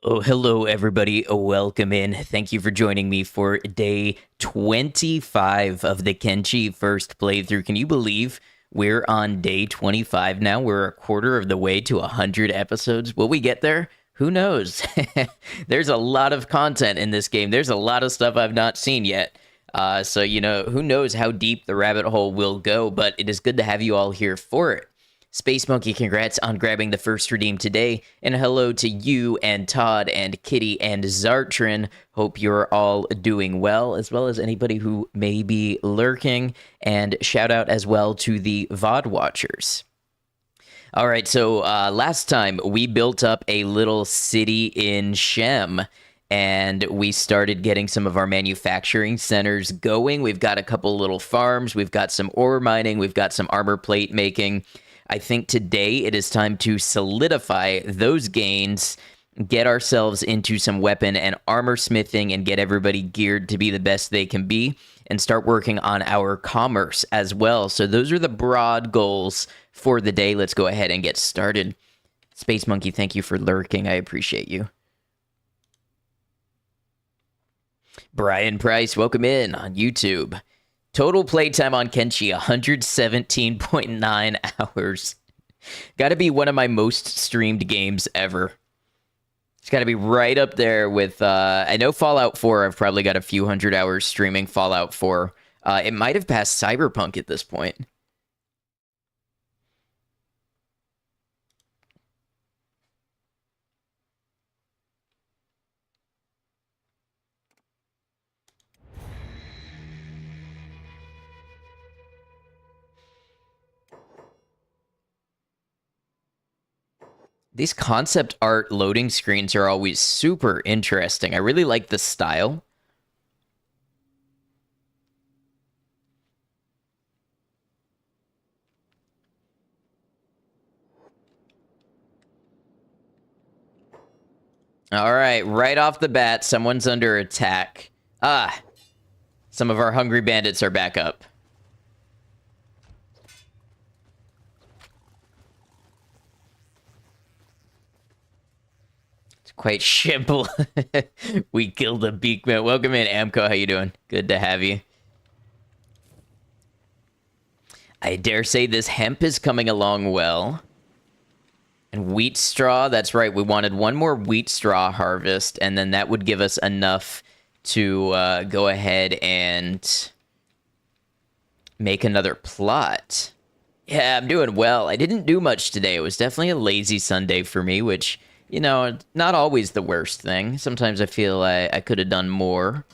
Oh, hello, everybody. Welcome in. Thank you for joining me for day 25 of the Kenshi first playthrough. Can you believe we're on day 25 now? We're a quarter of the way to 100 episodes. Will we get there? Who knows? There's a lot of content in this game. There's a lot of stuff I've not seen yet. So, who knows how deep the rabbit hole will go, but it is good to have you all here for it. Space Monkey, congrats on grabbing the first redeem today. And hello to you and Todd and Kitty and Zartrin. Hope you're all doing well as anybody who may be lurking. And shout out as well to the VOD watchers. All right, so last time we built up a little city in Shem. And we started getting some of our manufacturing centers going. We've got a couple little farms. We've got some ore mining. We've got some armor plate making. I think today it is time to solidify those gains, get ourselves into some weapon and armor smithing, and get everybody geared to be the best they can be, and start working on our commerce as well. So those are the broad goals for the day. Let's go ahead and get started. Space Monkey, thank you for lurking. I appreciate you. Brian Price, welcome in on YouTube. Total playtime on Kenshi, 117.9 hours. Gotta be one of my most streamed games ever. It's gotta be right up there with, I know Fallout 4, I've probably got a few hundred hours streaming Fallout 4. It might have passed Cyberpunk at this point. These concept art loading screens are always super interesting. I really like the style. All right off the bat, someone's under attack. Some of our hungry bandits are back up. Quite simple. We killed a beakman. Welcome in, Amco. How you doing? Good to have you. I dare say this hemp is coming along well. And wheat straw, that's right. We wanted one more wheat straw harvest, and then that would give us enough to go ahead and make another plot. Yeah, I'm doing well. I didn't do much today. It was definitely a lazy Sunday for me, which... you know, not always the worst thing. Sometimes I feel I could have done more.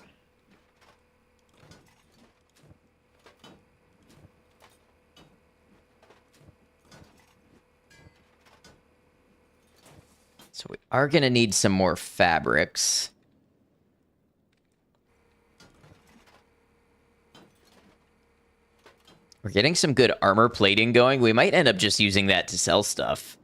So we are going to need some more fabrics. We're getting some good armor plating going. We might end up just using that to sell stuff.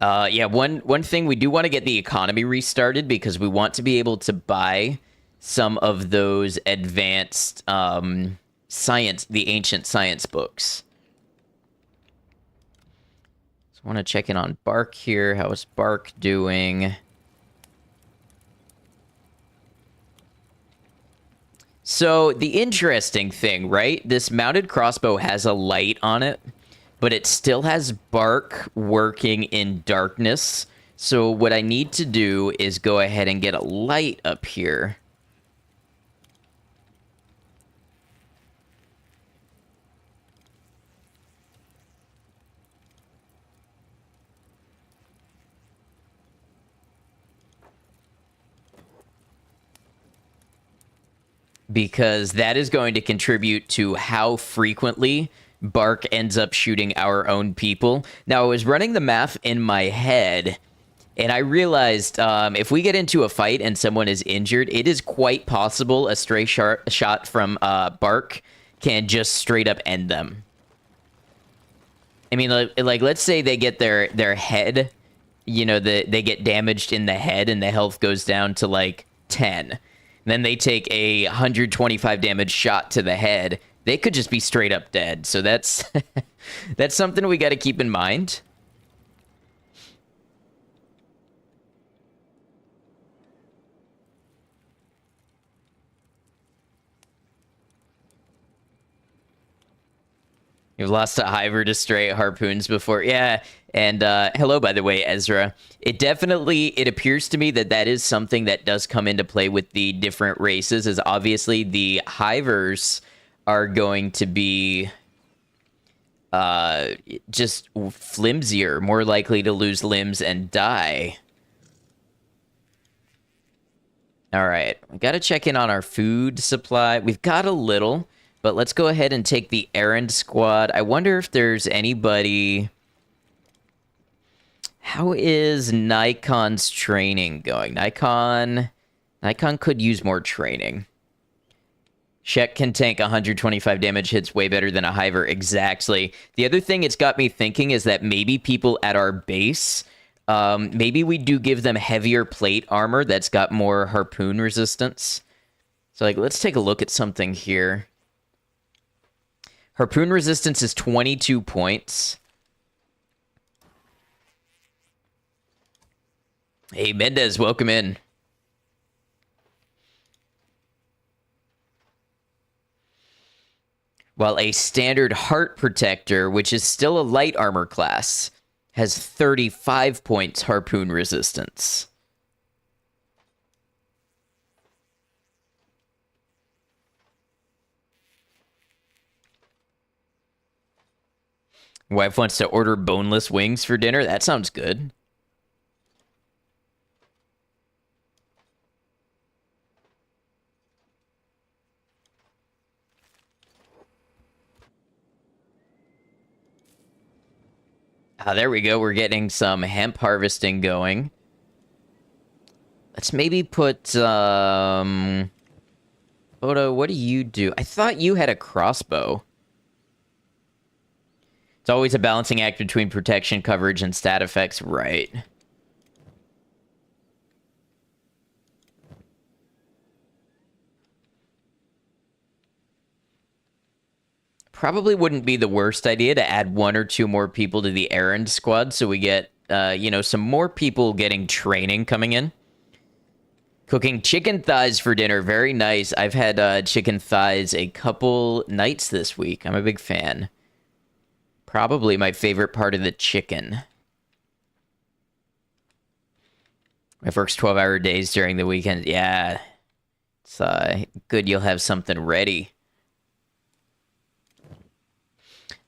Yeah, one thing, we do want to get the economy restarted because we want to be able to buy some of those advanced science, the ancient science books. So I want to check in on Bark here. How is Bark doing? So the interesting thing, right? This mounted crossbow has a light on it, but it still has Bark working in darkness. So what I need to do is go ahead and get a light up here. Because that is going to contribute to how frequently Bark ends up shooting our own people. Now, I was running the math in my head, and I realized if we get into a fight and someone is injured, it is quite possible a stray shot from Bark can just straight up end them. I mean, like let's say they get their head, you know, they get damaged in the head and the health goes down to like 10. Then they take a 125 damage shot to the head. They could just be straight up dead. So that's that's something we got to keep in mind. You've lost a hiver to stray harpoons before. Yeah. And hello, by the way, Ezra. It appears to me that that is something that does come into play with the different races, as obviously the hivers are going to be just flimsier, more likely to lose limbs and die. All right, we got to check in on our food supply. We've got a little, but let's go ahead and take the errand squad. I wonder if there's anybody... How is Nikon's training going? Nikon could use more training. Shek can tank 125 damage hits way better than a hiver. Exactly. The other thing it's got me thinking is that maybe people at our base... maybe we do give them heavier plate armor that's got more harpoon resistance. So, like, let's take a look at something here. Harpoon resistance is 22 points. Hey, Mendez, welcome in. While a standard heart protector, which is still a light armor class, has 35 points harpoon resistance. Wife wants to order boneless wings for dinner. That sounds good. There we go. We're getting some hemp harvesting going. Let's maybe put, Odo, what do you do? I thought you had a crossbow. It's always a balancing act between protection, coverage, and stat effects. Right. Probably wouldn't be the worst idea to add 1 or 2 more people to the errand squad so we get, some more people getting training coming in. Cooking chicken thighs for dinner. Very nice. I've had chicken thighs a couple nights this week. I'm a big fan. Probably my favorite part of the chicken. I've worked 12-hour days during the weekend. Yeah. It's good you'll have something ready.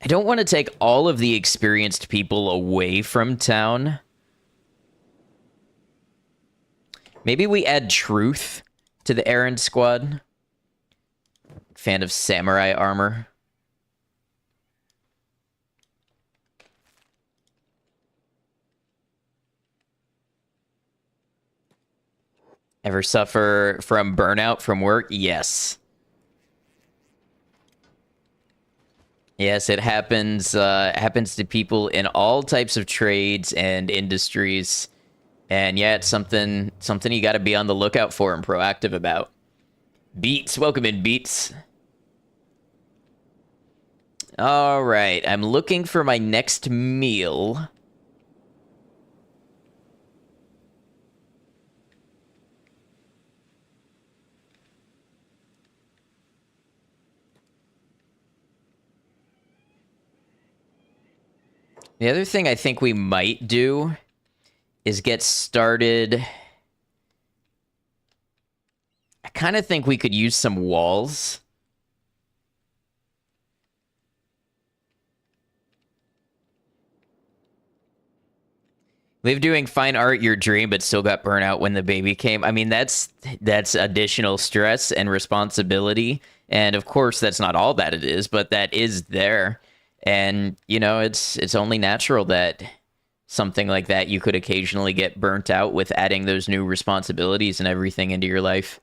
I don't want to take all of the experienced people away from town. Maybe we add truth to the errand squad. Fan of samurai armor. Ever suffer from burnout from work? Yes. Yes, it happens. Happens to people in all types of trades and industries, and yeah, it's something you got to be on the lookout for and proactive about. Beats, welcome in, Beats. All right, I'm looking for my next meal. The other thing I think we might do is get started. I kind of think we could use some walls. Live doing fine art your dream, but still got burnout when the baby came. I mean, that's additional stress and responsibility. And of course, that's not all that it is, but that is there. And, it's only natural that something like that you could occasionally get burnt out with adding those new responsibilities and everything into your life.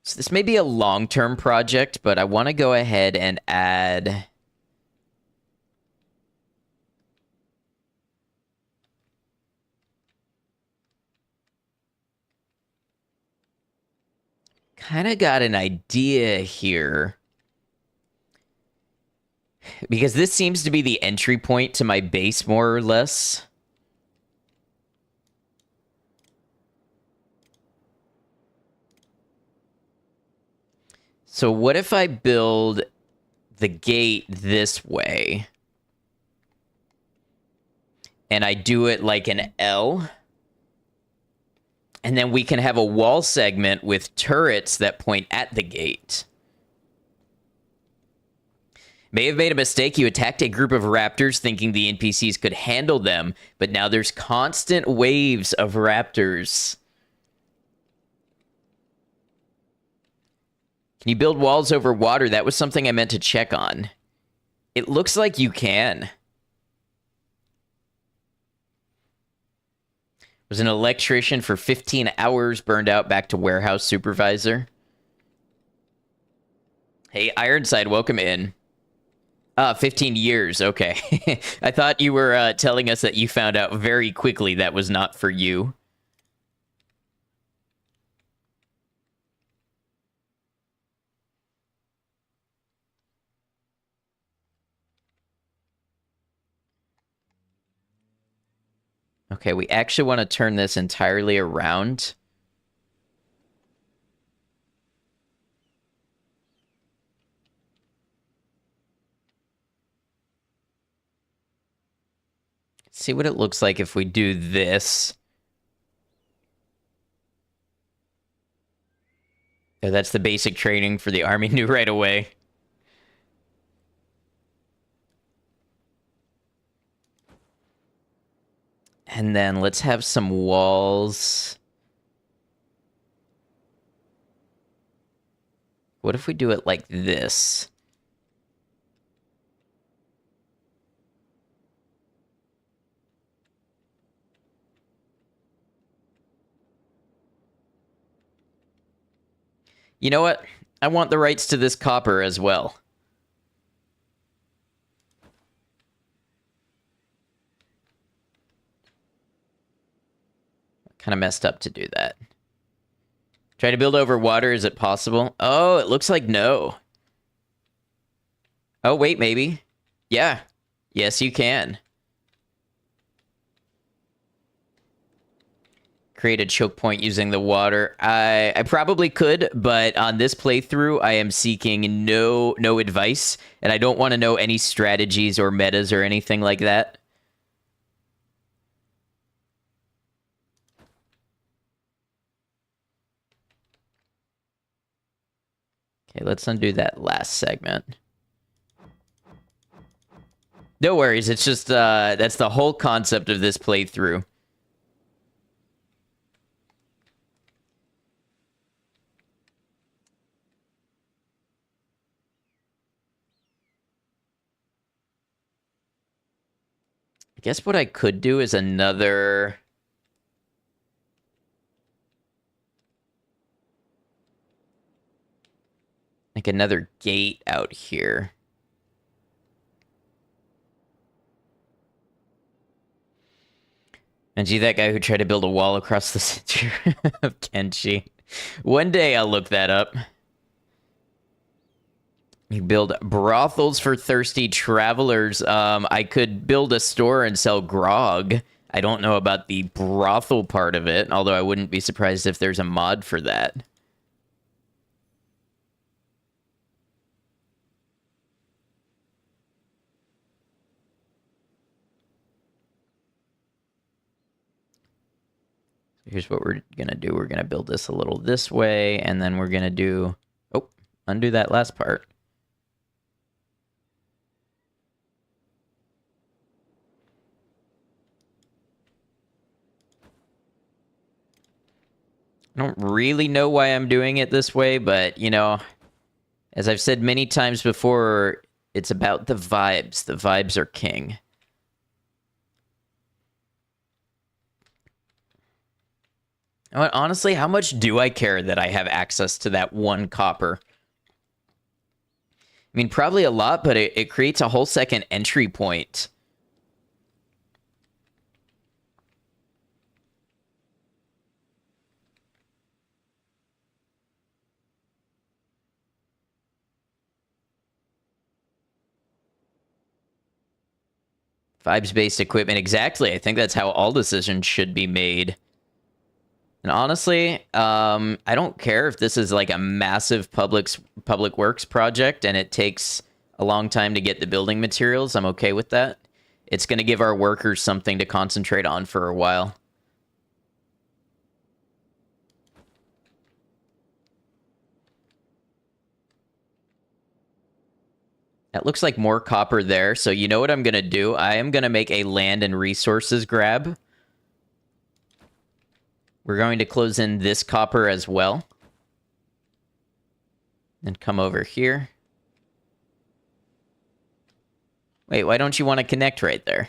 So this may be a long-term project, but I want to go ahead and add... Kind of got an idea here. Because this seems to be the entry point to my base, more or less. So what if I build the gate this way? And I do it like an L? And then we can have a wall segment with turrets that point at the gate. May have made a mistake. You attacked a group of raptors thinking the NPCs could handle them, but now there's constant waves of raptors. Can you build walls over water? That was something I meant to check on. It looks like you can. Was an electrician for 15 hours, burned out, back to warehouse supervisor. Hey, Ironside, welcome in. 15 years, okay. I thought you were telling us that you found out very quickly that was not for you. Okay, we actually want to turn this entirely around. See what it looks like if we do this. Oh, that's the basic training for the army knew right away. And then let's have some walls. What if we do it like this? You know what? I want the rights to this copper as well. Kind of messed up to do that. Try to build over water. Is it possible? Oh, it looks like no. Oh, wait, maybe. Yeah. Yes, you can. Create a choke point using the water. I probably could, but on this playthrough, I am seeking no advice, and I don't want to know any strategies or metas or anything like that. Okay, let's undo that last segment. No worries, it's just, that's the whole concept of this playthrough. I guess what I could do is another... like another gate out here. And gee, that guy who tried to build a wall across the center of Kenshi. One day I'll look that up. You build brothels for thirsty travelers. I could build a store and sell grog. I don't know about the brothel part of it, although I wouldn't be surprised if there's a mod for that. Here's what we're going to do. We're going to build this a little this way, and then we're going to do... oh, undo that last part. I don't really know why I'm doing it this way, but, you know, as I've said many times before, it's about the vibes. The vibes are king. Honestly, how much do I care that I have access to that one copper? I mean, probably a lot, but it creates a whole second entry point. Vibes-based equipment, exactly. I think that's how all decisions should be made. And honestly, I don't care if this is like a massive public works project and it takes a long time to get the building materials. I'm okay with that. It's going to give our workers something to concentrate on for a while. That looks like more copper there. So you know what I'm going to do? I am going to make a land and resources grab. We're going to close in this copper as well. And come over here. Wait, why don't you want to connect right there?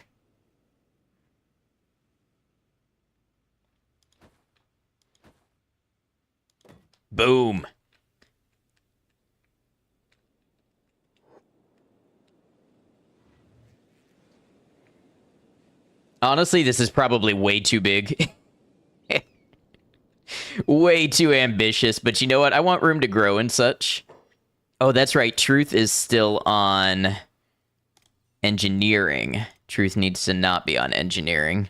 Boom. Honestly, this is probably way too big. Way too ambitious, but you know what? I want room to grow and such. Oh, that's right. Truth is still on engineering. Truth needs to not be on engineering.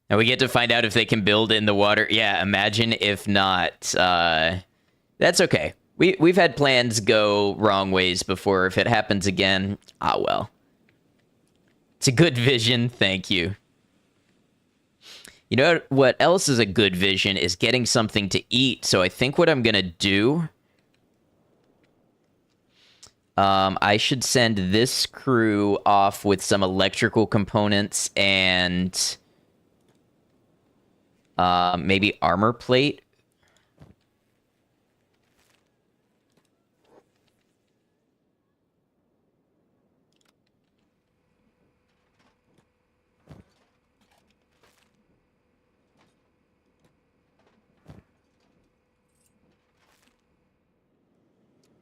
Now we get to find out if they can build in the water. Yeah, imagine if not. That's okay. We've had plans go wrong ways before. If it happens again, ah well. It's a good vision. Thank you. You know what else is a good vision is getting something to eat. So I think what I'm going to do... I should send this crew off with some electrical components and... maybe armor plate.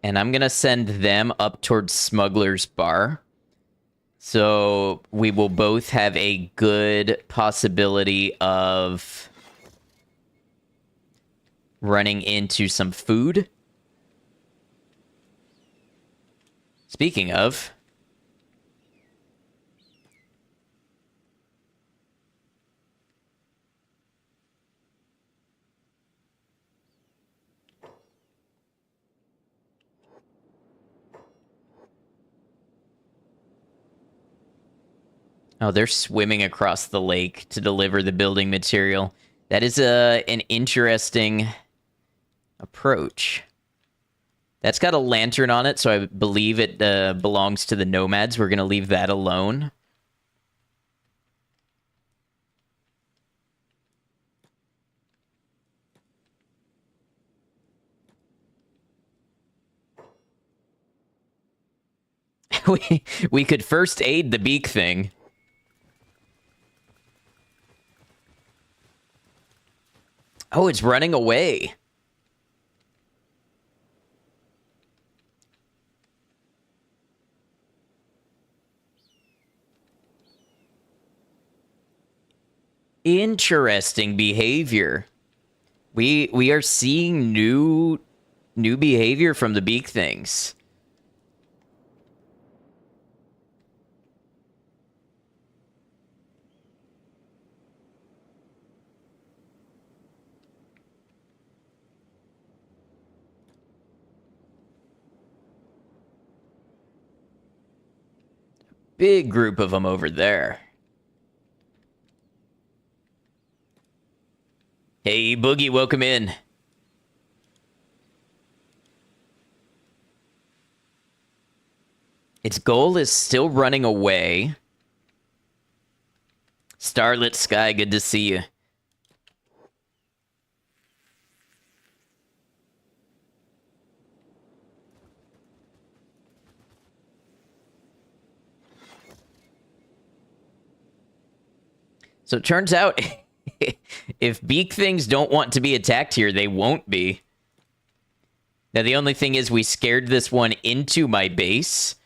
And I'm going to send them up towards Smuggler's Bar. So we will both have a good possibility of running into some food. Speaking of... Oh, they're swimming across the lake to deliver the building material. That is an interesting approach. That's got a lantern on it, so I believe it belongs to the nomads. We're going to leave that alone. we could first aid the beak thing. Oh, it's running away. Interesting behavior. We are seeing new behavior from the beak things. Big group of them over there. Hey, Boogie, welcome in. Its goal is still running away. Starlit Sky, good to see you. So it turns out, if beak things don't want to be attacked here, they won't be. Now, the only thing is we scared this one into my base.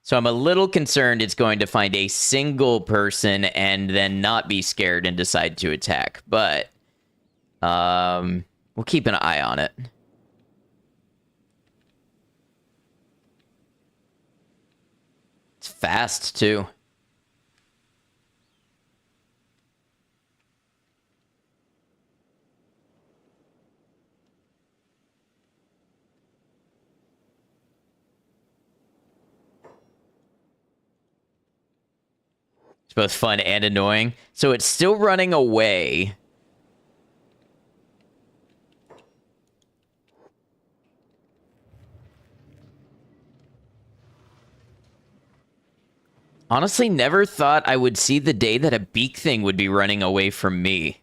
So I'm a little concerned it's going to find a single person and then not be scared and decide to attack. But we'll keep an eye on it. It's fast, too. both fun and annoying. So it's still running away. Honestly, never thought I would see the day that a beak thing would be running away from me.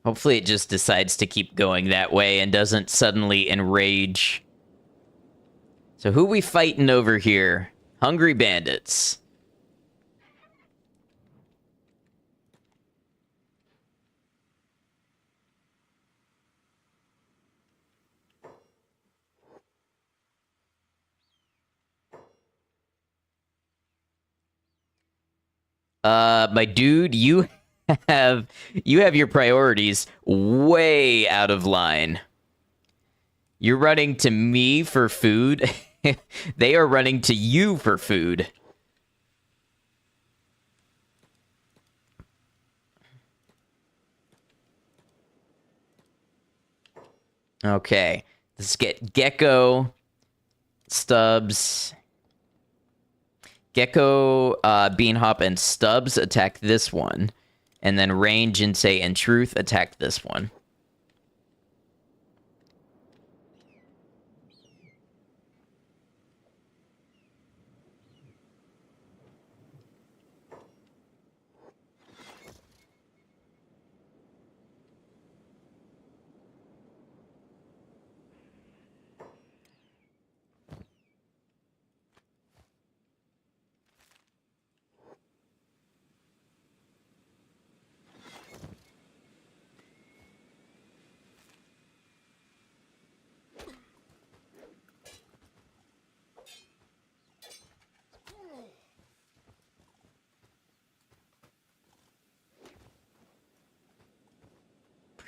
Hopefully it just decides to keep going that way and doesn't suddenly enrage. So who we fighting over here? Hungry bandits. My dude, you have your priorities way out of line. You're running to me for food. They are running to you for food. Okay. Let's get Gecko, Stubbs. Gecko, Beanhop, and Stubbs attack this one. And then Rain, Jinsei, and Truth attack this one.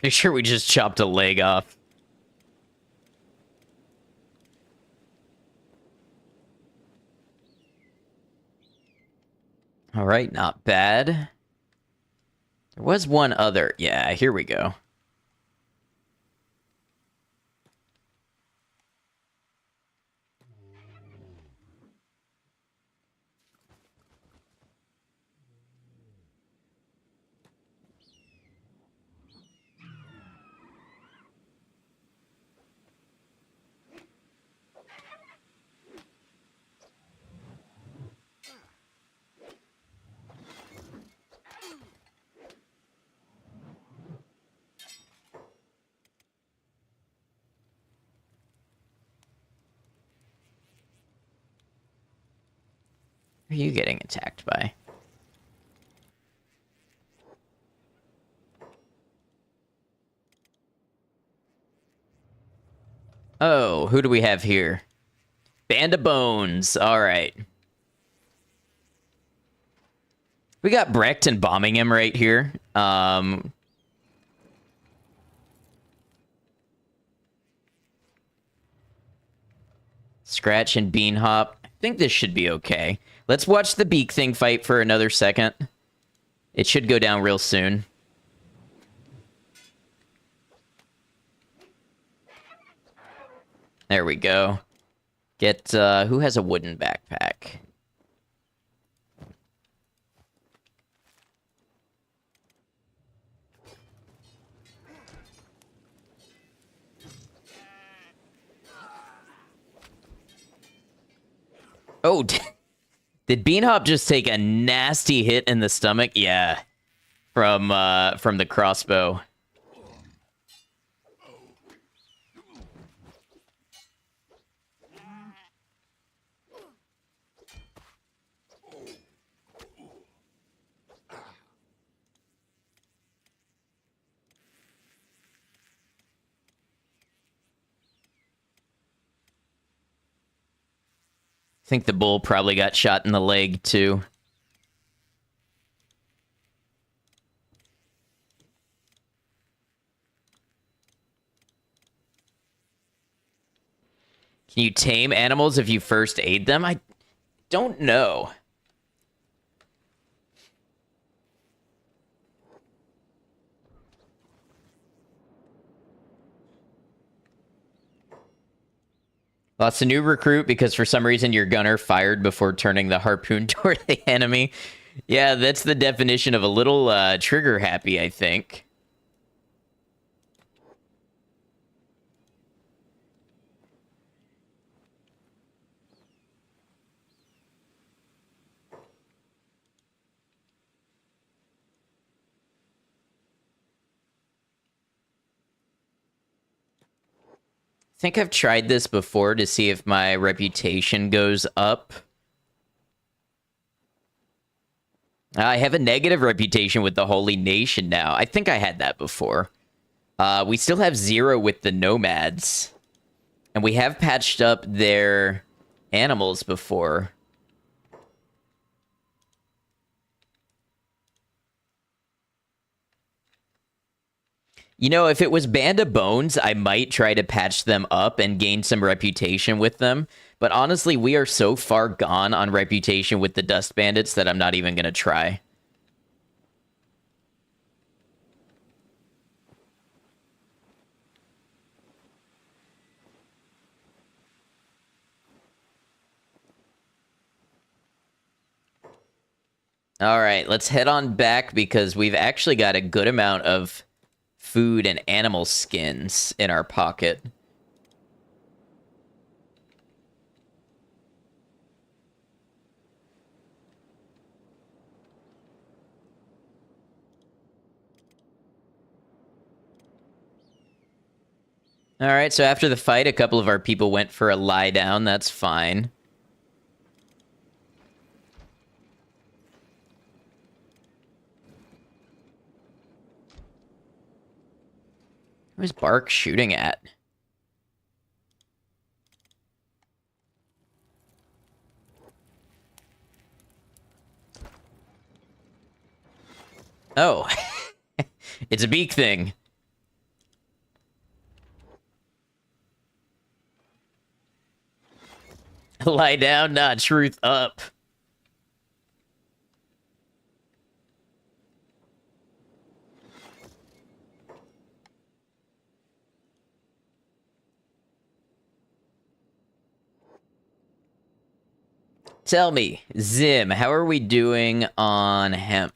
Pretty sure we just chopped a leg off. All right, not bad. There was one other. Yeah, here we go. Who are you getting attacked by? Oh, who do we have here? Band of Bones. All right. We got Breckton bombing him right here. Scratch and Beanhop. I think this should be okay. Let's watch the beak thing fight for another second. It should go down real soon. There we go. Get, who has a wooden backpack? Oh, did Beanhop just take a nasty hit in the stomach? Yeah, from the crossbow. I think the bull probably got shot in the leg, too. Can you tame animals if you first aid them? I don't know. Lost a new recruit because for some reason your gunner fired before turning the harpoon toward the enemy. Yeah, that's the definition of a little trigger happy, I think. I think I've tried this before to see if my reputation goes up. I have a negative reputation with the Holy Nation now. I think I had that before. We still have 0 with the nomads. And we have patched up their animals before. You know, if it was Band of Bones, I might try to patch them up and gain some reputation with them. But honestly, we are so far gone on reputation with the Dust Bandits that I'm not even going to try. All right, let's head on back because we've actually got a good amount of food and animal skins in our pocket. All right, so after the fight, a couple of our people went for a lie down. That's fine. Who's Bark shooting at? Oh, it's a beak thing. Lie down, nah, truth up. Tell me, Zim, how are we doing on hemp?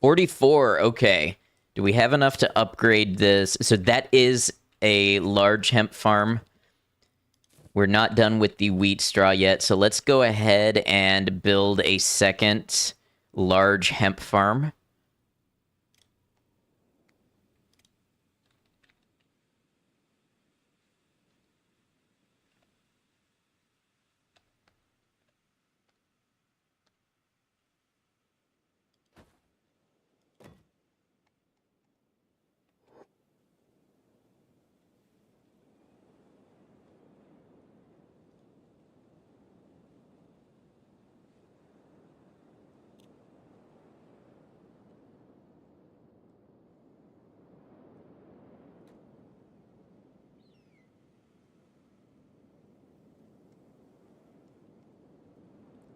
44, okay. Do we have enough to upgrade this? So that is a large hemp farm. We're not done with the wheat straw yet, so let's go ahead and build a second large hemp farm.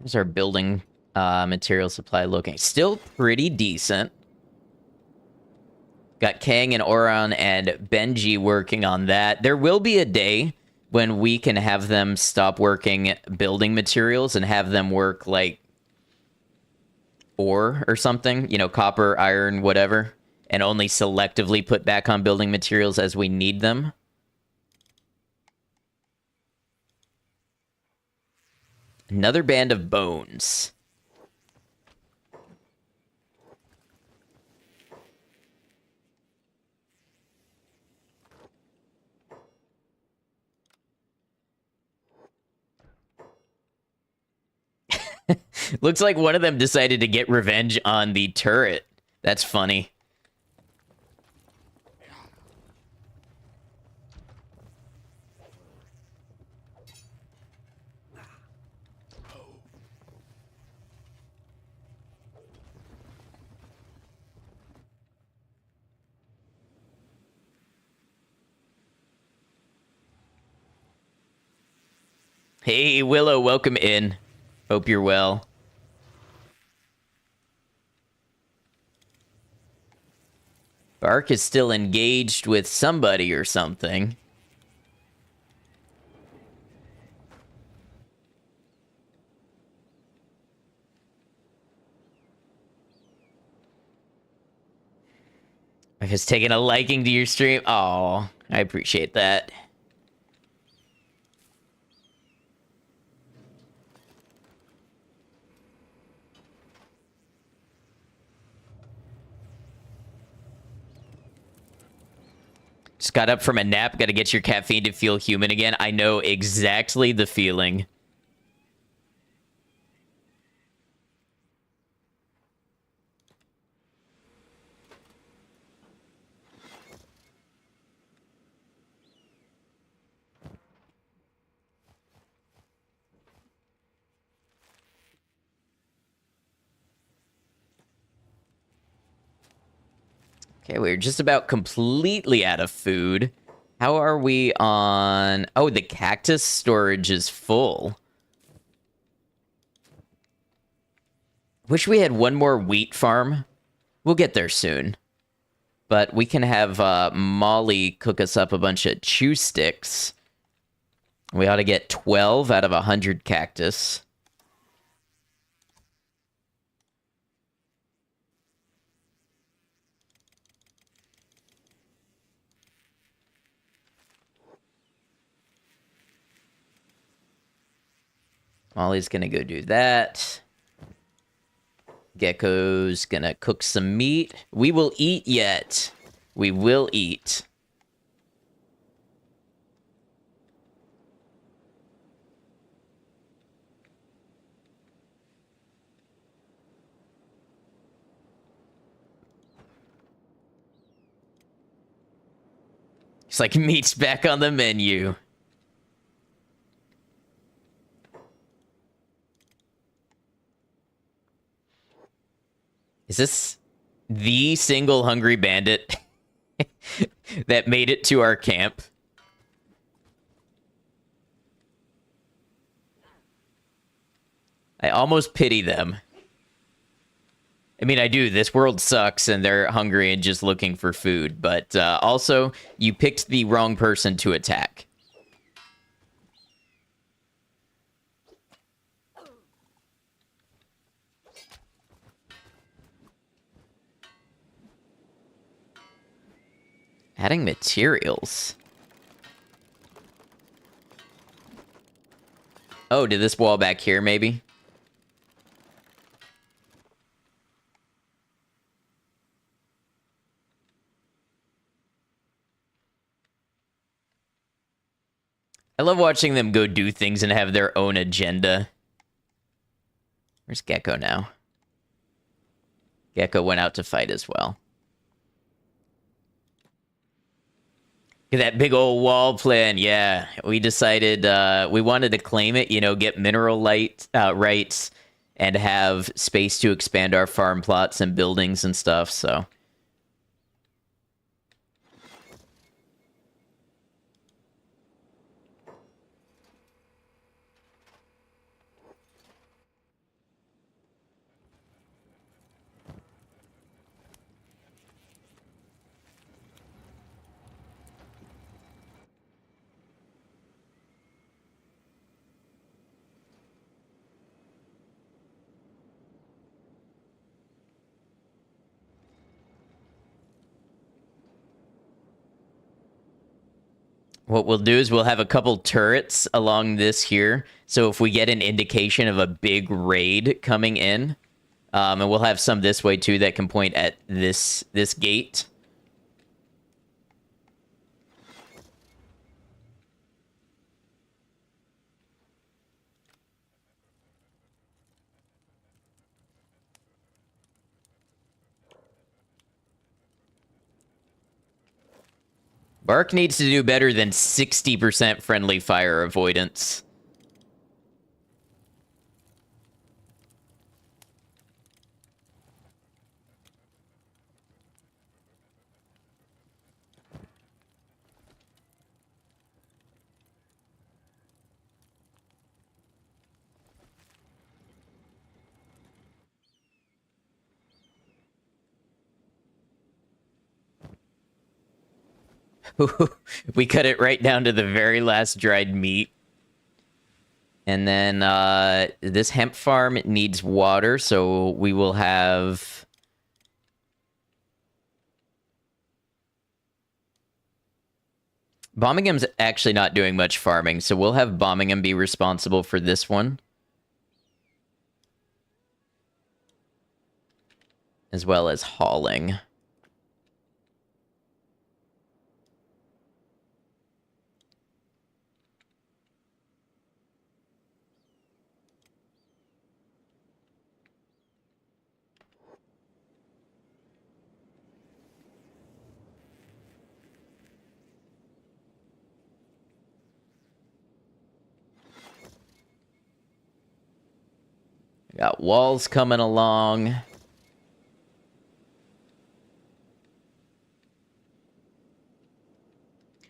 Here's our building material supply looking. Still pretty decent. Got Kang and Oran and Benji working on that. There will be a day when we can have them stop working building materials and have them work like ore or something. You know, copper, iron, whatever. And only selectively put back on building materials as we need them. Another band of bones. Looks like one of them decided to get revenge on the turret. That's funny. Hey, Willow, welcome in. Hope you're well. Bark is still engaged with somebody or something. I was taking a liking to your stream. Oh, I appreciate that. Just got up from a nap. Got to get your caffeine to feel human again. I know exactly the feeling. Okay, we're just about completely out of food. How are we on... Oh, the cactus storage is full. Wish we had one more wheat farm. We'll get there soon. But we can have Molly cook us up a bunch of chew sticks. We ought to get 12 out of 100 cactus. Molly's gonna go do that. Gecko's gonna cook some meat. We will eat yet. We will eat. It's like meat's back on the menu. Is this the single hungry bandit that made it to our camp? I almost pity them. I mean, I do. This world sucks and they're hungry and just looking for food. But also, you picked the wrong person to attack. Adding materials. Oh, did this wall back here, maybe? I love watching them go do things and have their own agenda. Where's Gecko now? Gecko went out to fight as well. Look at that big old wall plan. Yeah, we decided we wanted to claim it, you know, get mineral rights and have space to expand our farm plots and buildings and stuff, so... What we'll do is we'll have a couple turrets along this here. So if we get an indication of a big raid coming in, and we'll have some this way too that can point at this gate. Bark needs to do better than 60% friendly fire avoidance. We cut it right down to the very last dried meat. And then this hemp farm needs water, so we will have... Bombingham's actually not doing much farming, so we'll have Bombingham be responsible for this one. As well as hauling. Got walls coming along.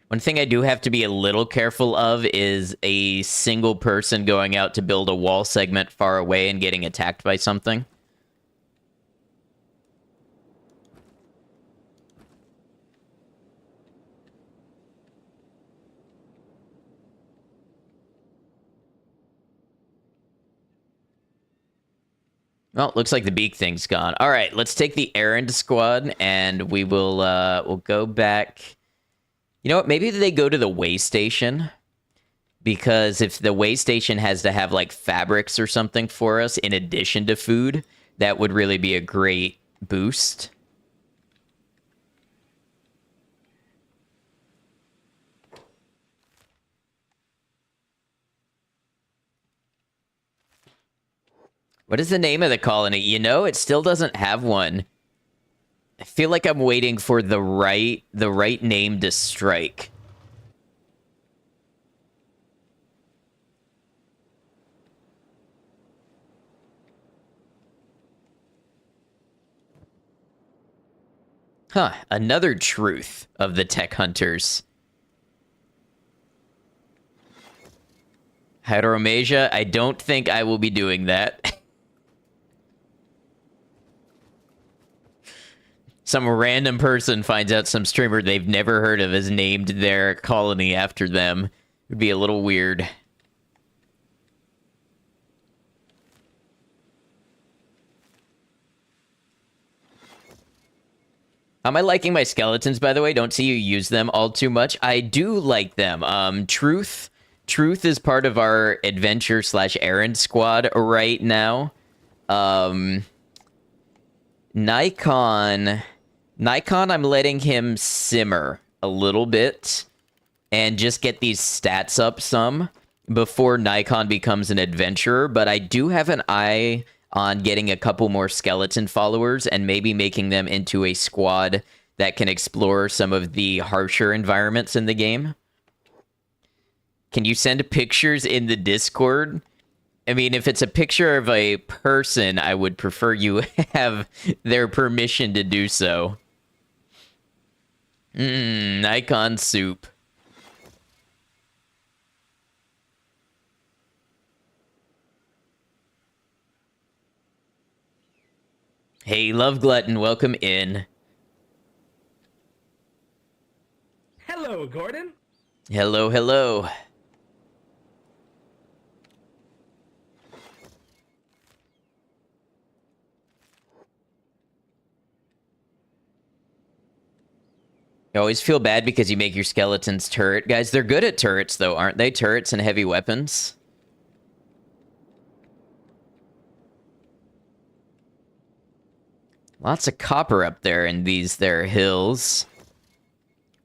One thing I do have to be a little careful of is a single person going out to build a wall segment far away and getting attacked by something. Well, looks like the beak thing's gone. All right, let's take the errand squad, and we will we'll go back. You know what? Maybe they go to the way station, because if the way station has to have like fabrics or something for us in addition to food, that would really be a great boost. What is the name of the colony? You know, it still doesn't have one. I feel like I'm waiting for the right name to strike. Huh, another truth of the tech hunters. Hydromasia, I don't think I will be doing that. Some random person finds out some streamer they've never heard of has named their colony after them. It would be a little weird. Am I liking my skeletons, by the way? Don't see you use them all too much. I do like them. Truth is part of our adventure / errand squad right now. Nikon, I'm letting him simmer a little bit and just get these stats up some before Nikon becomes an adventurer, but I do have an eye on getting a couple more skeleton followers and maybe making them into a squad that can explore some of the harsher environments in the game. Can you send pictures in the Discord? I mean, if it's a picture of a person, I would prefer you have their permission to do so. Nikon soup. Hey, Love Glutton, welcome in. Hello, Gordon. Hello, hello. You always feel bad because you make your skeletons turret. Guys, they're good at turrets, though, aren't they? Turrets and heavy weapons. Lots of copper up there in these there hills.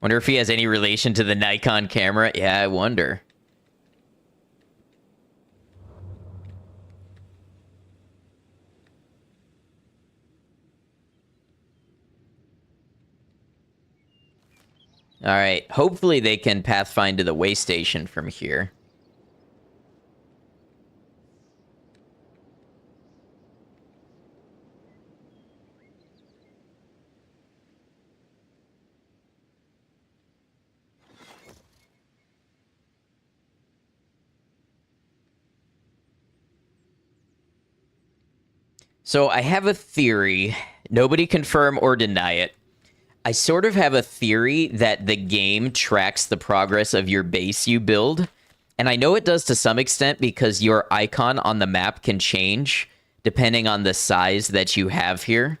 Wonder if he has any relation to the Nikon camera. Yeah, I wonder. All right. Hopefully they can pathfind to the way station from here. So I have a theory. Nobody confirm or deny it. I sort of have a theory that the game tracks the progress of your base you build. And I know it does to some extent because your icon on the map can change depending on the size that you have here.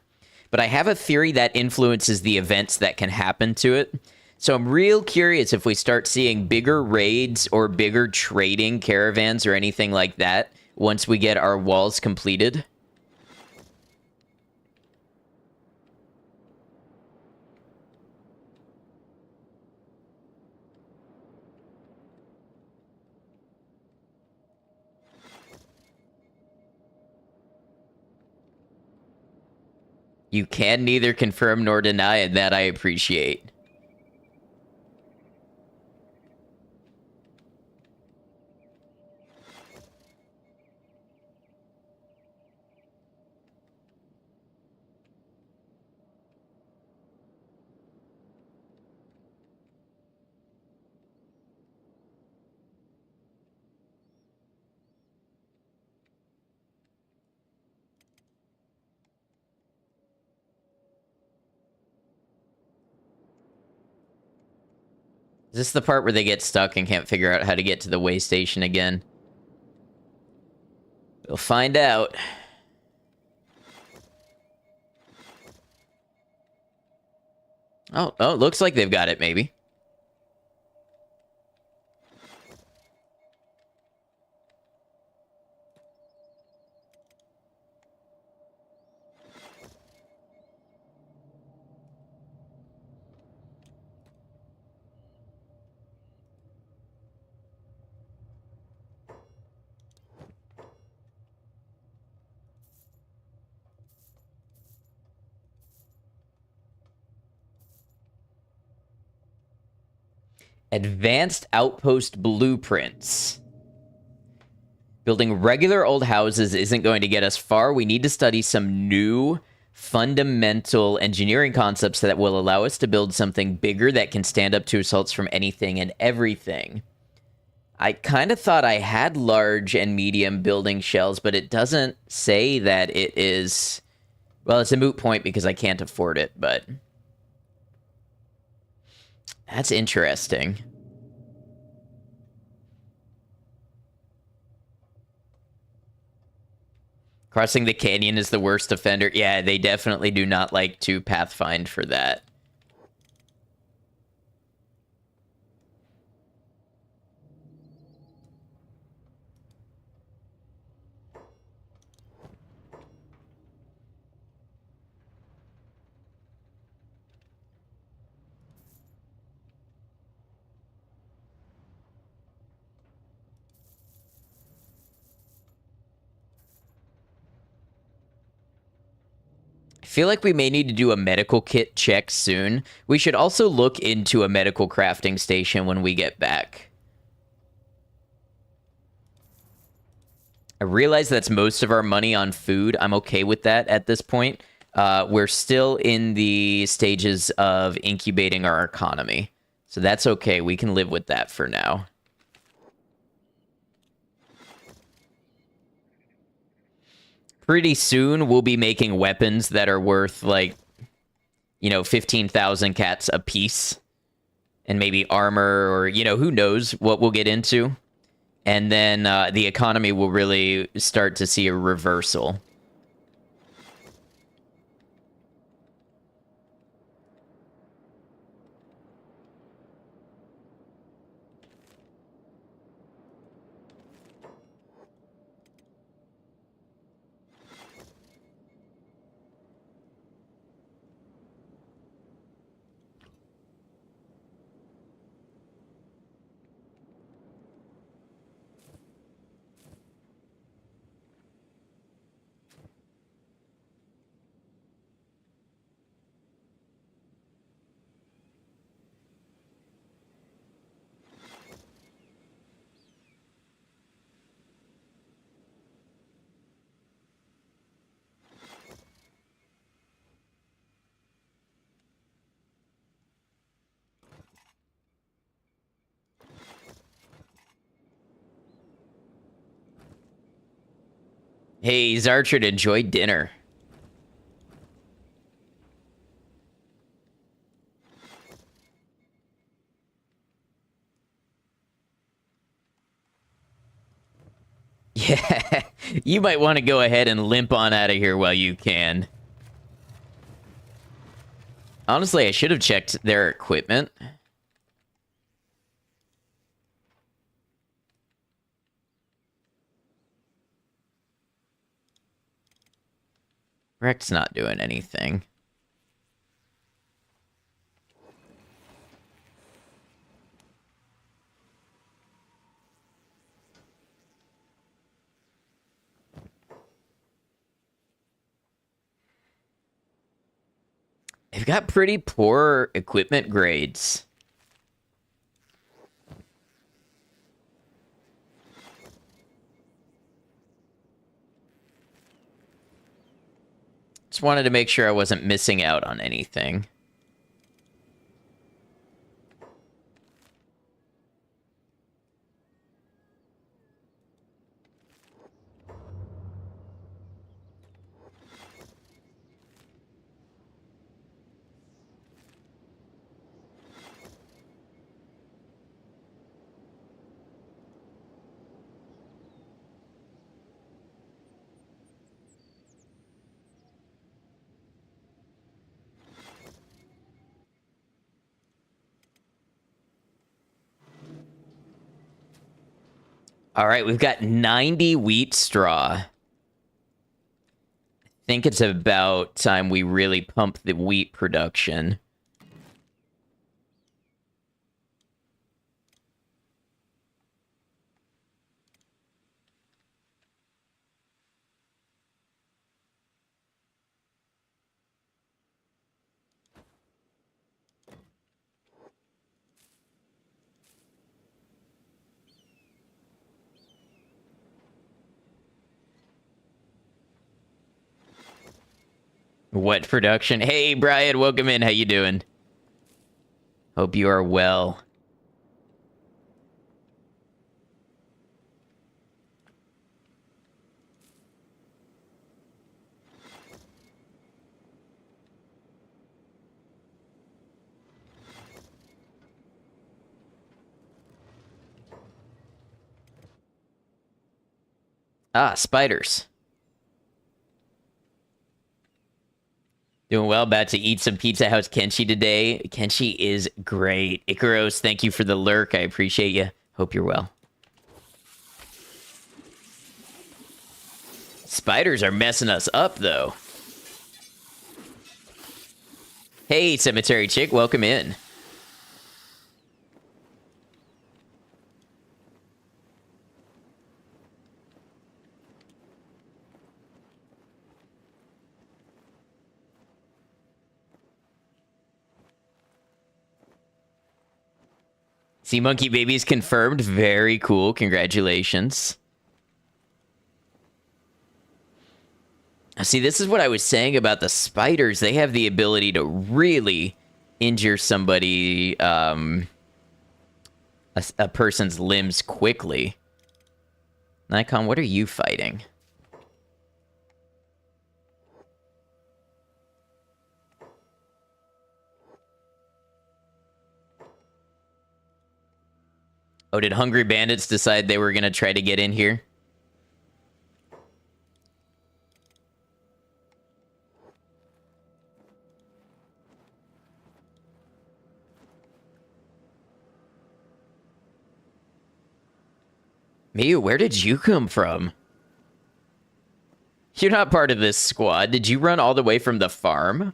But I have a theory that influences the events that can happen to it. So I'm real curious if we start seeing bigger raids or bigger trading caravans or anything like that once we get our walls completed. You can neither confirm nor deny, and that I appreciate. Is this the part where they get stuck and can't figure out how to get to the way station again? We'll find out. Oh, looks like they've got it, maybe. Advanced outpost blueprints. Building regular old houses isn't going to get us far. We need to study some new fundamental engineering concepts that will allow us to build something bigger that can stand up to assaults from anything and everything. I kind of thought I had large and medium building shells, but it doesn't say that it is... Well, it's a moot point because I can't afford it, but... That's interesting. Crossing the canyon is the worst offender. Yeah, they definitely do not like to pathfind for that. I feel like we may need to do a medical kit check soon. We should also look into a medical crafting station when we get back. I realize that's most of our money on food. I'm okay with that at this point. We're still in the stages of incubating our economy. So that's okay. We can live with that for now. Pretty soon, we'll be making weapons that are worth, like, 15,000 cats a piece. And maybe armor or, who knows what we'll get into. And then the economy will really start to see a reversal. Hey, Zartred, enjoy dinner. You might want to go ahead and limp on out of here while you can. Honestly, I should have checked their equipment. Rec's not doing anything. They've got pretty poor equipment grades. Just wanted to make sure I wasn't missing out on anything. All right, we've got 90 wheat straw. I think it's about time we really pump the wheat production. What production? Hey, Brian, welcome in. How you doing? Hope you are well. Ah, spiders. Doing well. About to eat some Pizza House Kenshi today. Kenshi is great. Ikaros, thank you for the lurk. I appreciate you. Hope you're well. Spiders are messing us up, though. Hey, Cemetery Chick, welcome in. Sea Monkey Babies confirmed. Very cool. Congratulations. See, this is what I was saying about the spiders. They have the ability to really injure somebody, a person's limbs quickly. Nikon, what are you fighting? Oh, did Hungry Bandits decide they were going to try to get in here? Miyu, where did you come from? You're not part of this squad. Did you run all the way from the farm?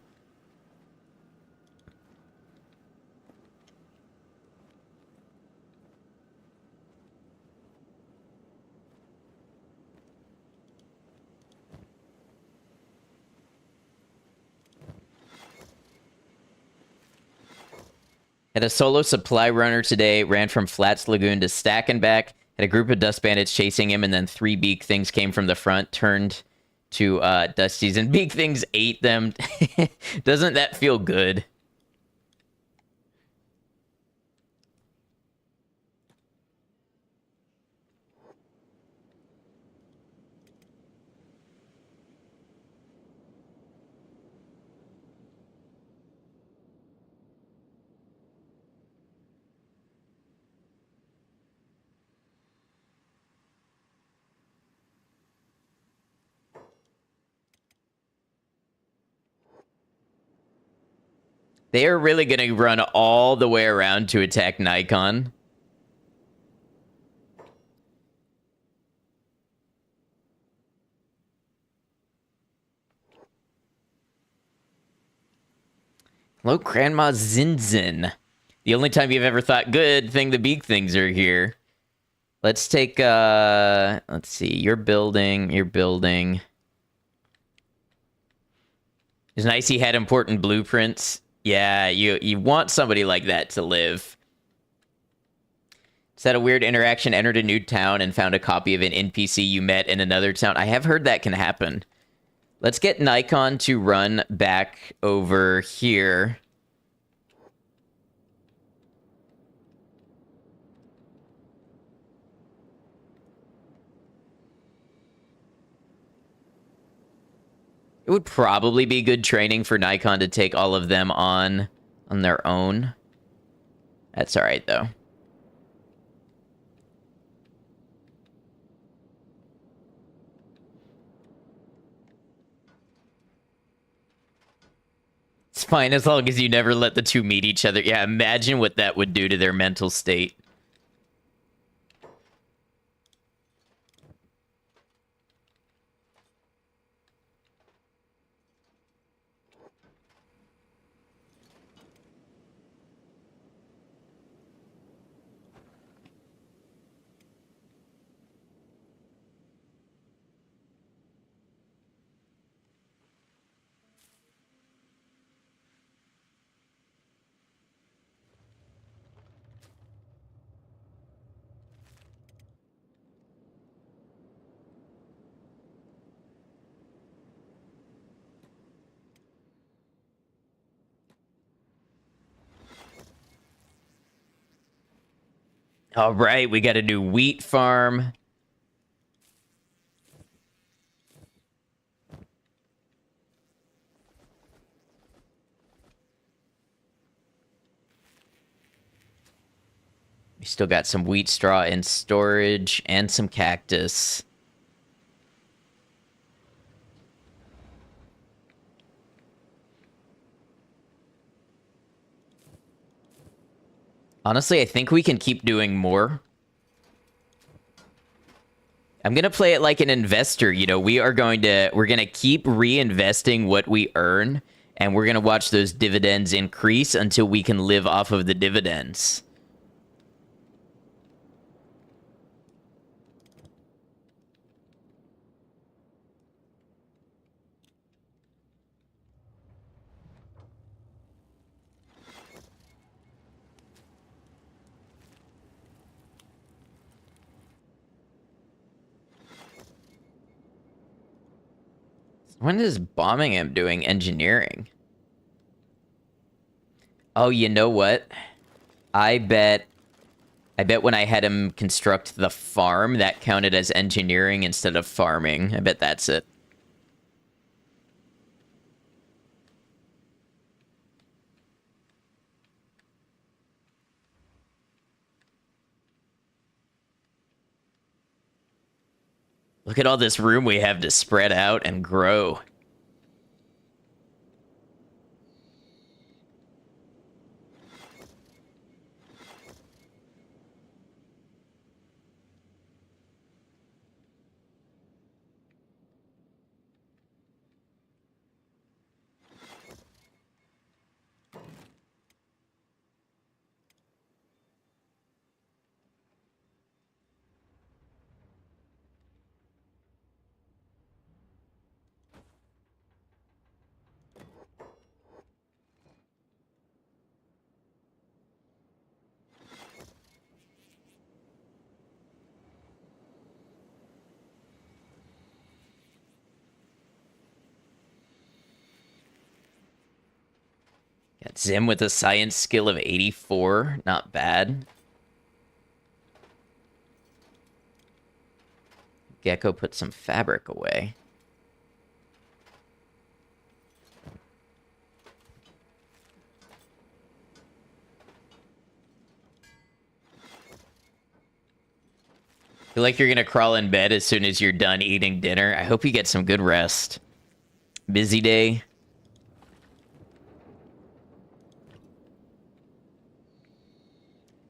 Had a solo supply runner today, ran from Flats Lagoon to Stack and back, had a group of dust bandits chasing him, and then 3 beak things came from the front, turned to Dusties, and beak things ate them. Doesn't that feel good? They are really going to run all the way around to attack Nikon. Hello, Grandma Zinzin. The only time you've ever thought, good thing the big things are here. Let's take, let's see, you're building. It's nice he had important blueprints. Yeah, you want somebody like that to live. Is that a weird interaction? Entered a new town and found a copy of an NPC you met in another town. I have heard that can happen. Let's get Nikon to run back over here. It would probably be good training for Nikon to take all of them on their own. That's all right, though. It's fine as long as you never let the two meet each other. Yeah, imagine what that would do to their mental state. All right, we got a new wheat farm. We still got some wheat straw in storage and some cactus. Honestly, I think we can keep doing more. I'm going to play it like an investor. You know, we're going to keep reinvesting what we earn, and we're going to watch those dividends increase until we can live off of the dividends. When is Bombingham doing engineering? Oh, you know what? I bet when I had him construct the farm, that counted as engineering instead of farming. I bet that's it. Look at all this room we have to spread out and grow. Got Zim with a science skill of 84. Not bad. Gecko put some fabric away. Feel like you're gonna crawl in bed as soon as you're done eating dinner. I hope you get some good rest. Busy day.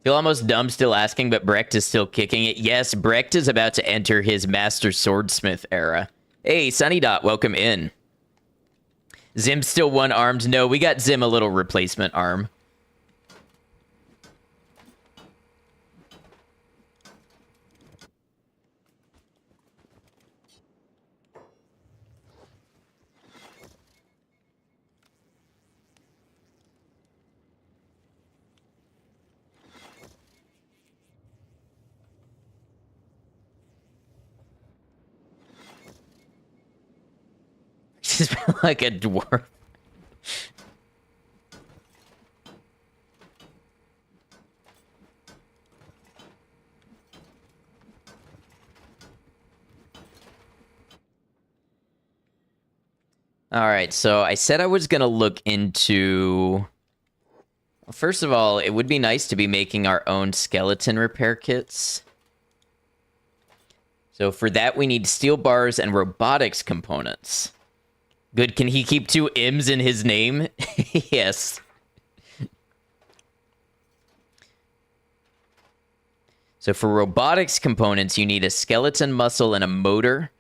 Feel almost dumb still asking, but Brecht is still kicking it. Yes, Brecht is about to enter his Master Swordsmith era. Hey, Sunny Dot, welcome in. Zim's still one-armed. No, we got Zim a little replacement arm. She's like a dwarf. All right, so I said I was going to look into... First of all, it would be nice to be making our own skeleton repair kits. So for that, we need steel bars and robotics components. Good, can he keep 2 M's in his name? Yes. So for robotics components, you need a skeleton muscle and a motor,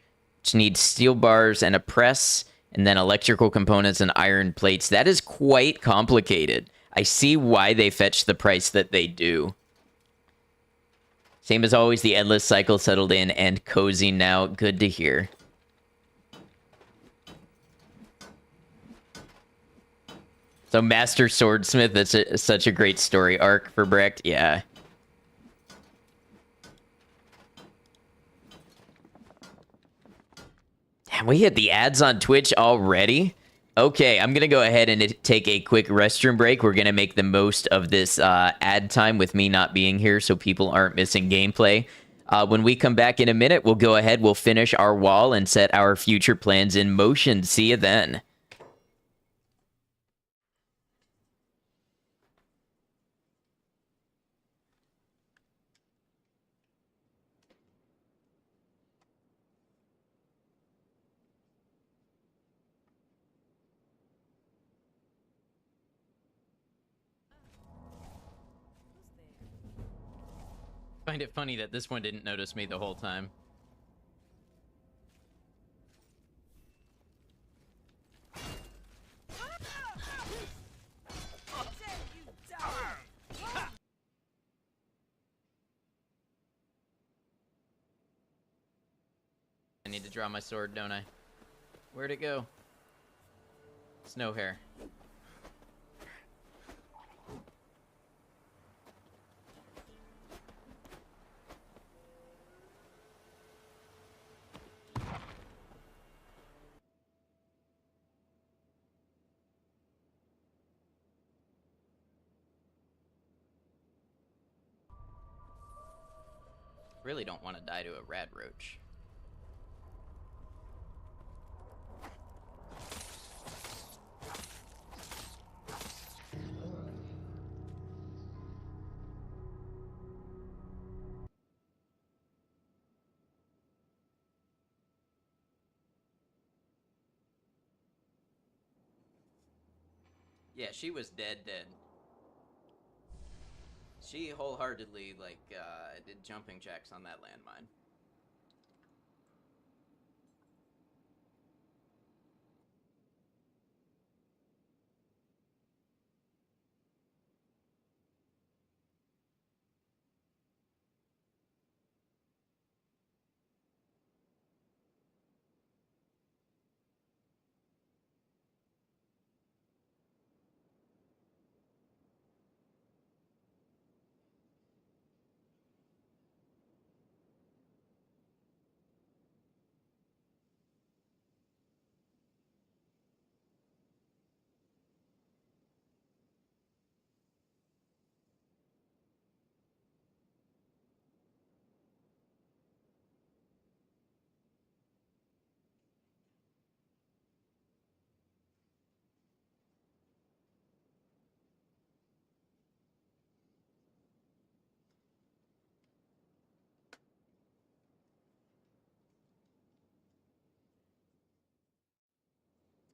which needs steel bars and a press, and then electrical components and iron plates. That is quite complicated. I see why they fetch the price that they do. Same as always, the endless cycle settled in and cozy now. Good to hear. So Master Swordsmith, that's such a great story arc for Brecht. Yeah. Damn, we hit the ads on Twitch already? Okay, I'm going to go ahead and take a quick restroom break. We're going to make the most of this ad time with me not being here so people aren't missing gameplay. When we come back in a minute, we'll go ahead, we'll finish our wall and set our future plans in motion. See you then. I find it funny that this one didn't notice me the whole time. I need to draw my sword, don't I? Where'd it go? Snow hair. Really don't want to die to a rad roach. Yeah, she was dead. She wholeheartedly, did jumping jacks on that landmine.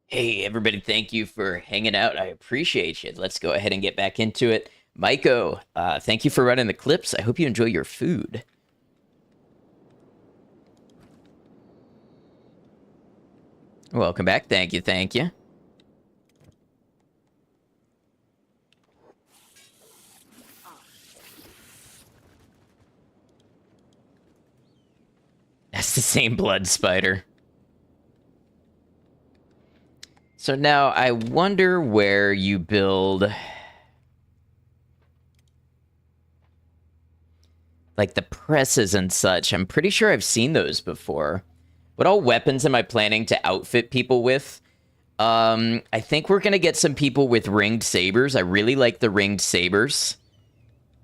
Hey, everybody, thank you for hanging out. I appreciate you. Let's go ahead and get back into it. Maiko, thank you for running the clips. I hope you enjoy your food. Welcome back. Thank you. Thank you. That's the same blood spider. So now I wonder where you build like the presses and such. I'm pretty sure I've seen those before. What all weapons am I planning to outfit people with? I think we're gonna get some people with ringed sabers. I really like the ringed sabers.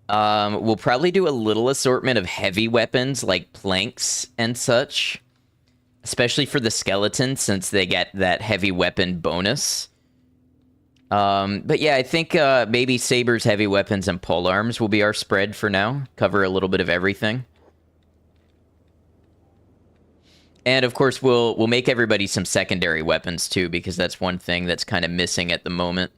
We'll probably do a little assortment of heavy weapons like planks and such, especially for the skeletons since they get that heavy weapon bonus. But yeah, I think maybe sabers, heavy weapons, and polearms will be our spread for now. Cover a little bit of everything. And of course, we'll make everybody some secondary weapons too, because that's one thing that's kind of missing at the moment.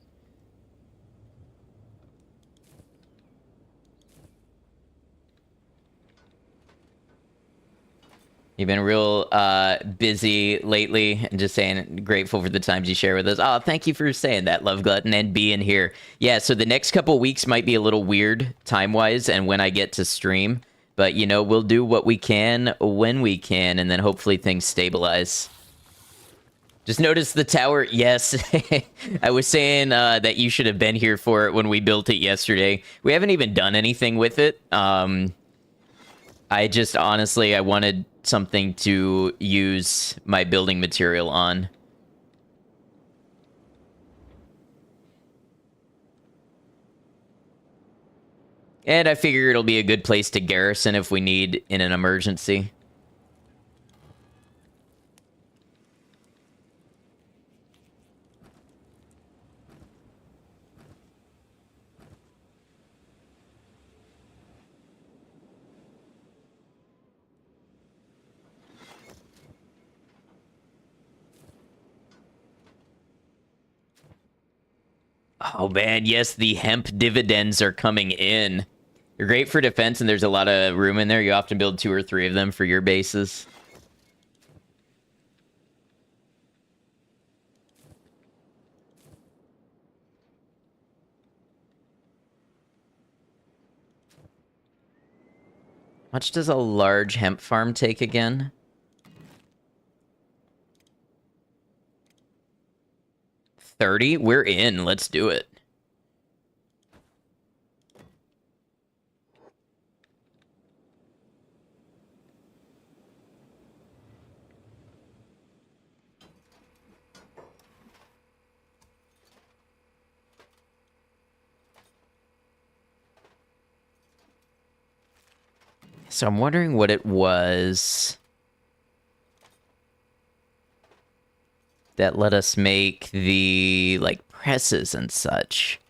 You've been real busy lately, and just saying grateful for the times you share with us. Oh, thank you for saying that, Love Glutton, and being here. Yeah, so the next couple weeks might be a little weird time-wise and when I get to stream. But, you know, we'll do what we can when we can, and then hopefully things stabilize. Just notice the tower. Yes, I was saying that you should have been here for it when we built it yesterday. We haven't even done anything with it. I just, honestly, I wanted something to use my building material on. And I figure it'll be a good place to garrison if we need in an emergency. Oh man, yes, the hemp dividends are coming in. They're great for defense, and there's a lot of room in there. You often build 2 or 3 of them for your bases. How much does a large hemp farm take again? 30? We're in. Let's do it. So I'm wondering what it was that let us make the, like, presses and such.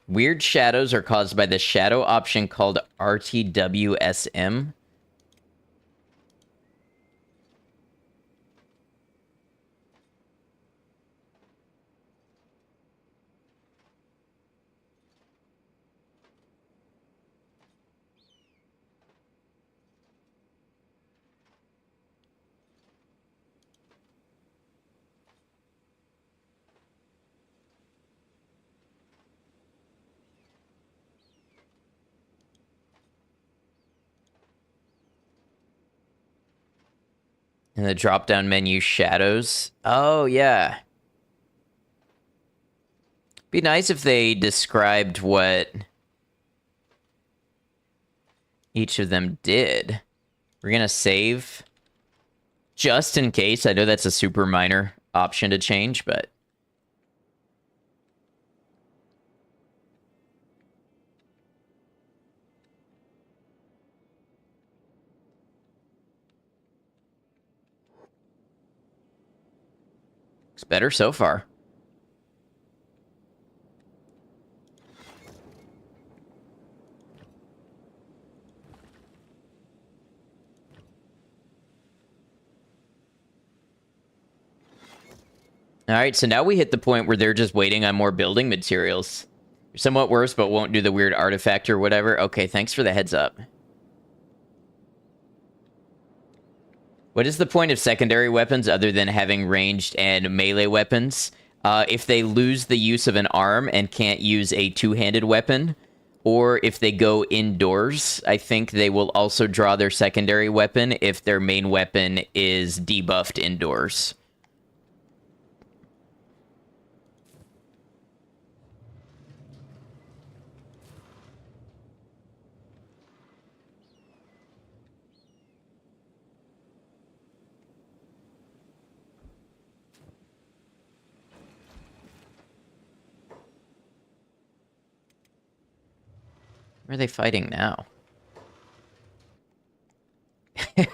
Weird shadows are caused by the shadow option called RTWSM. In the drop-down menu, shadows. Oh, yeah. Be nice if they described what each of them did. We're gonna save just in case. I know that's a super minor option to change, but it's better so far. All right, so now we hit the point where they're just waiting on more building materials. Somewhat worse, but won't do the weird artifact or whatever. Okay, thanks for the heads up. What is the point of secondary weapons other than having ranged and melee weapons? If they lose the use of an arm and can't use a two-handed weapon, or if they go indoors, I think they will also draw their secondary weapon if their main weapon is debuffed indoors. Where are they fighting now?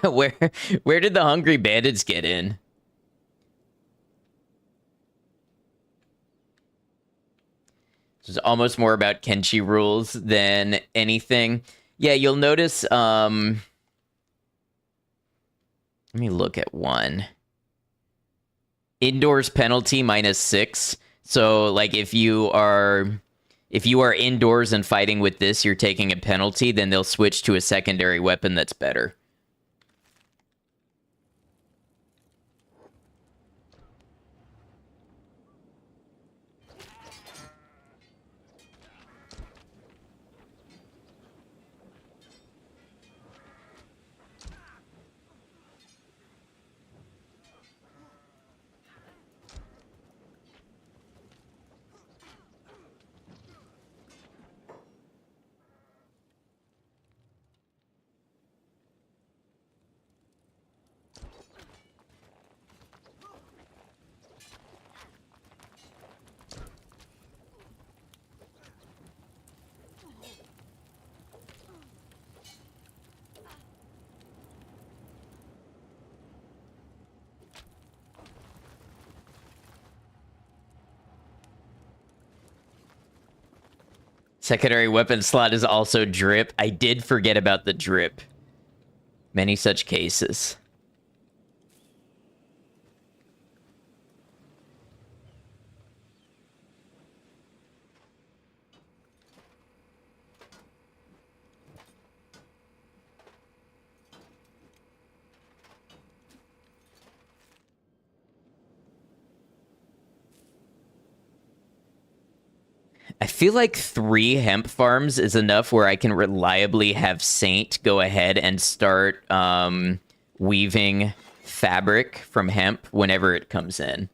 Where did the hungry bandits get in? This is almost more about Kenshi rules than anything. Yeah, you'll notice, let me look at one. Indoors penalty -6. So, like, if you are indoors and fighting with this, you're taking a penalty, then they'll switch to a secondary weapon that's better. Secondary weapon slot is also drip. I did forget about the drip. Many such cases. I feel like 3 hemp farms is enough where I can reliably have Saint go ahead and start weaving fabric from hemp whenever it comes in.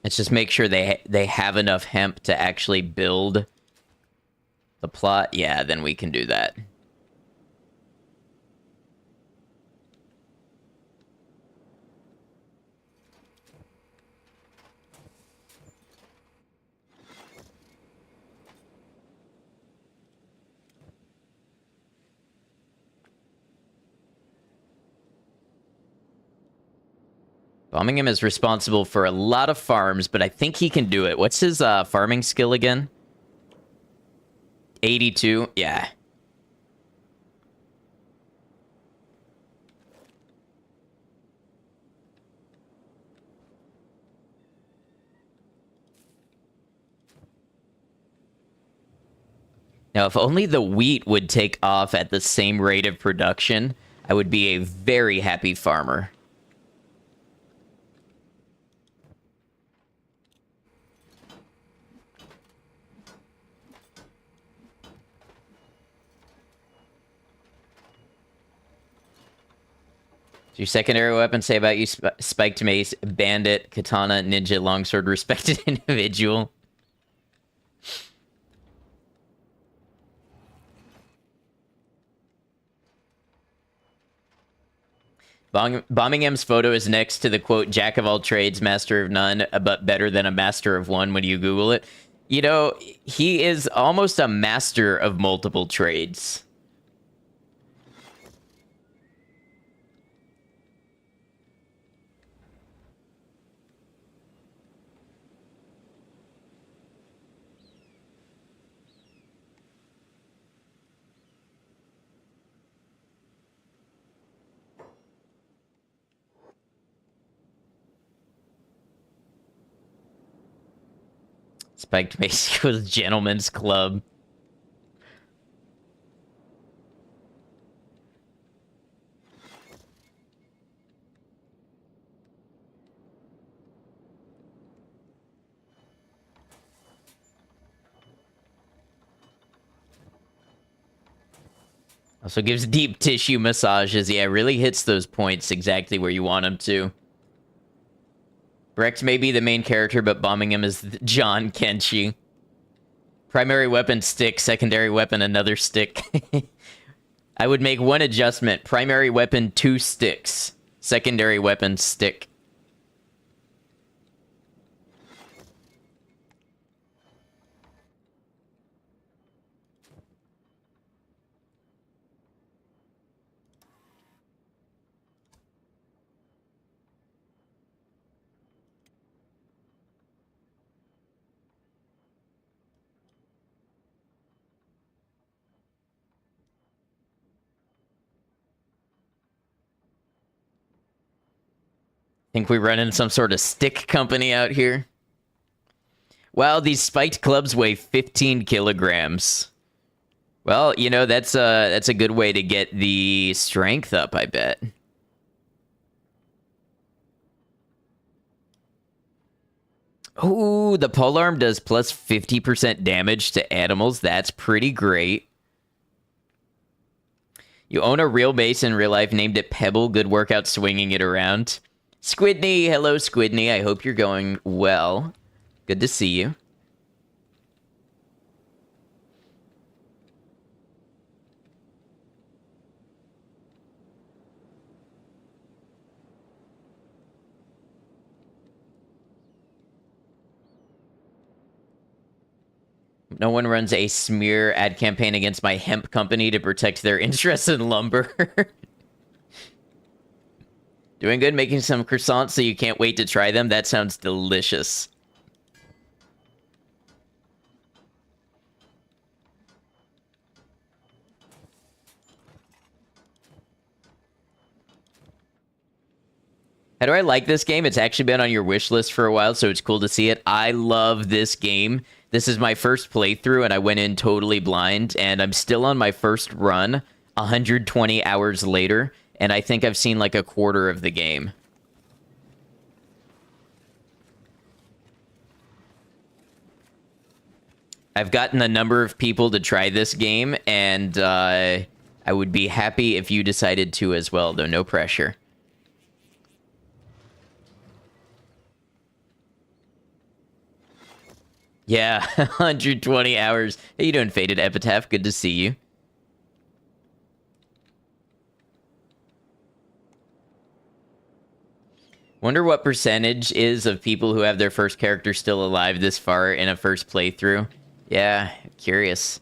Let's just make sure they have enough hemp to actually build the plot. Yeah, then we can do that. Bombing him is responsible for a lot of farms, but I think he can do it. What's his farming skill again? 82? Yeah. Now, if only the wheat would take off at the same rate of production, I would be a very happy farmer. Your secondary weapon say about you, spiked mace, bandit, katana, ninja, longsword, respected individual. Bombingham's photo is next to the quote, Jack of all trades, master of none, but better than a master of one when you Google it. You know, he is almost a master of multiple trades. Spiked Mexico's Gentleman's Club. Also gives deep tissue massages. Yeah, really hits those points exactly where you want him to. Brex may be the main character, but bombing him is John Kenshi. Primary weapon stick, secondary weapon another stick. I would make one adjustment. Primary weapon 2 sticks. Secondary weapon stick. Think we run in some sort of stick company out here? Wow, these spiked clubs weigh 15 kilograms. Well, you know, that's a good way to get the strength up, I bet. Ooh, the polearm does plus 50% damage to animals. That's pretty great. You own a real base in real life, named it Pebble. Good workout swinging it around. Squidney, hello Squidney. I hope you're going well. Good to see you. No one runs a smear ad campaign against my hemp company to protect their interests in lumber. Doing good, making some croissants so you can't wait to try them. That sounds delicious. How do I like this game? It's actually been on your wish list for a while, so it's cool to see it. I love this game. This is my first playthrough, and I went in totally blind, and I'm still on my first run 120 hours later, and I think I've seen like a quarter of the game. I've gotten a number of people to try this game, and I would be happy if you decided to as well, though no pressure. Yeah, 120 hours. How you doing, Faded Epitaph? Good to see you. Wonder what percentage is of people who have their first character still alive this far in a first playthrough. Yeah, curious.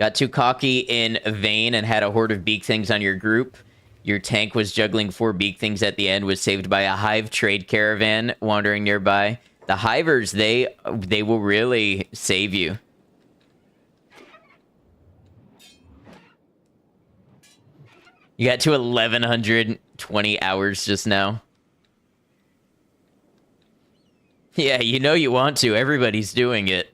Got too cocky in vain and had a horde of beak things on your group. Your tank was juggling 4 beak things at the end, was saved by a hive trade caravan wandering nearby. The hivers, they will really save you. You got to 1,120 hours just now. Yeah, you know you want to. Everybody's doing it.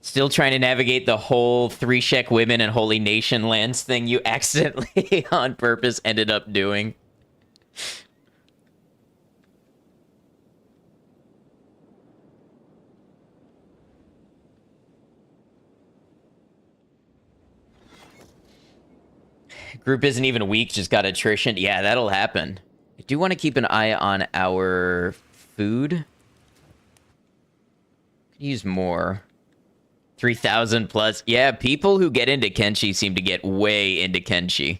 Still trying to navigate the whole 3 Shek women and Holy Nation lands thing you accidentally, on purpose, ended up doing. Group isn't even weak, just got attrition. Yeah, that'll happen. I do want to keep an eye on our food. Could use more. 3,000 plus. Yeah, people who get into Kenshi seem to get way into Kenshi.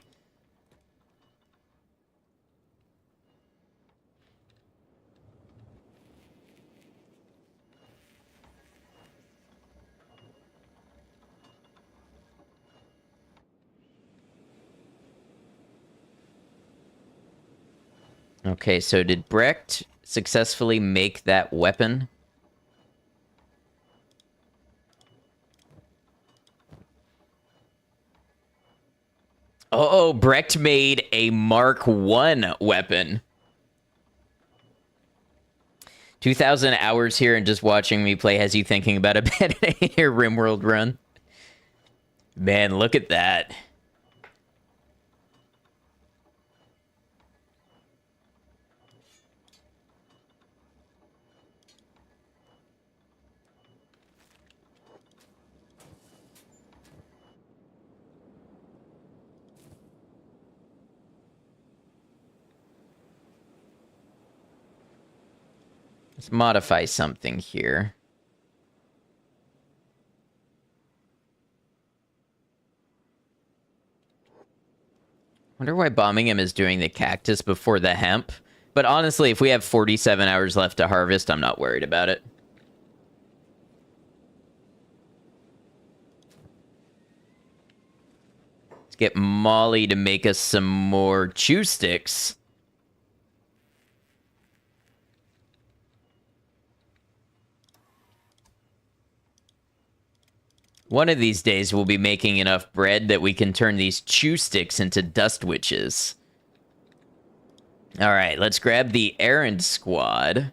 Okay, so did Brecht successfully make that weapon? Oh, Brecht made a Mark 1 weapon. 2,000 hours here and just watching me play has you thinking about a bit here, RimWorld run. Man, look at that. Let's modify something here. Wonder why bombing him is doing the cactus before the hemp. But honestly, if we have 47 hours left to harvest, I'm not worried about it. Let's get Molly to make us some more chew sticks. One of these days, we'll be making enough bread that we can turn these chew sticks into dust witches. All right, let's grab the errand squad.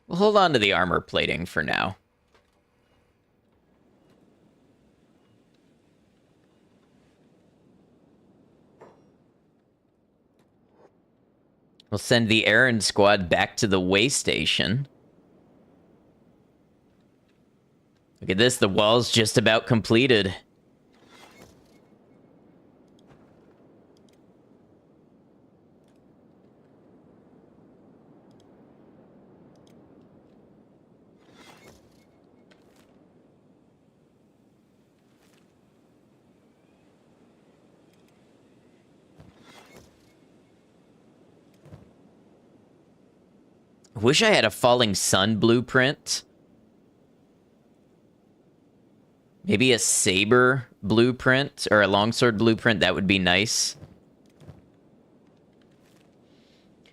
We'll hold on to the armor plating for now. We'll send the errand squad back to the way station. Look at this, the wall's just about completed. Wish I had a falling sun blueprint. Maybe a saber blueprint or a longsword blueprint. That would be nice.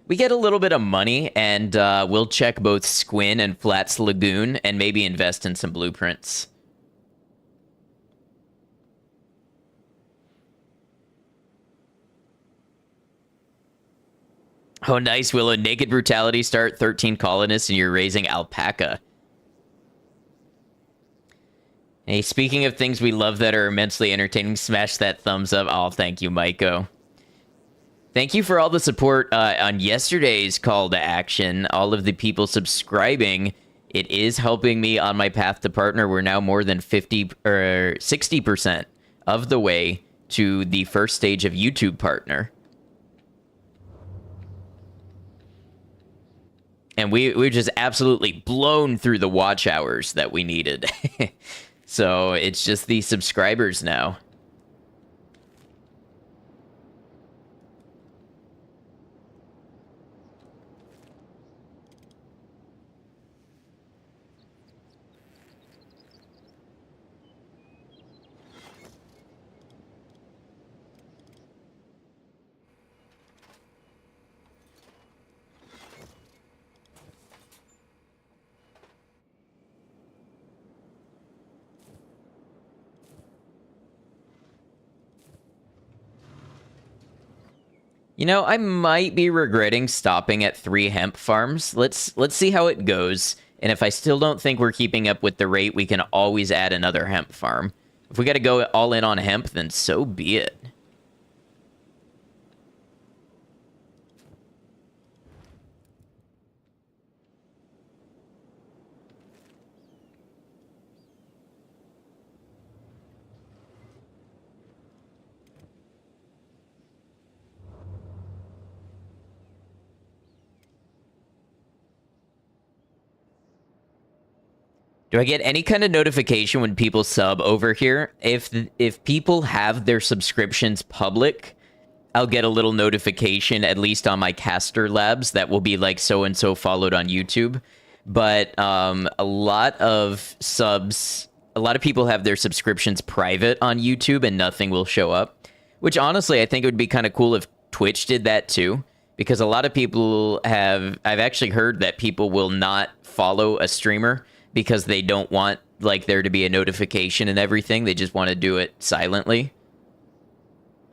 We get a little bit of money, and we'll check both Squin and Flats Lagoon and maybe invest in some blueprints. Oh, nice, Willow. Naked Brutality start 13 colonists, and you're raising alpaca. Hey, speaking of things we love that are immensely entertaining, smash that thumbs up. Oh, thank you, Maiko. Thank you for all the support on yesterday's call to action. All of the people subscribing. It is helping me on my path to partner. We're now more than 50 or 60% of the way to the first stage of YouTube partner. And we just absolutely blown through the watch hours that we needed. So it's just the subscribers now. You know, I might be regretting stopping at 3 hemp farms. Let's see how it goes. And if I still don't think we're keeping up with the rate, we can always add another hemp farm. If we got to go all in on hemp, then so be it. Do I get any kind of notification when people sub over here? If people have their subscriptions public, I'll get a little notification, at least on my caster labs, that will be like so-and-so followed on YouTube. But a lot of people have their subscriptions private on YouTube and nothing will show up. Which honestly, I think it would be kind of cool if Twitch did that too. Because a lot of people I've actually heard that people will not follow a streamer because they don't want like there to be a notification and everything. They just want to do it silently.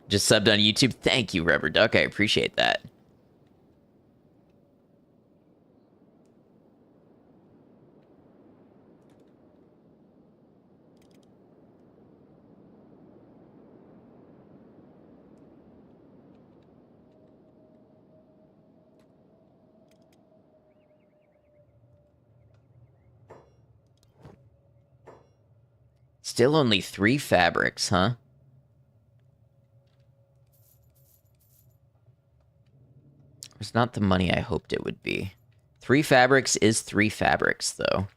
Just subbed on YouTube. Thank you, Rubber Duck. I appreciate that. Still only 3 fabrics, huh? It's not the money I hoped it would be. 3 fabrics is 3 fabrics, though.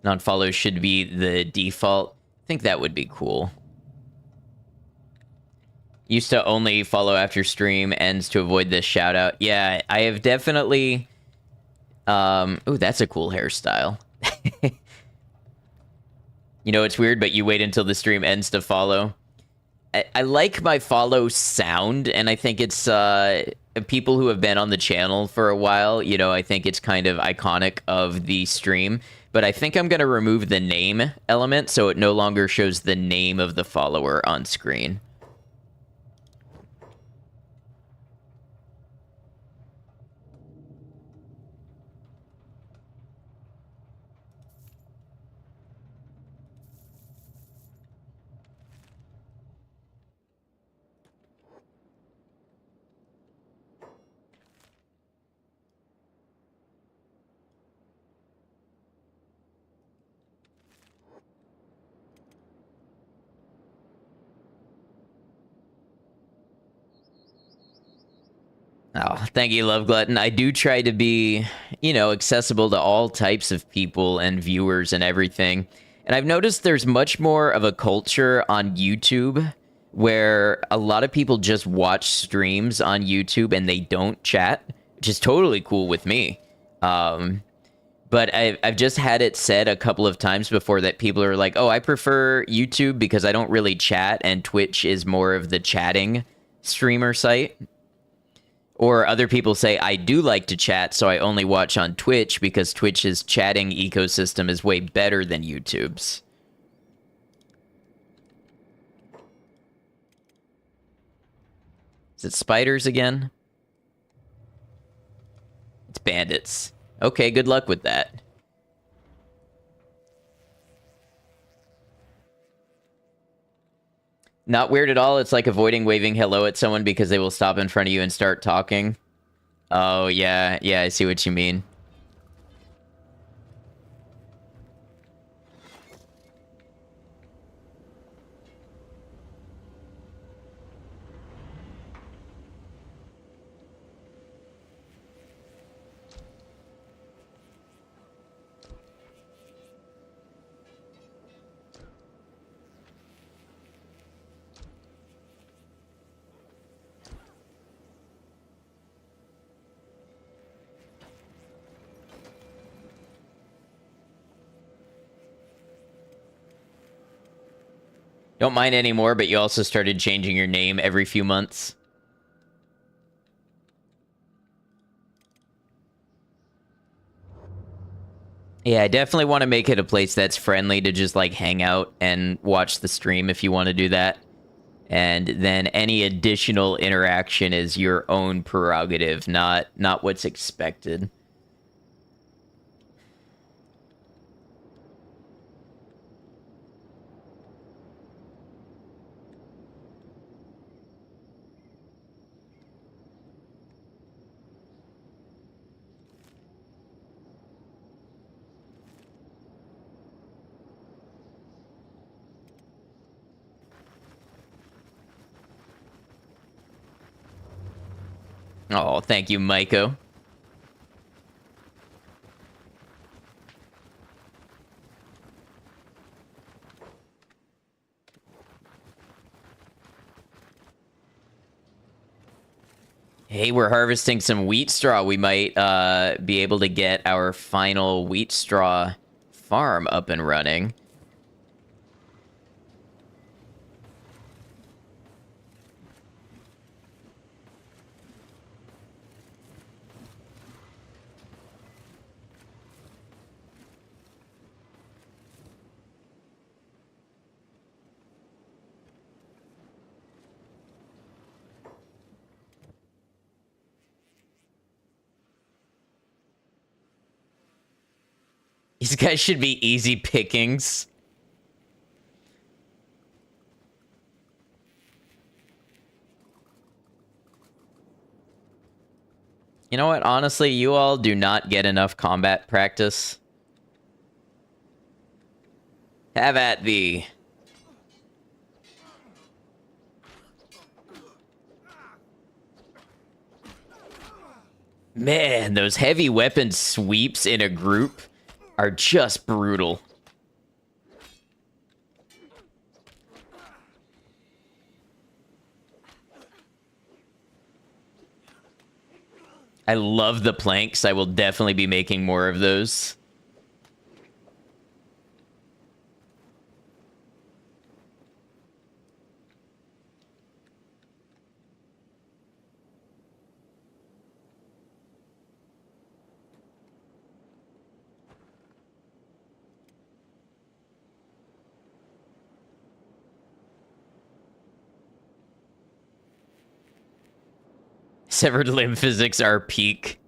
Non-follow should be the default. I think that would be cool. Used to only follow after stream ends to avoid this shout-out. Yeah, I have definitely... Ooh, that's a cool hairstyle. You know, it's weird, but you wait until the stream ends to follow. I like my follow sound, and I think it's people who have been on the channel for a while, you know, I think it's kind of iconic of the stream. But I think I'm going to remove the name element so it no longer shows the name of the follower on screen. Oh, thank you, Love Glutton. I do try to be, you know, accessible to all types of people and viewers and everything. And I've noticed there's much more of a culture on YouTube where a lot of people just watch streams on YouTube and they don't chat, which is totally cool with me. But I've just had it said a couple of times before that people are like, oh, I prefer YouTube because I don't really chat, and Twitch is more of the chatting streamer site. Or other people say, I do like to chat, so I only watch on Twitch because Twitch's chatting ecosystem is way better than YouTube's. Is it spiders again? It's bandits. Okay, good luck with that. Not weird at all. It's like avoiding waving hello at someone because they will stop in front of you and start talking. Oh, yeah. Yeah, I see what you mean. Don't mind anymore, but you also started changing your name every few months. Yeah, I definitely want to make it a place that's friendly to just, like, hang out and watch the stream if you want to do that. And then any additional interaction is your own prerogative, not what's expected. Oh, thank you, Maiko. Hey, we're harvesting some wheat straw. We might be able to get our final wheat straw farm up and running. These guys should be easy pickings. You know what? Honestly, you all do not get enough combat practice. Have at thee. Man, those heavy weapon sweeps in a group are just brutal. I love the planks. I will definitely be making more of those. Severed limb physics are peak.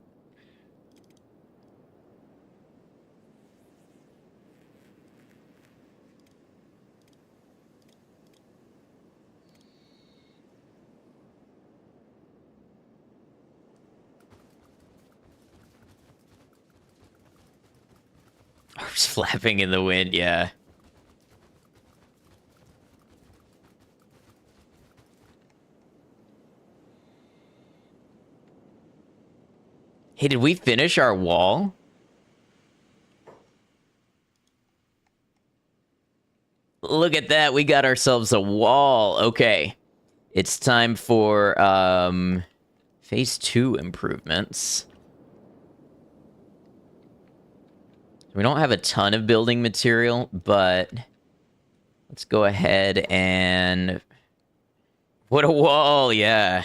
Arms flapping in the wind, yeah. Hey, did we finish our wall? Look at that, we got ourselves a wall. Okay. It's time for phase 2 improvements. We don't have a ton of building material, but let's go ahead and... What a wall, yeah.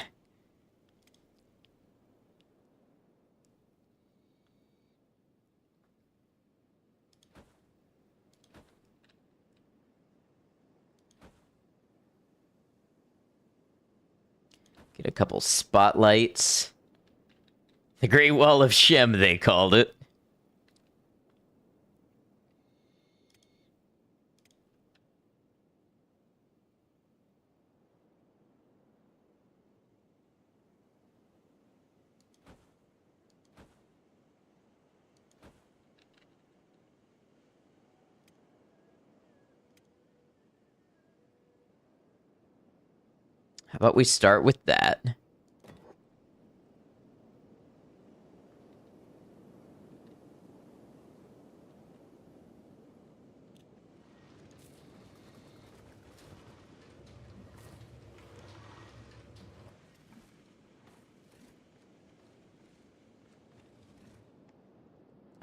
Get a couple spotlights. The Great Wall of Shem, they called it. How about we start with that?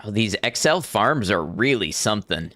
Oh, these XL farms are really something.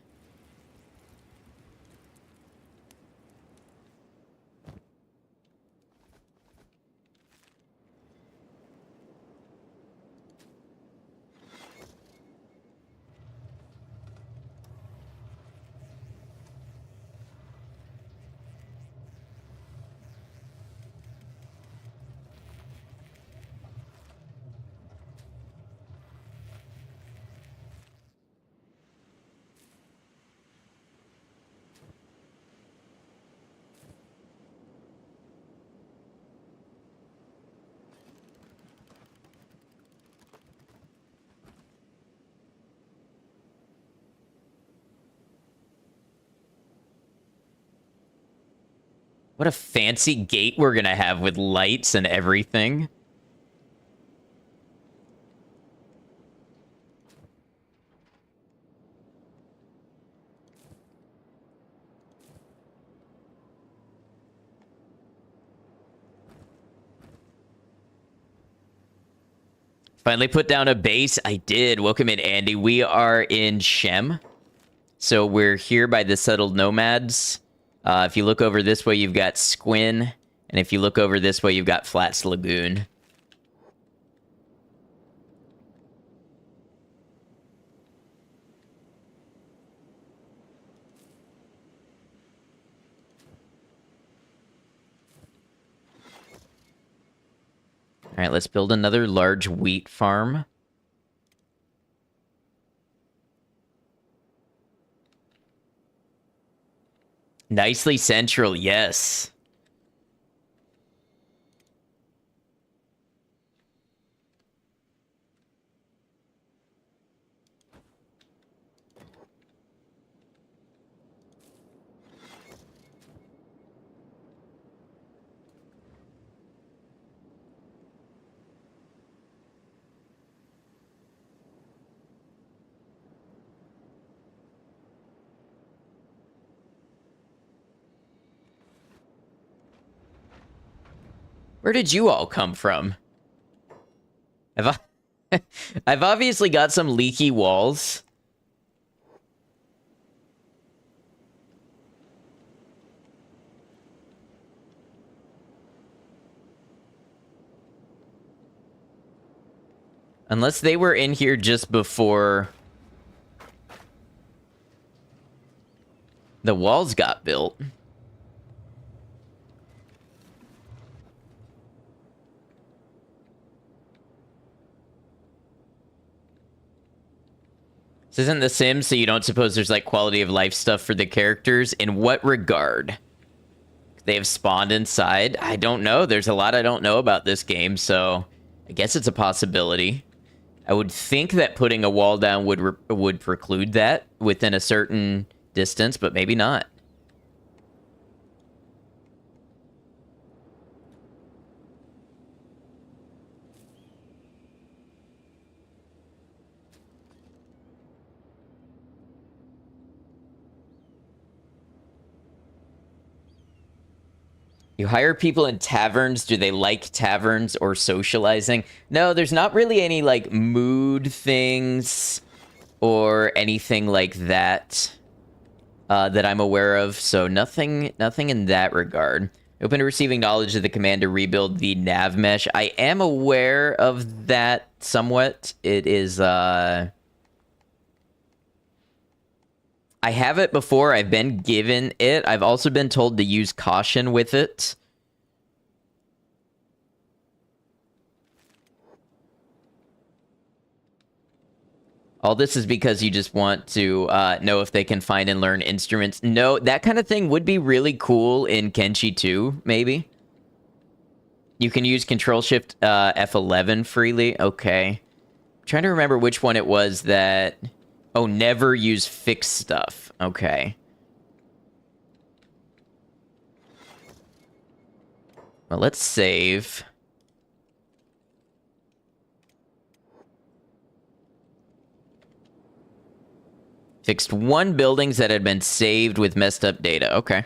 What a fancy gate we're gonna have with lights and everything. Finally put down a base. I did. Welcome in, Andy. We are in Shem. So we're here by the settled nomads. If you look over this way, you've got Squin. And if you look over this way, you've got Flats Lagoon. All right, let's build another large wheat farm. Nicely central, yes. Where did you all come from? I've obviously got some leaky walls. Unless they were in here just before the walls got built. This isn't The Sims, so you don't suppose there's like quality of life stuff for the characters? In what regard? They have spawned inside? I don't know. There's a lot I don't know about this game, so I guess it's a possibility. I would think that putting a wall down would preclude that within a certain distance, but maybe not. You hire people in taverns. Do they like taverns or socializing? No, there's not really any, like, mood things or anything like that that I'm aware of. So nothing in that regard. Open to receiving knowledge of the command to rebuild the navmesh. I am aware of that somewhat. It is, I have it before. I've been given it. I've also been told to use caution with it. All this is because you just want to know if they can find and learn instruments. No, that kind of thing would be really cool in Kenshi 2, maybe. You can use Control-Shift F11 freely. Okay. I'm trying to remember which one it was that... Oh, never use fixed stuff. Okay. Well, let's save. Fixed one buildings that had been saved with messed up data. Okay.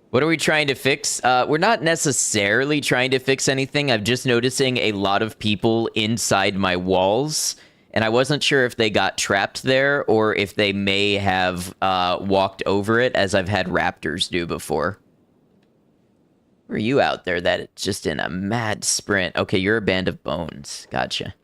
What are we trying to fix? We're not necessarily trying to fix anything. I'm just noticing a lot of people inside my walls, and I wasn't sure if they got trapped there or if they may have walked over it, as I've had raptors do before. Where are you out there that it's just in a mad sprint? Okay, you're a band of bones. Gotcha.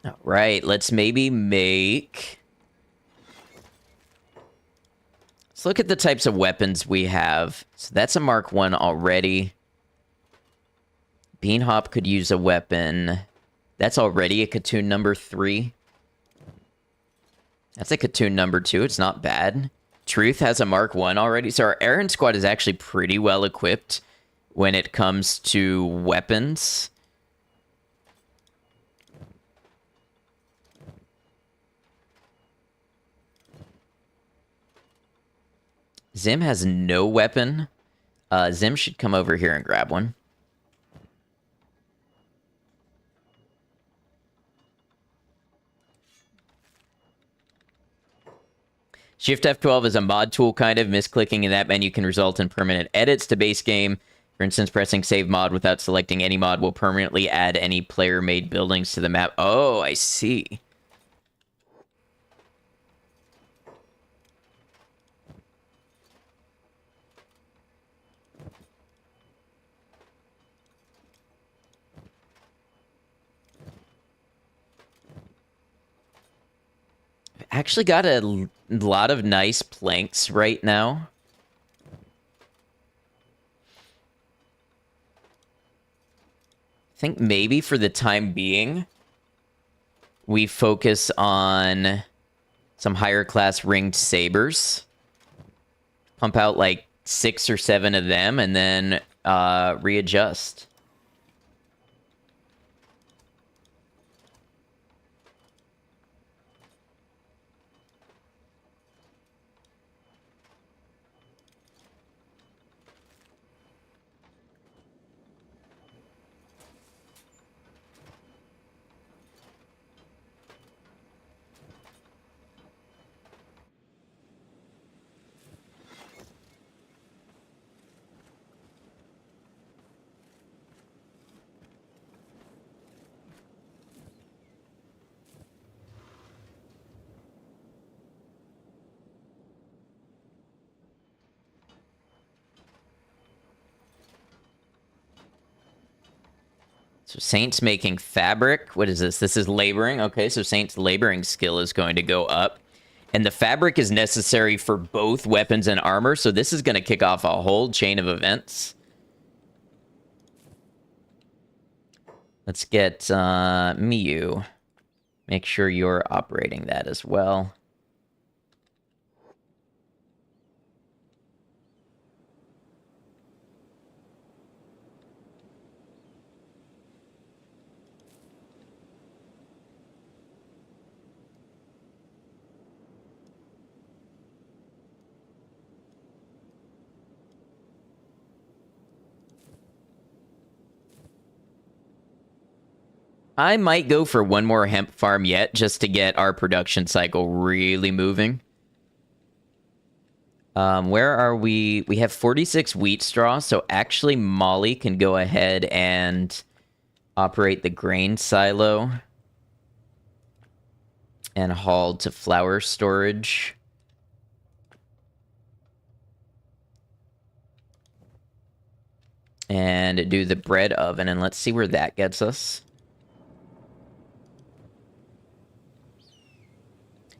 All right, let's maybe make... Let's look at the types of weapons we have. So that's a Mark 1 already. Beanhop could use a weapon. That's already a Katoon number 3. That's a Katoon number 2. It's not bad. Truth has a Mark 1 already. So our Aaron squad is actually pretty well equipped when it comes to weapons. Zim has no weapon. Zim should come over here and grab one. Shift F12 is a mod tool, kind of. Misclicking in that menu can result in permanent edits to base game. For instance, pressing save mod without selecting any mod will permanently add any player-made buildings to the map. Oh, I see. Actually got a lot of nice planks right now. I think maybe for the time being, we focus on some higher class ringed sabers. Pump out like 6 or 7 of them and then readjust. So Saint's making fabric. What is this? This is laboring. Okay, so Saint's laboring skill is going to go up. And the fabric is necessary for both weapons and armor, so this is going to kick off a whole chain of events. Let's get Miyu. Make sure you're operating that as well. I might go for one more hemp farm yet, just to get our production cycle really moving. Where are we? We have 46 wheat straw, so actually Molly can go ahead and operate the grain silo and haul to flour storage. And do the bread oven, and let's see where that gets us.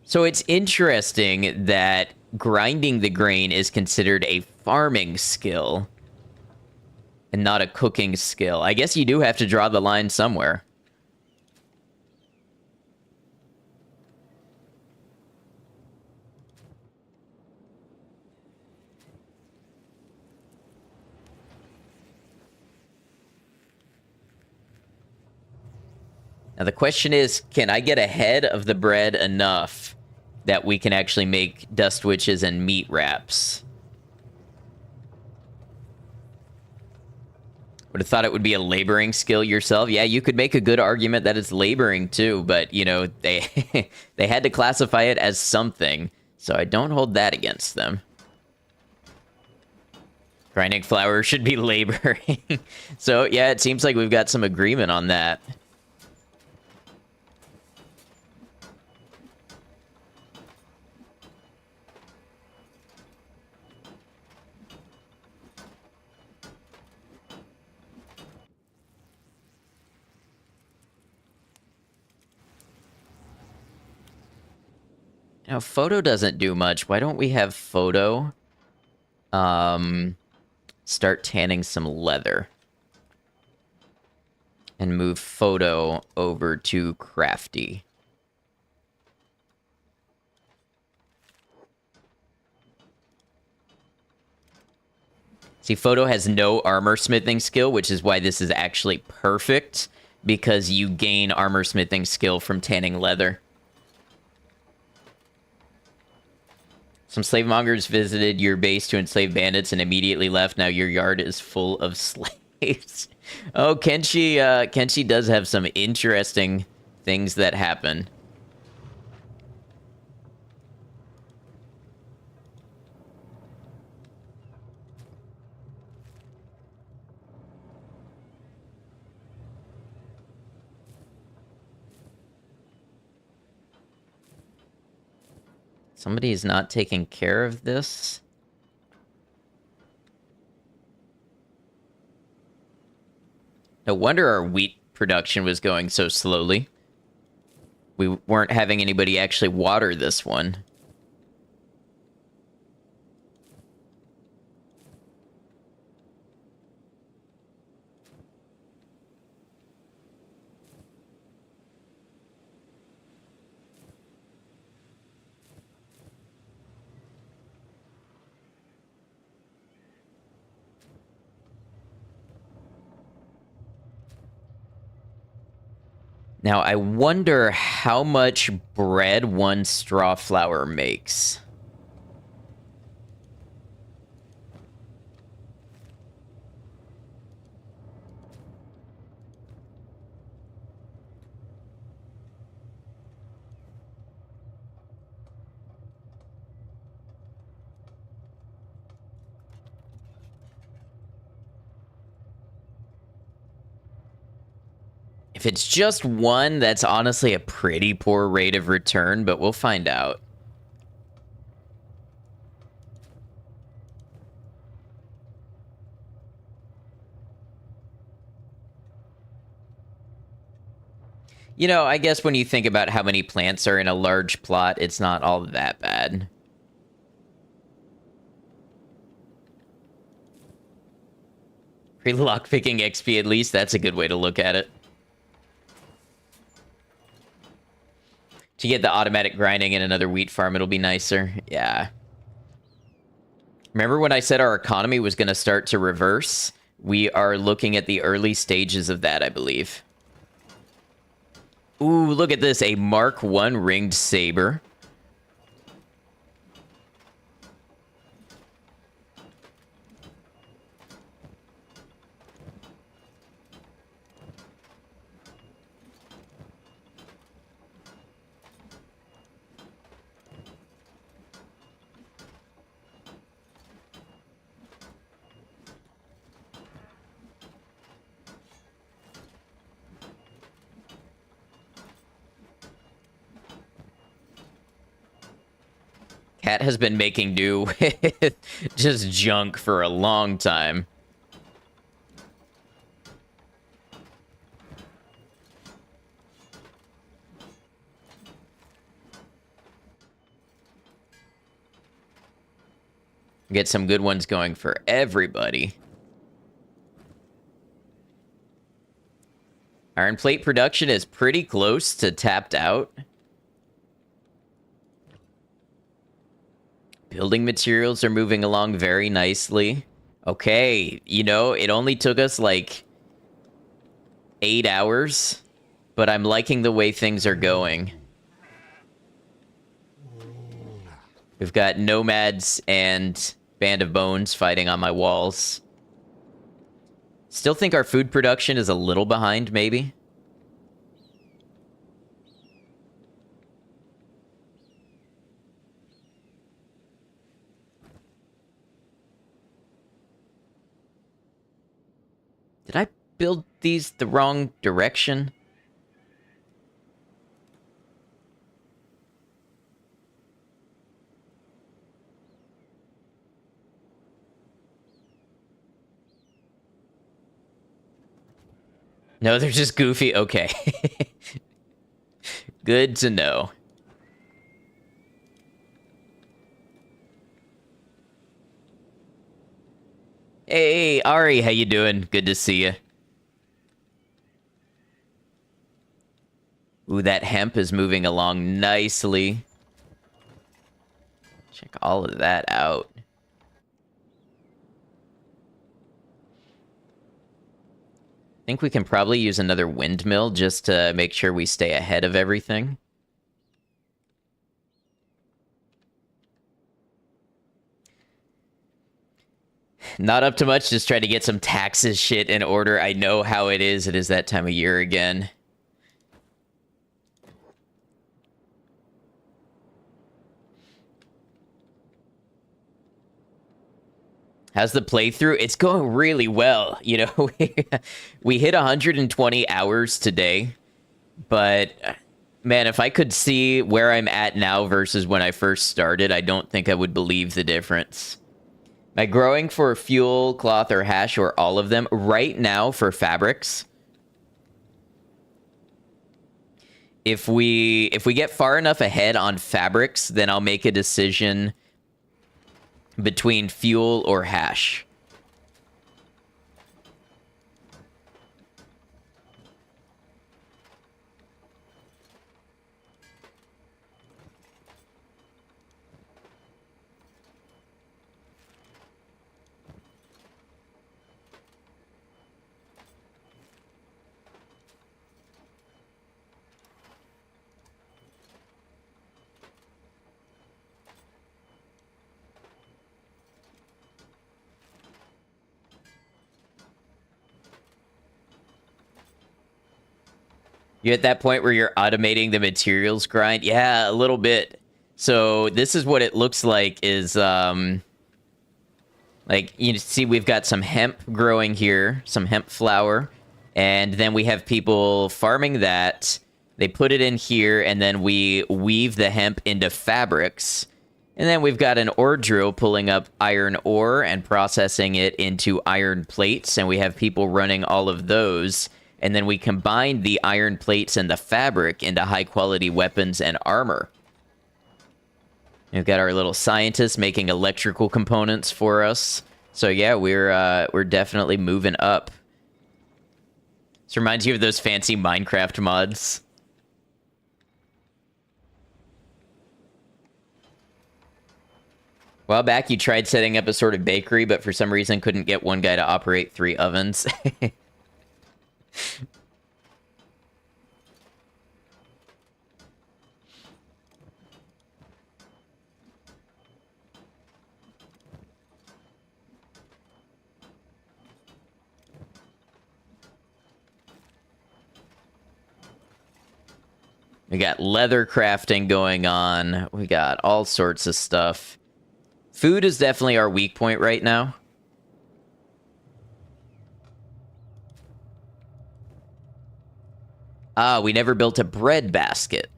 So it's interesting that grinding the grain is considered a farming skill and not a cooking skill. I guess you do have to draw the line somewhere. Now the question is, can I get ahead of the bread enough that we can actually make dust witches and meat wraps? Would have thought it would be a laboring skill yourself. Yeah, you could make a good argument that it's laboring too, but you know, they they had to classify it as something, so I don't hold that against them. Grinding flour should be laboring. So yeah, it seems like we've got some agreement on that. Now, photo doesn't do much. Why don't we have photo start tanning some leather and move photo over to crafty. See, photo has no armor smithing skill, which is why this is actually perfect, because you gain armor smithing skill from tanning leather. Some slave mongers visited your base to enslave bandits and immediately left. Now your yard is full of slaves. Oh, Kenshi does have some interesting things that happen. Somebody's not taking care of this. No wonder our wheat production was going so slowly. We weren't having anybody actually water this one. Now, I wonder how much bread one straw flour makes. If it's just one, that's honestly a pretty poor rate of return, but we'll find out. You know, I guess when you think about how many plants are in a large plot, it's not all that bad. Free lockpicking XP, at least, that's a good way to look at it. To get the automatic grinding in another wheat farm, it'll be nicer. Yeah. Remember when I said our economy was going to start to reverse? We are looking at the early stages of that, I believe. Ooh, look at this. A Mark I ringed saber. Cat has been making do with just junk for a long time. Get some good ones going for everybody. Iron plate production is pretty close to tapped out. Building materials are moving along very nicely. Okay, you know, it only took us like 8 hours, but I'm liking the way things are going. We've got nomads and Band of Bones fighting on my walls. Still think our food production is a little behind, maybe. Did I build these the wrong direction? No, they're just goofy. Okay. Good to know. Hey, Ari, how you doing? Good to see you. Ooh, that hemp is moving along nicely. Check all of that out. I think we can probably use another windmill just to make sure we stay ahead of everything. Not up to much, just trying to get some taxes shit in order. I know how it is. It is that time of year again. How's the playthrough? It's going really well. You know, we hit 120 hours today, but Man, if I could see where I'm at now versus when I first started, I don't think I would believe the difference. Am I growing for fuel, cloth, or hash, or all of them? Right now, for fabrics, if we get far enough ahead on fabrics, then I'll make a decision between fuel or hash. You're at that point where you're automating the materials grind? Yeah, a little bit. So this is what it looks like is, like, you see we've got some hemp growing here, some hemp flower, and then we have people farming that. They put it in here, and then we weave the hemp into fabrics. And then we've got an ore drill pulling up iron ore and processing it into iron plates, and we have people running all of those. And then we combine the iron plates and the fabric into high-quality weapons and armor. We've got our little scientists making electrical components for us. So yeah, we're definitely moving up. This reminds you of those fancy Minecraft mods. A while back, you tried setting up a sort of bakery, but for some reason couldn't get one guy to operate 3 ovens. We got leather crafting going on. We got all sorts of stuff. Food is definitely our weak point right now. Ah, we never built a bread basket.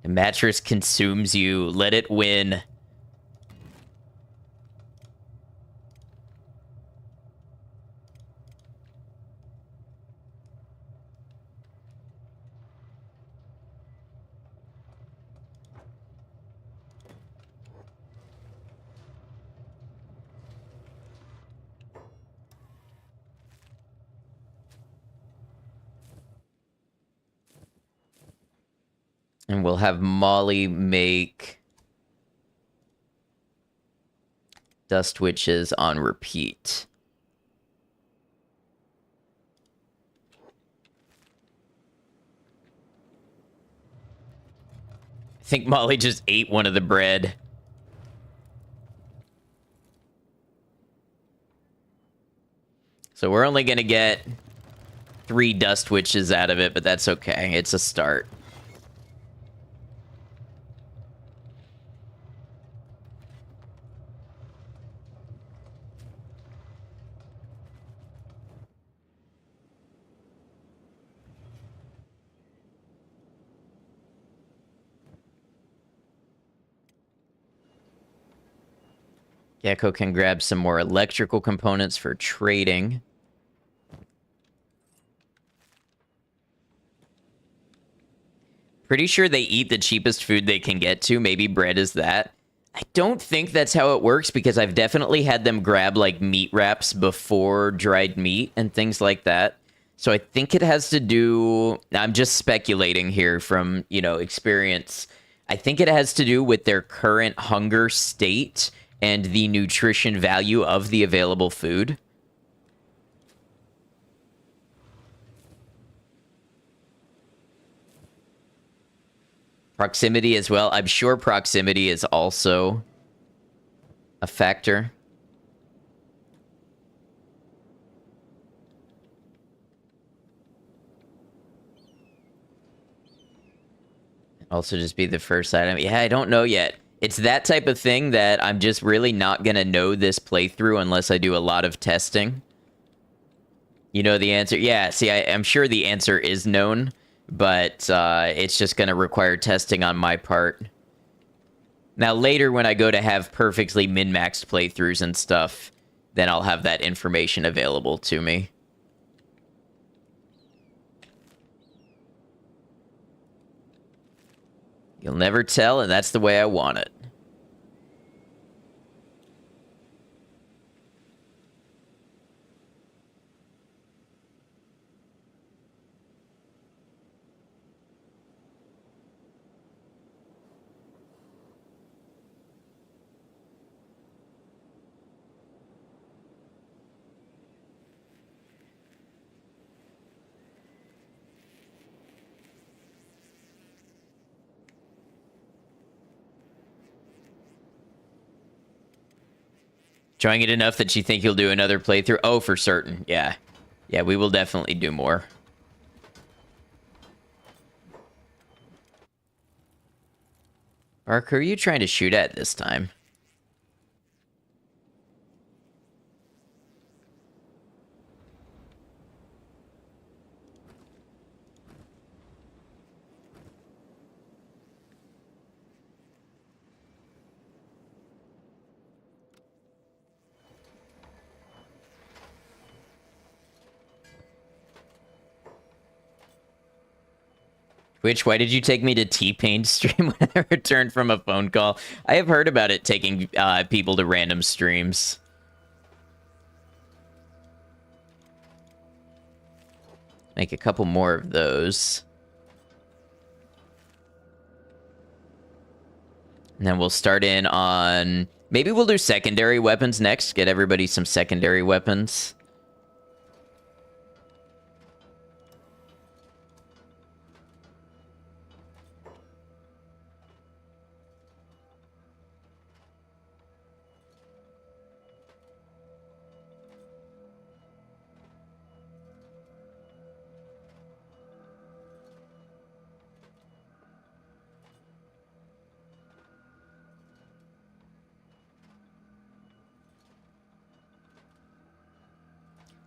The mattress consumes you. Let it win. And we'll have Molly make dust witches on repeat. I think Molly just ate one of the bread. So we're only going to get 3 dust witches out of it, but that's okay. It's a start. Gecko can grab some more electrical components for trading. Pretty sure they eat the cheapest food they can get to. Maybe bread is that. I don't think that's how it works because I've definitely had them grab like meat wraps before dried meat and things like that. So I think it has to do, I'm just speculating here from, experience. I think it has to do with their current hunger state and the nutrition value of the available food. Proximity as well. I'm sure proximity is also a factor. Also just be the first item. Yeah, I don't know yet. It's that type of thing that I'm just really not going to know this playthrough unless I do a lot of testing. You know the answer? Yeah, see, I'm sure the answer is known, but it's just going to require testing on my part. Now, later when I go to have perfectly min-maxed playthroughs and stuff, then I'll have that information available to me. You'll never tell, and that's the way I want it. Enjoying it enough that you think you'll do another playthrough? Oh, for certain. Yeah. Yeah, we will definitely do more. Bark, who are you trying to shoot at this time? Which, why did you take me to T-Pain stream when I returned from a phone call? I have heard about it taking people to random streams. Make a couple more of those. And then we'll start in on... Maybe we'll do secondary weapons next. Get everybody some secondary weapons.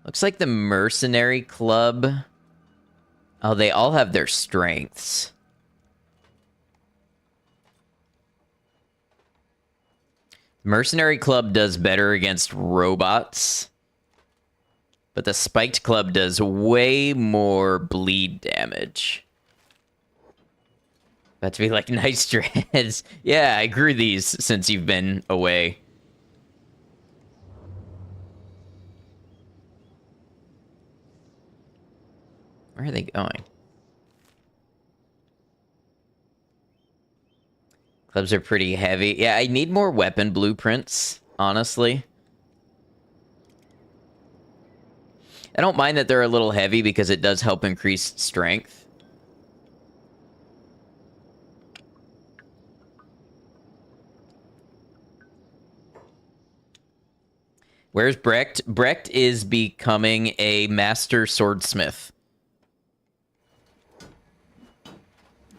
Looks like the Mercenary Club... Oh, they all have their strengths. Mercenary Club does better against robots. But the Spiked Club does way more bleed damage. About to be like, nice dreads. Yeah, I grew these since you've been away. Where are they going? Clubs are pretty heavy. Yeah, I need more weapon blueprints, honestly. I don't mind that they're a little heavy because it does help increase strength. Where's Brecht? Brecht is becoming a master swordsmith.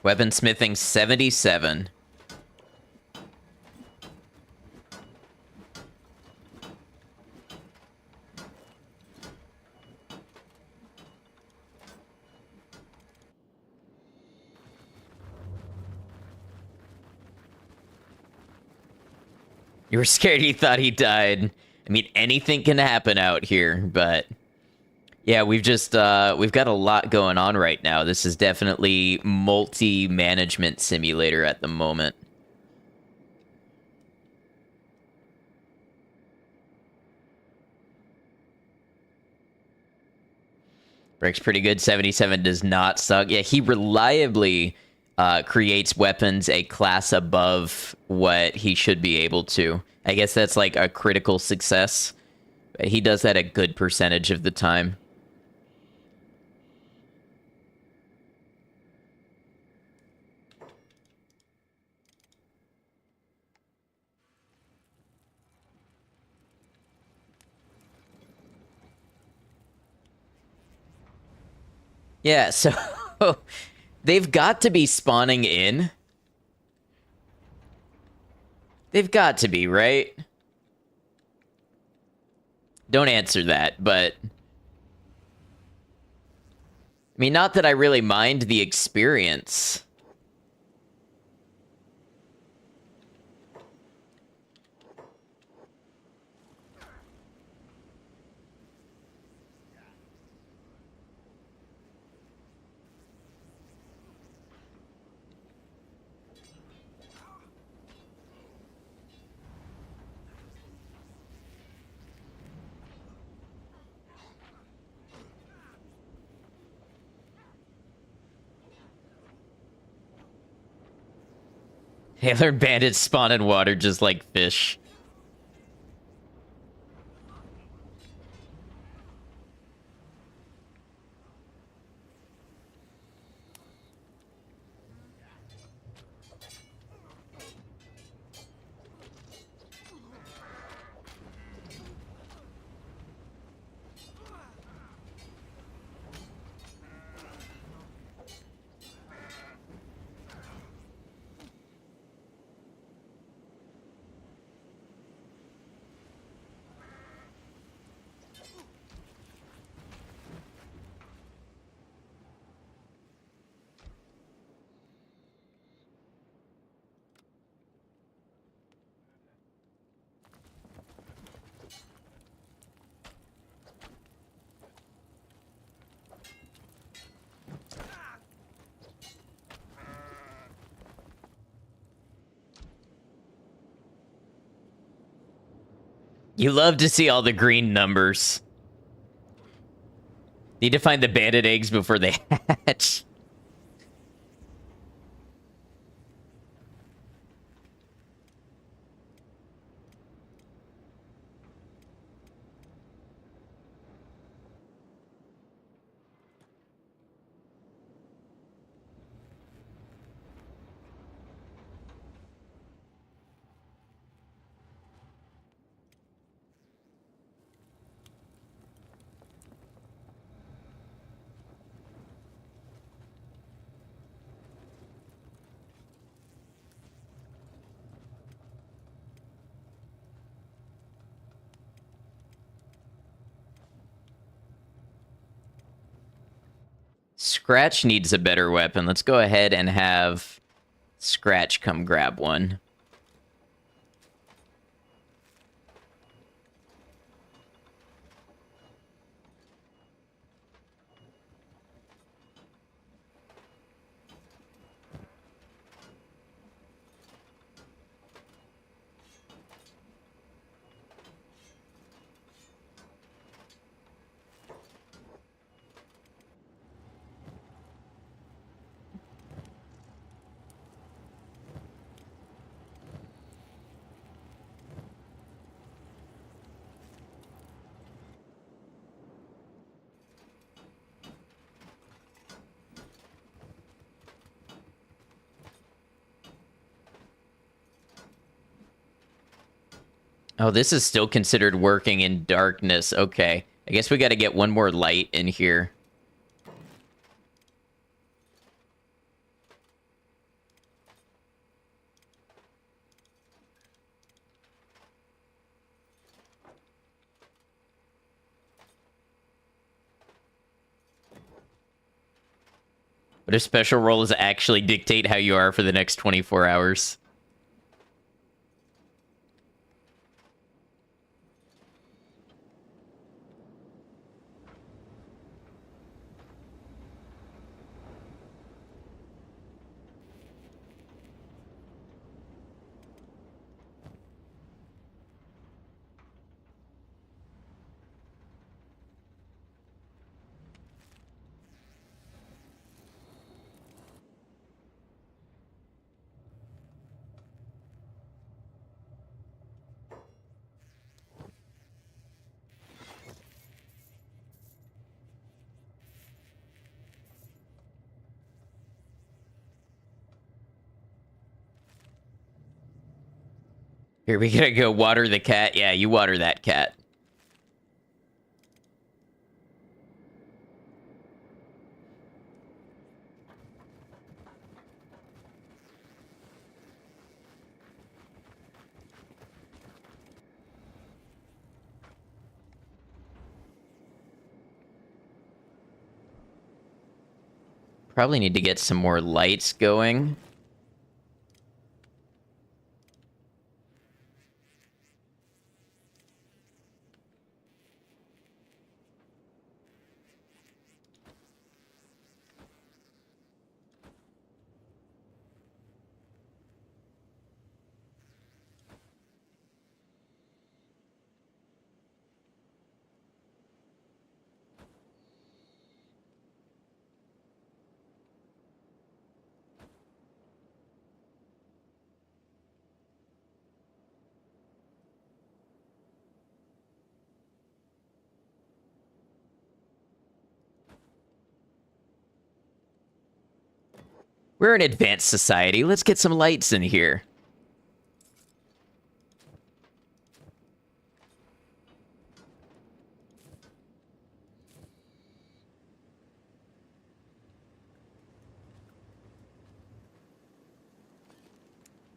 Weaponsmithing 77. You were scared he thought he died. I mean, anything can happen out here, but... Yeah, we've got a lot going on right now. This is definitely multi-management simulator at the moment. Brecht's pretty good. 77 does not suck. Yeah, he reliably creates weapons a class above what he should be able to. I guess that's like a critical success. He does that a good percentage of the time. Yeah, so they've got to be spawning in. They've got to be, right? Don't answer that, but... I mean, not that I really mind the experience. Taylor bandits spawn in water just like fish. You love to see all the green numbers. Need to find the bandit eggs before they hatch. Scratch needs a better weapon. Let's go ahead and have Scratch come grab one. Oh, this is still considered working in darkness. Okay. I guess we got to get one more light in here. But a special role is actually dictate how you are for the next 24 hours. Here, we gotta go water the cat. Yeah, you water that cat. Probably need to get some more lights going. We're an advanced society. Let's get some lights in here.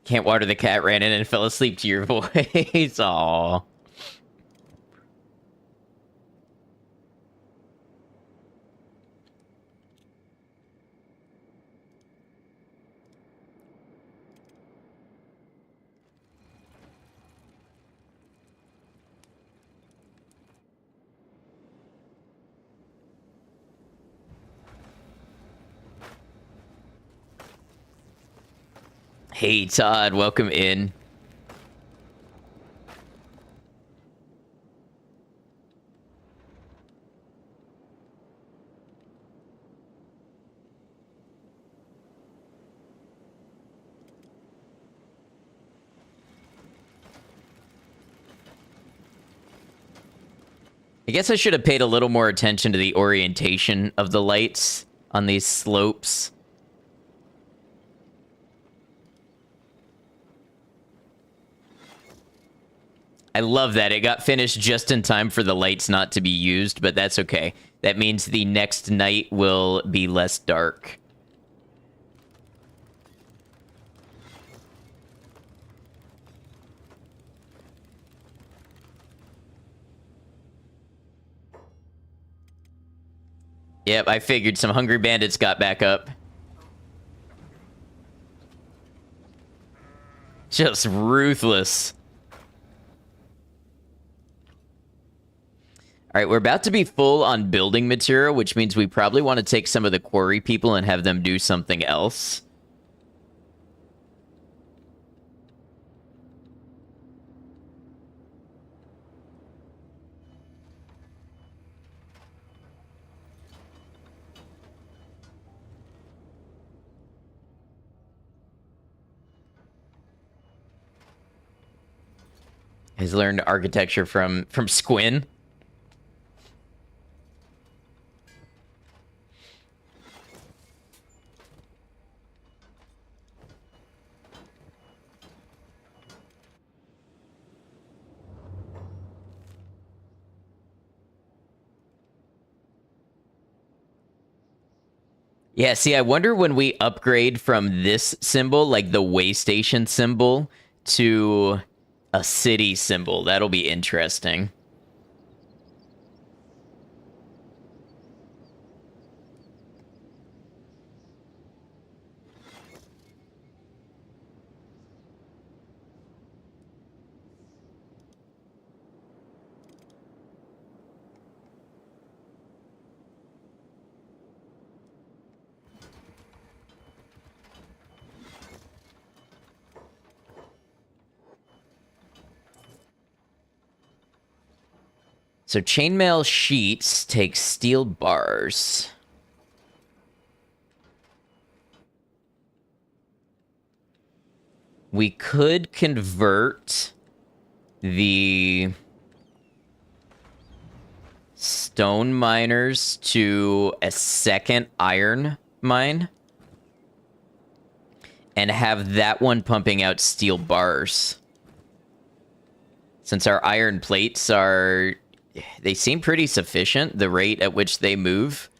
Can't water the cat ran in and fell asleep to your voice. Aww. Hey, Todd, welcome in. I guess I should have paid a little more attention to the orientation of the lights on these slopes. I love that. It got finished just in time for the lights not to be used, but that's okay. That means the next night will be less dark. Yep, I figured some hungry bandits got back up. Just ruthless. All right, we're about to be full on building material, which means we probably want to take some of the quarry people and have them do something else. He's learned architecture from Squin. Yeah, see, I wonder when we upgrade from this symbol, like the way station symbol, to a city symbol. That'll be interesting. So chainmail sheets take steel bars. We could convert the stone miners to a second iron mine and have that one pumping out steel bars. Since our iron plates are... They seem pretty sufficient, the rate at which they move.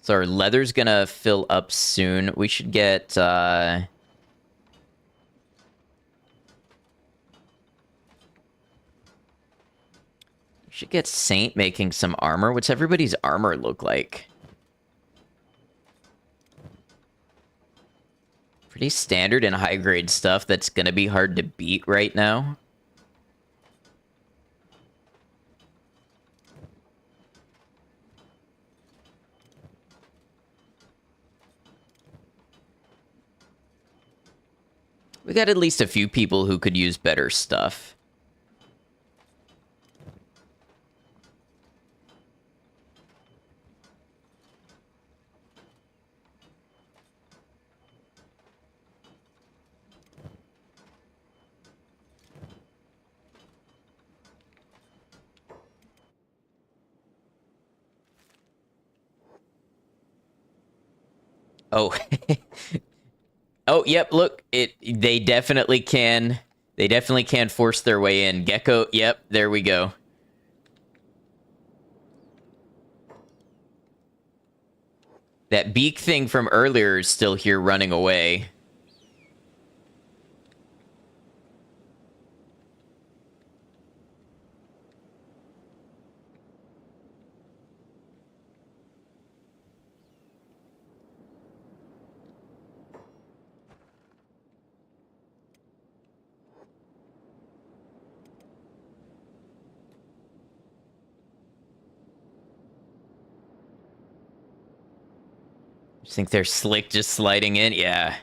So our leather's gonna fill up soon. We should get... Should get Saint making some armor. What's everybody's armor look like? Pretty standard and high-grade stuff that's gonna be hard to beat right now. We got at least a few people who could use better stuff. Oh. Oh, yep, look. They definitely can. They definitely can force their way in. Gecko, yep, there we go. That beak thing from earlier is still here running away. You think they're slick just sliding in? Yeah.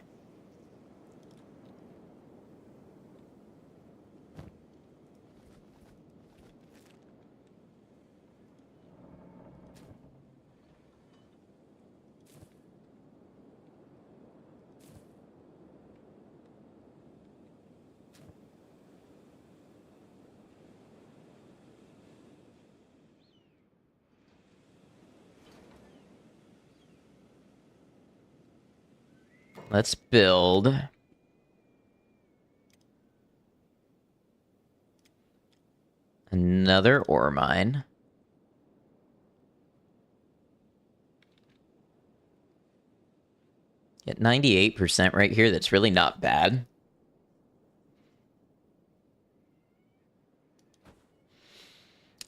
Let's build another ore mine. Get 98% right here. That's really not bad.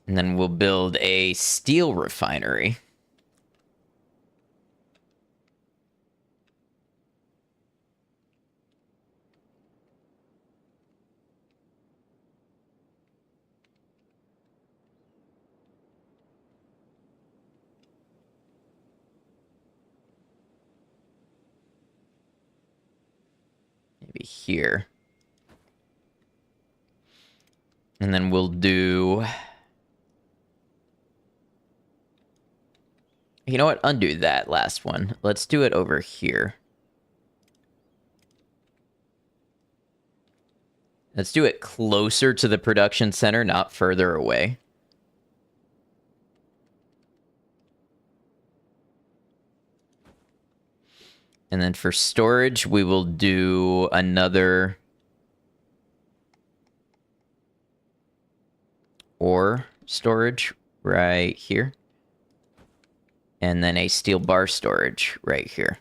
And then we'll build a steel refinery. Maybe here. And then we'll do... You know what? Undo that last one. Let's do it over here. Let's do it closer to the production center, not further away. And then for storage, we will do another ore storage right here. And then a steel bar storage right here.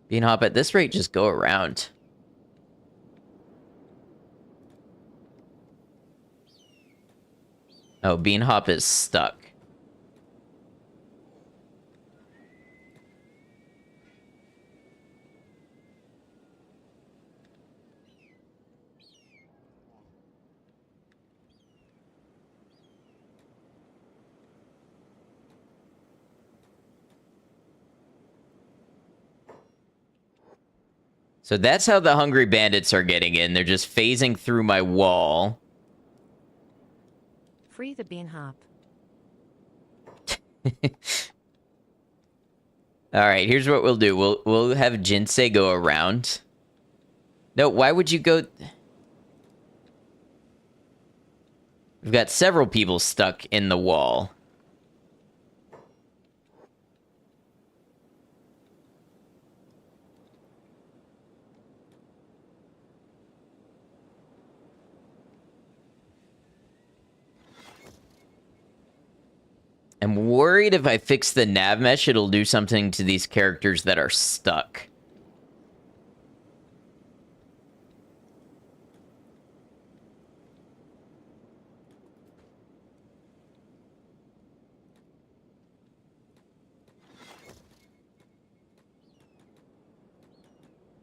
Beanhop, at this rate, just go around. Oh, Beanhop is stuck. So that's how the Hungry Bandits are getting in. They're just phasing through my wall. Free the bean hop. All right, here's what we'll do. We'll have Jinsei go around. No, why would you go... We've got several people stuck in the wall. I'm worried if I fix the nav mesh, it'll do something to these characters that are stuck.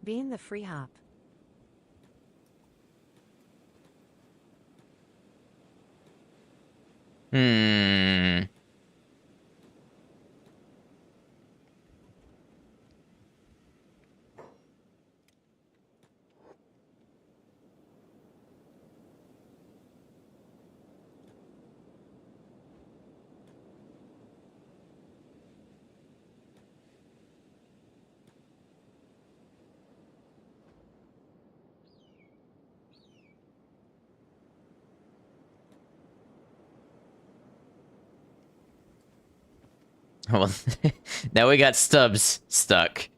Being the free hop. Hmm. Well, now we got Stubbs stuck.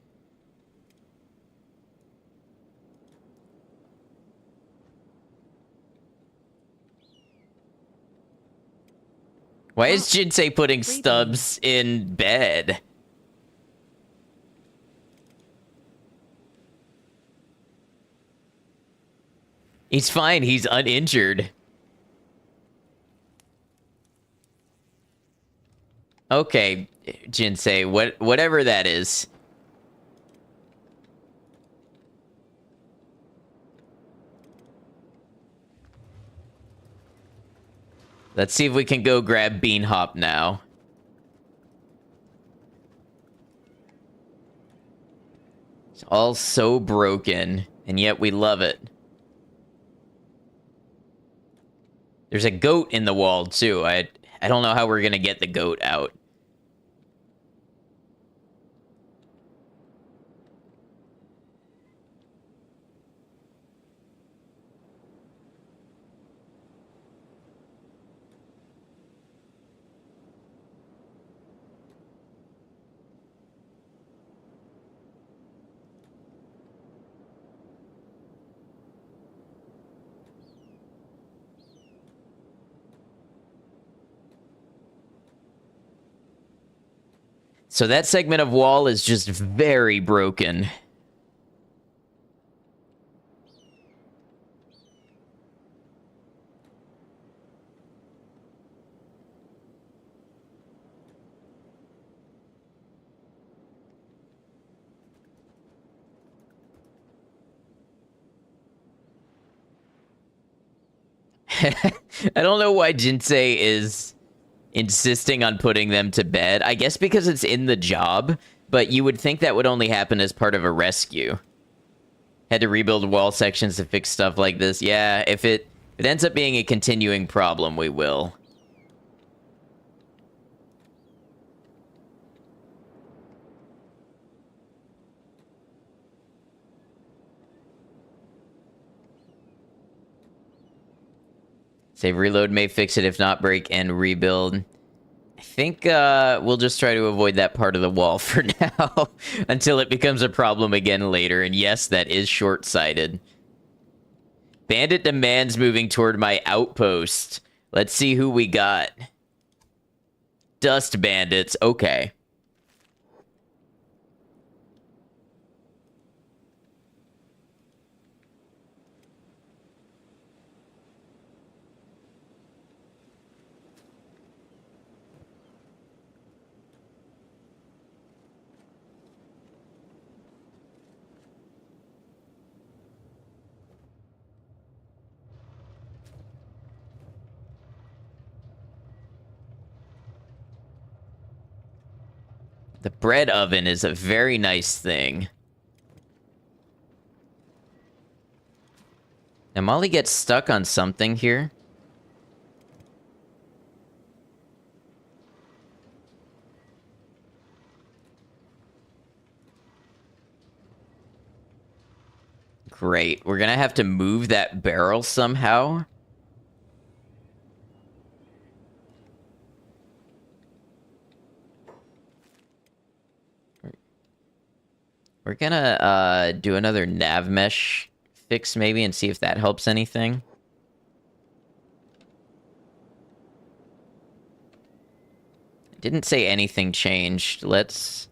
Why is Jinsei putting Stubbs in bed? He's fine. He's uninjured. Okay, Jinsei, whatever that is. Let's see if we can go grab Bean Hop now. It's all so broken, and yet we love it. There's a goat in the wall, too. I don't know how we're gonna get the goat out. So that segment of wall is just very broken. I don't know why Jinsei is insisting on putting them to bed. I guess because it's in the job, but you would think that would only happen as part of a rescue. Had to rebuild wall sections to fix stuff like this. Yeah, if it ends up being a continuing problem, we will. Save reload may fix it, if not break and rebuild. I think we'll just try to avoid that part of the wall for now until it becomes a problem again later. And yes, that is short-sighted. Bandit demands moving toward my outpost. Let's see who we got. Dust bandits. Okay. The bread oven is a very nice thing. Now, Molly gets stuck on something here. Great. We're gonna have to move that barrel somehow. We're gonna do another nav mesh fix maybe and see if that helps anything. Didn't say anything changed. We'll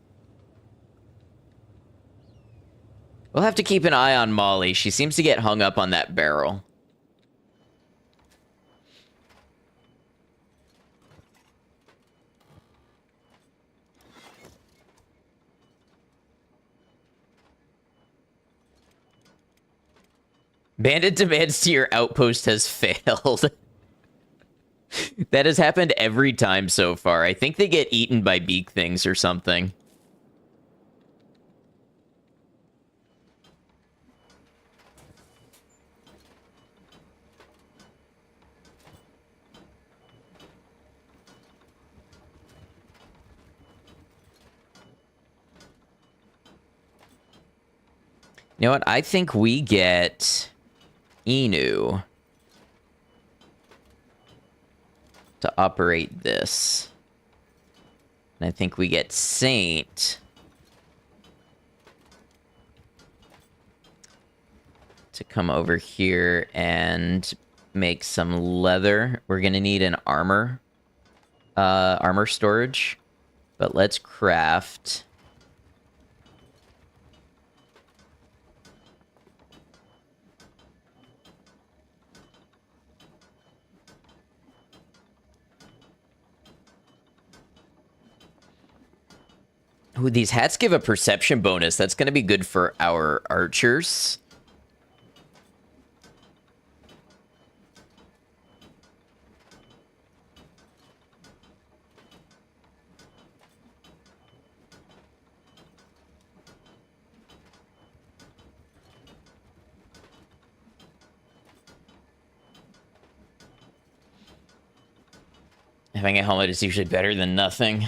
have to keep an eye on Molly. She seems to get hung up on that barrel. Bandit demands to your outpost has failed. That has happened every time so far. I think they get eaten by beak things or something. You know what? I think we get Inu to operate this. And I think we get Saint to come over here and make some leather. We're gonna need an armor storage, but let's craft. Ooh, these hats give a perception bonus. That's going to be good for our archers. Having a helmet is usually better than nothing.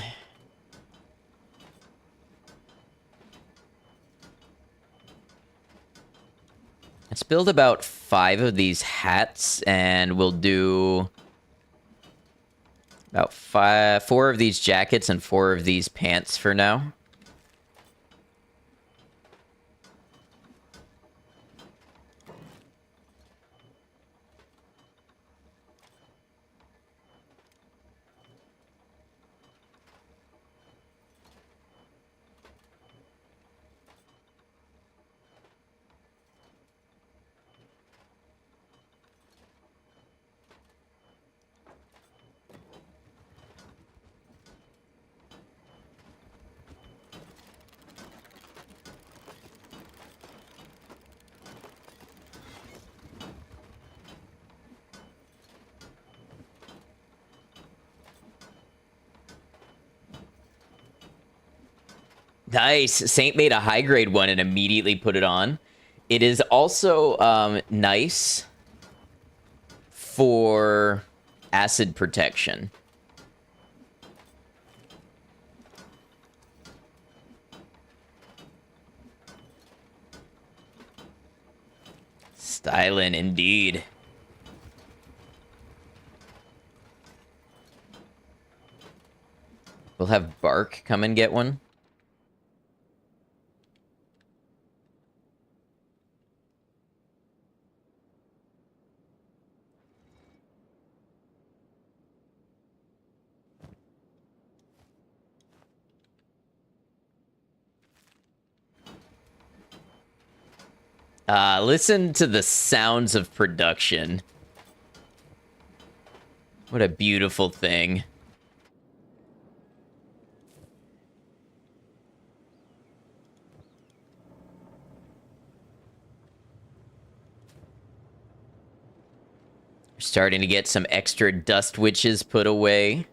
Let's build about 5 of these hats, and we'll do about 4 of these jackets and 4 of these pants for now. Nice. Saint made a high grade one and immediately put it on. It is also nice for acid protection. Stylin' indeed. We'll have Bark come and get one. Listen to the sounds of production. What a beautiful thing. We're starting to get some extra dust witches put away.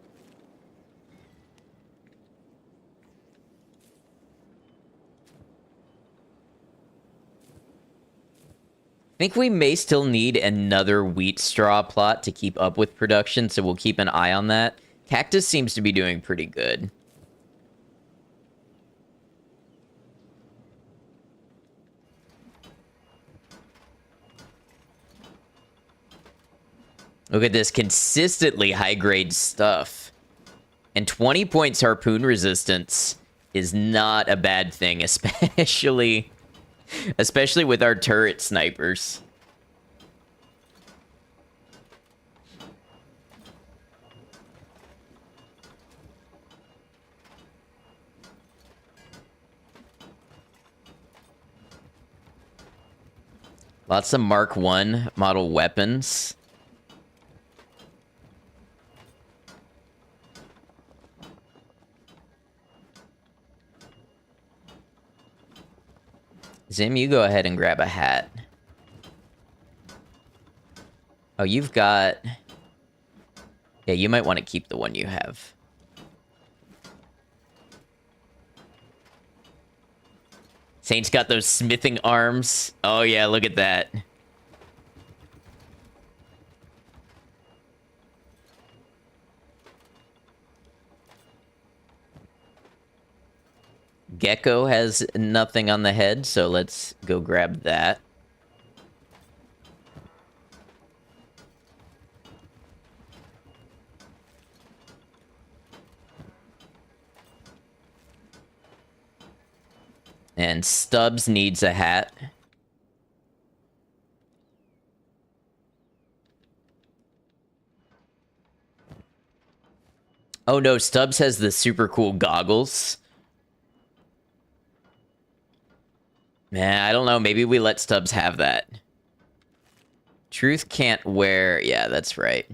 I think we may still need another wheat straw plot to keep up with production, so we'll keep an eye on that. Cactus seems to be doing pretty good. Look at this consistently high-grade stuff. And 20 points harpoon resistance is not a bad thing, especially with our turret snipers. Lots of Mark 1 model weapons. Zim, you go ahead and grab a hat. Oh, you've got... Yeah, you might want to keep the one you have. Saint's got those smithing arms. Oh, yeah, look at that. Gecko has nothing on the head, so let's go grab that. And Stubbs needs a hat. Oh no, Stubbs has the super cool goggles. Man, I don't know. Maybe we let Stubbs have that. Truth can't wear... Yeah, that's right.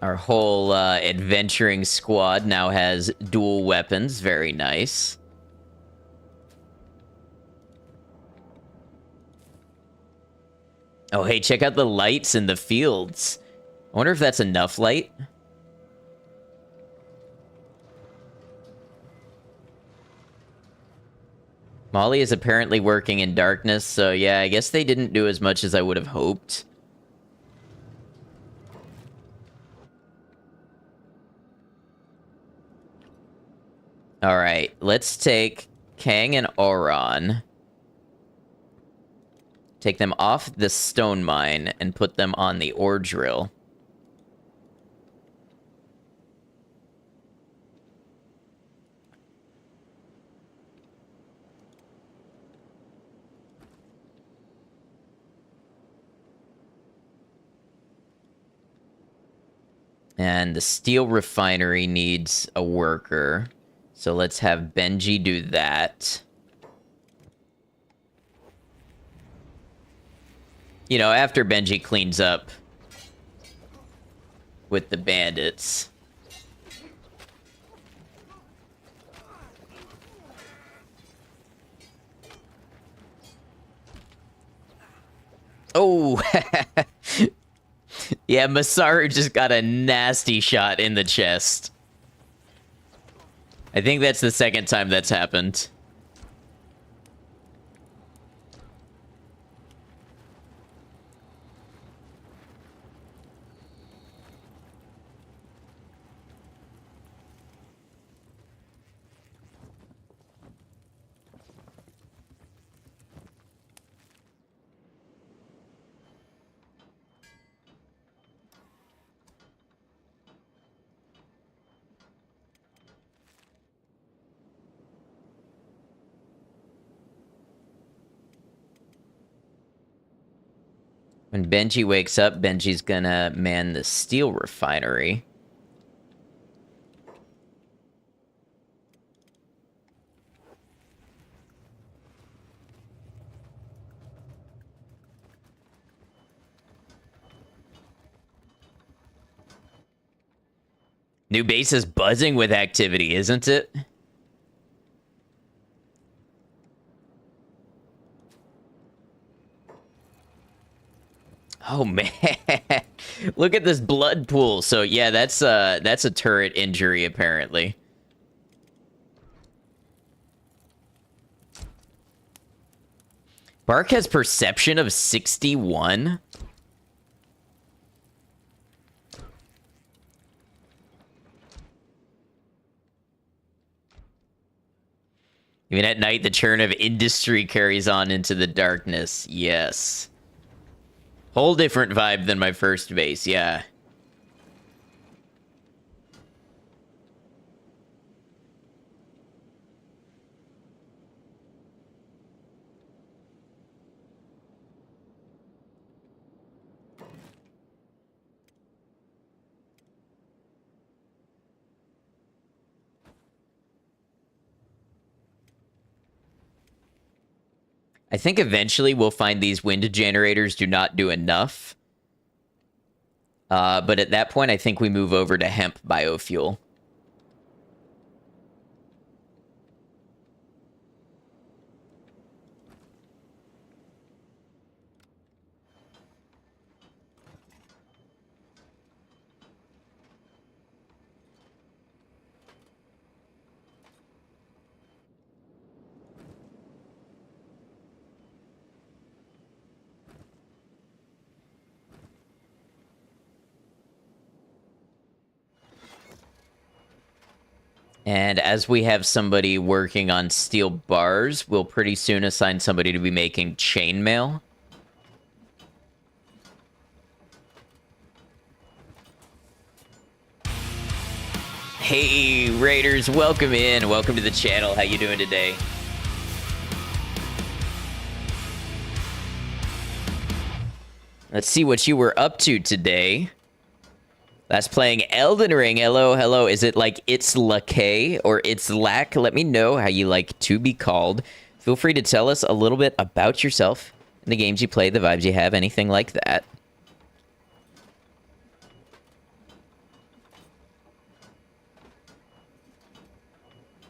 Our whole adventuring squad now has dual weapons. Very nice. Oh, hey, check out the lights in the fields. I wonder if that's enough light. Molly is apparently working in darkness, so yeah, I guess they didn't do as much as I would have hoped. Alright, let's take Kang and Oron. Take them off the stone mine and put them on the ore drill. And the steel refinery needs a worker. So let's have Benji do that. You know, after Benji cleans up with the bandits. Oh! Yeah, Masaru just got a nasty shot in the chest. I think that's the second time that's happened. When Benji wakes up, Benji's gonna man the steel refinery. New base is buzzing with activity, isn't it? Oh man, look at this blood pool. So yeah, that's a turret injury apparently. Bark has perception of 61. Even at night, the churn of industry carries on into the darkness. Yes. Whole different vibe than my first base, yeah. I think eventually we'll find these wind generators do not do enough. But at that point, I think we move over to hemp biofuel. And as we have somebody working on steel bars, we'll pretty soon assign somebody to be making chainmail. Hey, Raiders, welcome in. Welcome to the channel. How you doing today? Let's see what you were up to today. That's playing Elden Ring. Hello, hello. Is it like It's Lacay or It's Lack? Let me know how you like to be called. Feel free to tell us a little bit about yourself and the games you play, the vibes you have, anything like that.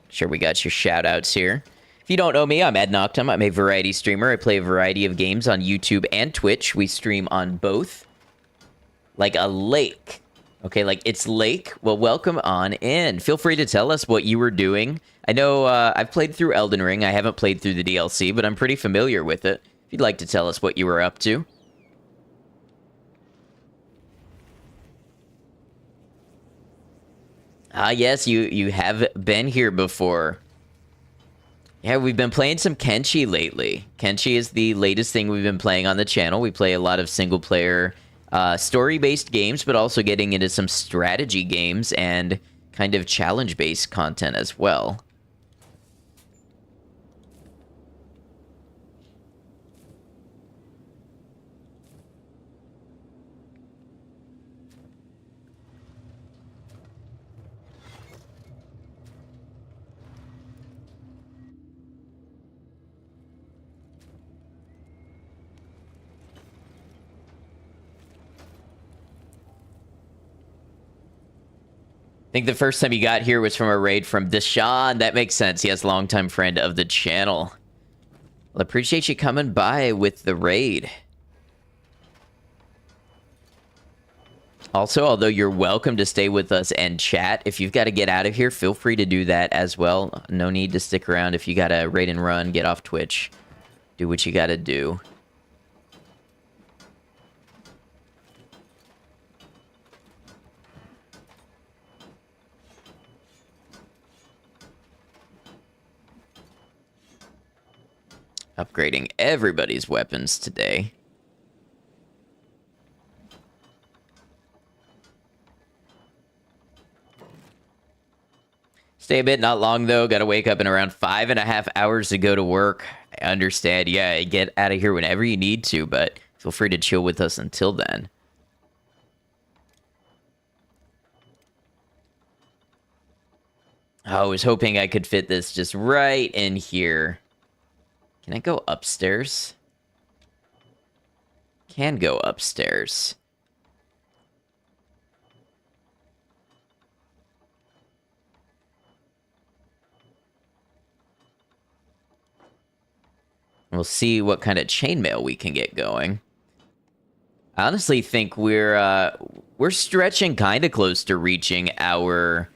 Sure, we got your shout outs here. If you don't know me, I'm Ed Noctum. I'm a variety streamer. I play a variety of games on YouTube and Twitch. We stream on both. Like a lake. Okay, like It's Lake. Well, welcome on in. Feel free to tell us what you were doing. I know I've played through Elden Ring. I haven't played through the DLC, but I'm pretty familiar with it. If you'd like to tell us what you were up to. Ah, yes, you have been here before. Yeah, we've been playing some Kenshi lately. Kenshi is the latest thing we've been playing on the channel. We play a lot of single-player story-based games, but also getting into some strategy games and kind of challenge-based content as well. I think the first time you got here was from a raid from Deshaun. That makes sense. He has a longtime friend of the channel. Well, appreciate you coming by with the raid. Also, although you're welcome to stay with us and chat, if you've got to get out of here, feel free to do that as well. No need to stick around. If you got to raid and run, get off Twitch, do what you got to do. Upgrading everybody's weapons today. Stay a bit, not long though. Got to wake up in around 5.5 hours to go to work. I understand. Yeah, get out of here whenever you need to, but feel free to chill with us until then. I was hoping I could fit this just right in here. Can I go upstairs? Can go upstairs. We'll see what kind of chainmail we can get going. I honestly think we're stretching kind of close to reaching our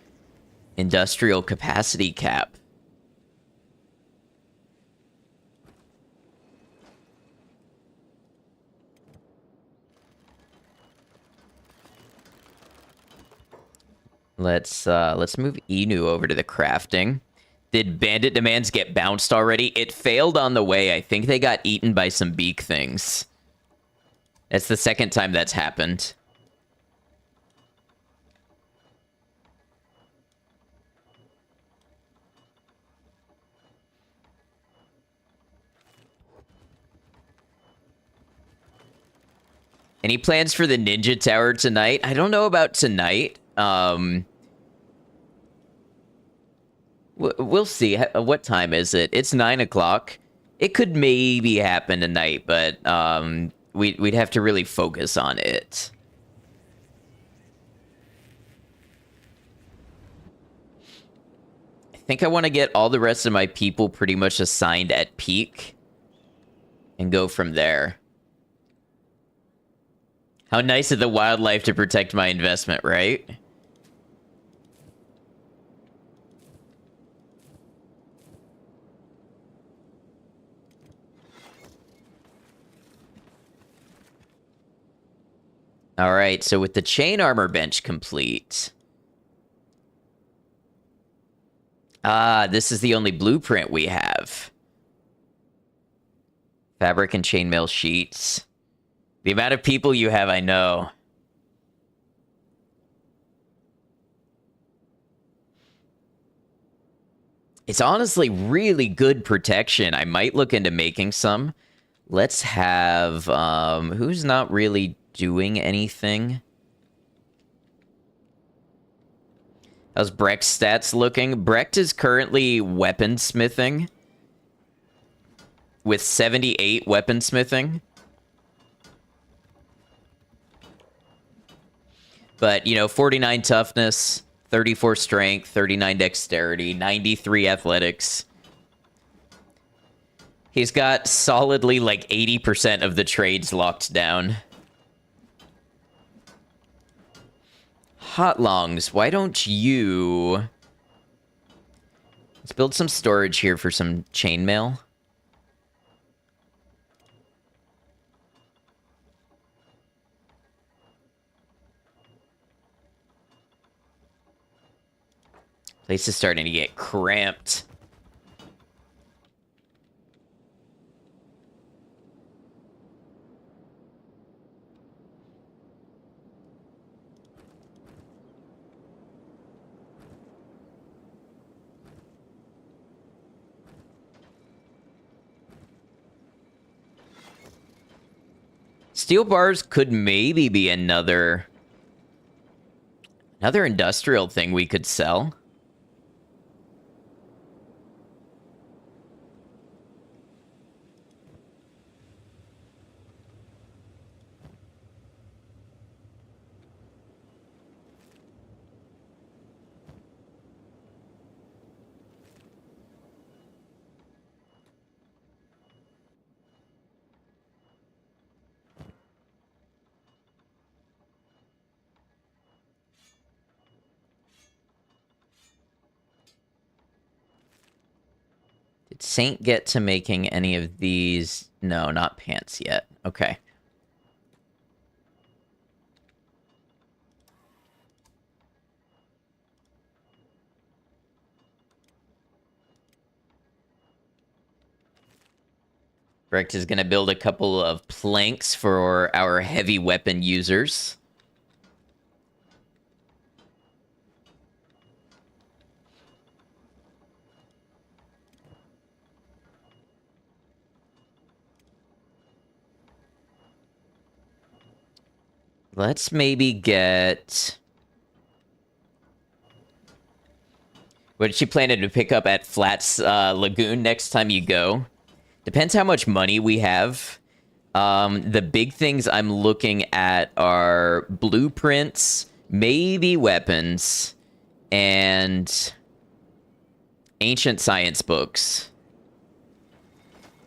industrial capacity cap. Let's move Inu over to the crafting. Did bandit demands get bounced already? It failed on the way. I think they got eaten by some beak things. That's the second time that's happened. Any plans for the Ninja Tower tonight? I don't know about tonight. We'll see. What time is it? It's 9 o'clock. It could maybe happen tonight, but we'd have to really focus on it. I think I want to get all the rest of my people pretty much assigned at peak and go from there. How nice of the wildlife to protect my investment, right? All right, so with the chain armor bench complete. This is the only blueprint we have. Fabric and chainmail sheets. The amount of people you have, I know. It's honestly really good protection. I might look into making some. Let's have, who's not really doing anything? How's Brecht's stats looking? Brecht is currently weaponsmithing with 78 weaponsmithing. But, you know, 49 toughness, 34 strength, 39 dexterity, 93 athletics. He's got solidly like 80% of the trades locked down. Hotlongs, why don't you... Let's build some storage here for some chainmail. Place is starting to get cramped. Steel bars could maybe be another industrial thing we could sell. Did Saint get to making any of these? No, not pants yet. Okay. Brecht is going to build a couple of planks for our heavy weapon users. Let's maybe get... What is she planning to pick up at Flats Lagoon next time you go? Depends how much money we have. The big things I'm looking at are blueprints, maybe weapons, and ancient science books.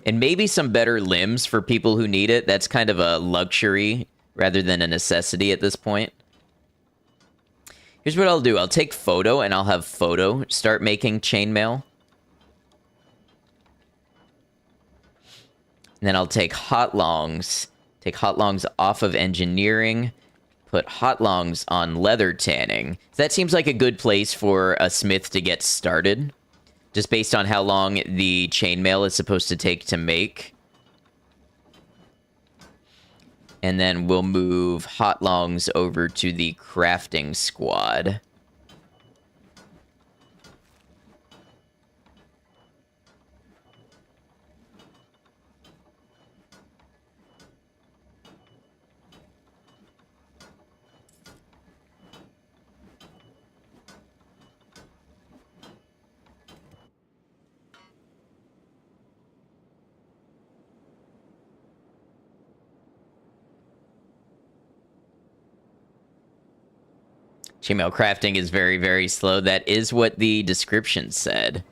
And maybe some better limbs for people who need it. That's kind of a luxury rather than a necessity at this point. Here's what I'll do. I'll take photo and I'll have photo start making chainmail. And then I'll take hotlongs. Take hotlongs off of engineering. Put hotlongs on leather tanning. That seems like a good place for a smith to get started. just based on how long the chainmail is supposed to take to make. And then we'll move hot longs over to the crafting squad. Chainmail crafting is very, very slow. That is what the description said.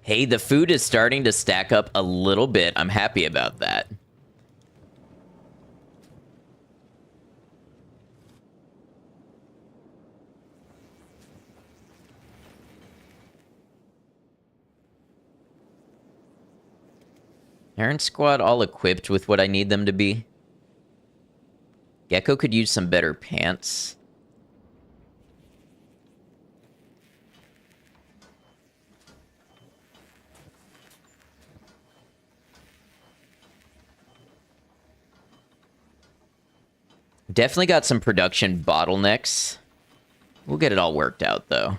Hey, the food is starting to stack up a little bit. I'm happy about that. Iron Squad all equipped with what I need them to be. Gecko could use some better pants. Definitely got some production bottlenecks. We'll get it all worked out, though.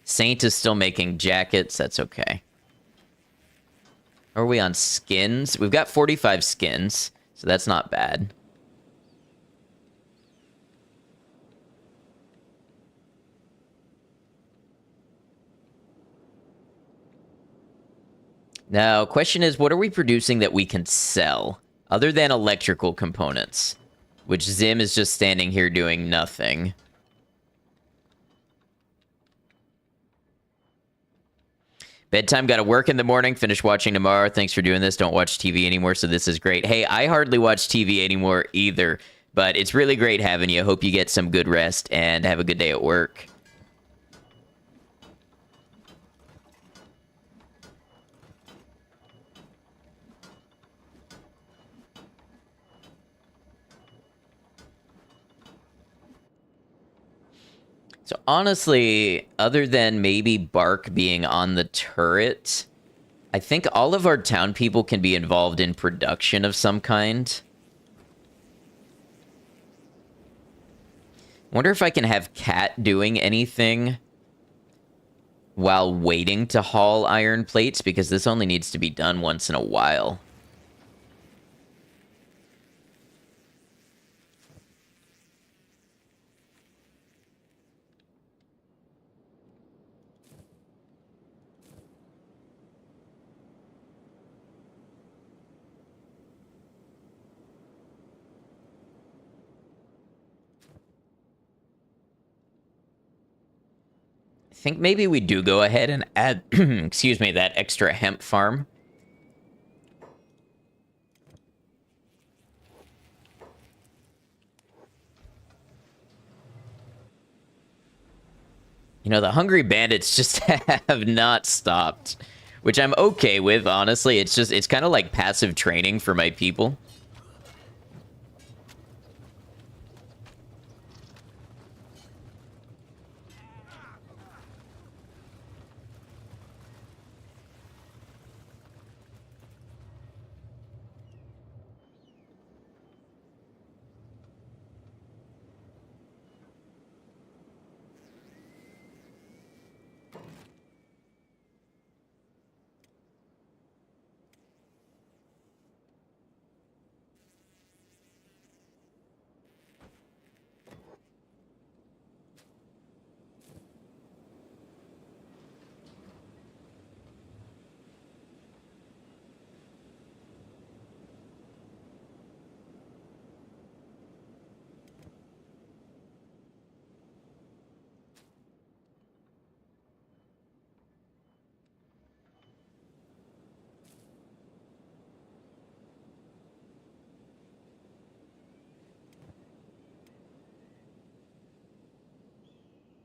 Saint is still making jackets. That's okay. Are we on skins? We've got 45 skins, so that's not bad. Now, question is, what are we producing that we can sell? Other than electrical components, which Zim is just standing here doing nothing. Bedtime, gotta work in the morning, finish watching tomorrow. Thanks for doing this. Don't watch TV anymore, so this is great. Hey, I hardly watch TV anymore either, but it's really great having you. Hope you get some good rest and have a good day at work. So honestly, other than maybe Bark being on the turret, I think all of our town people can be involved in production of some kind. Wonder if I can have Cat doing anything while waiting to haul iron plates, because this only needs to be done once in a while. I think maybe we do go ahead and add, excuse me, that extra hemp farm. You know, the Hungry Bandits just have not stopped, which I'm okay with, honestly. It's kind of like passive training for my people.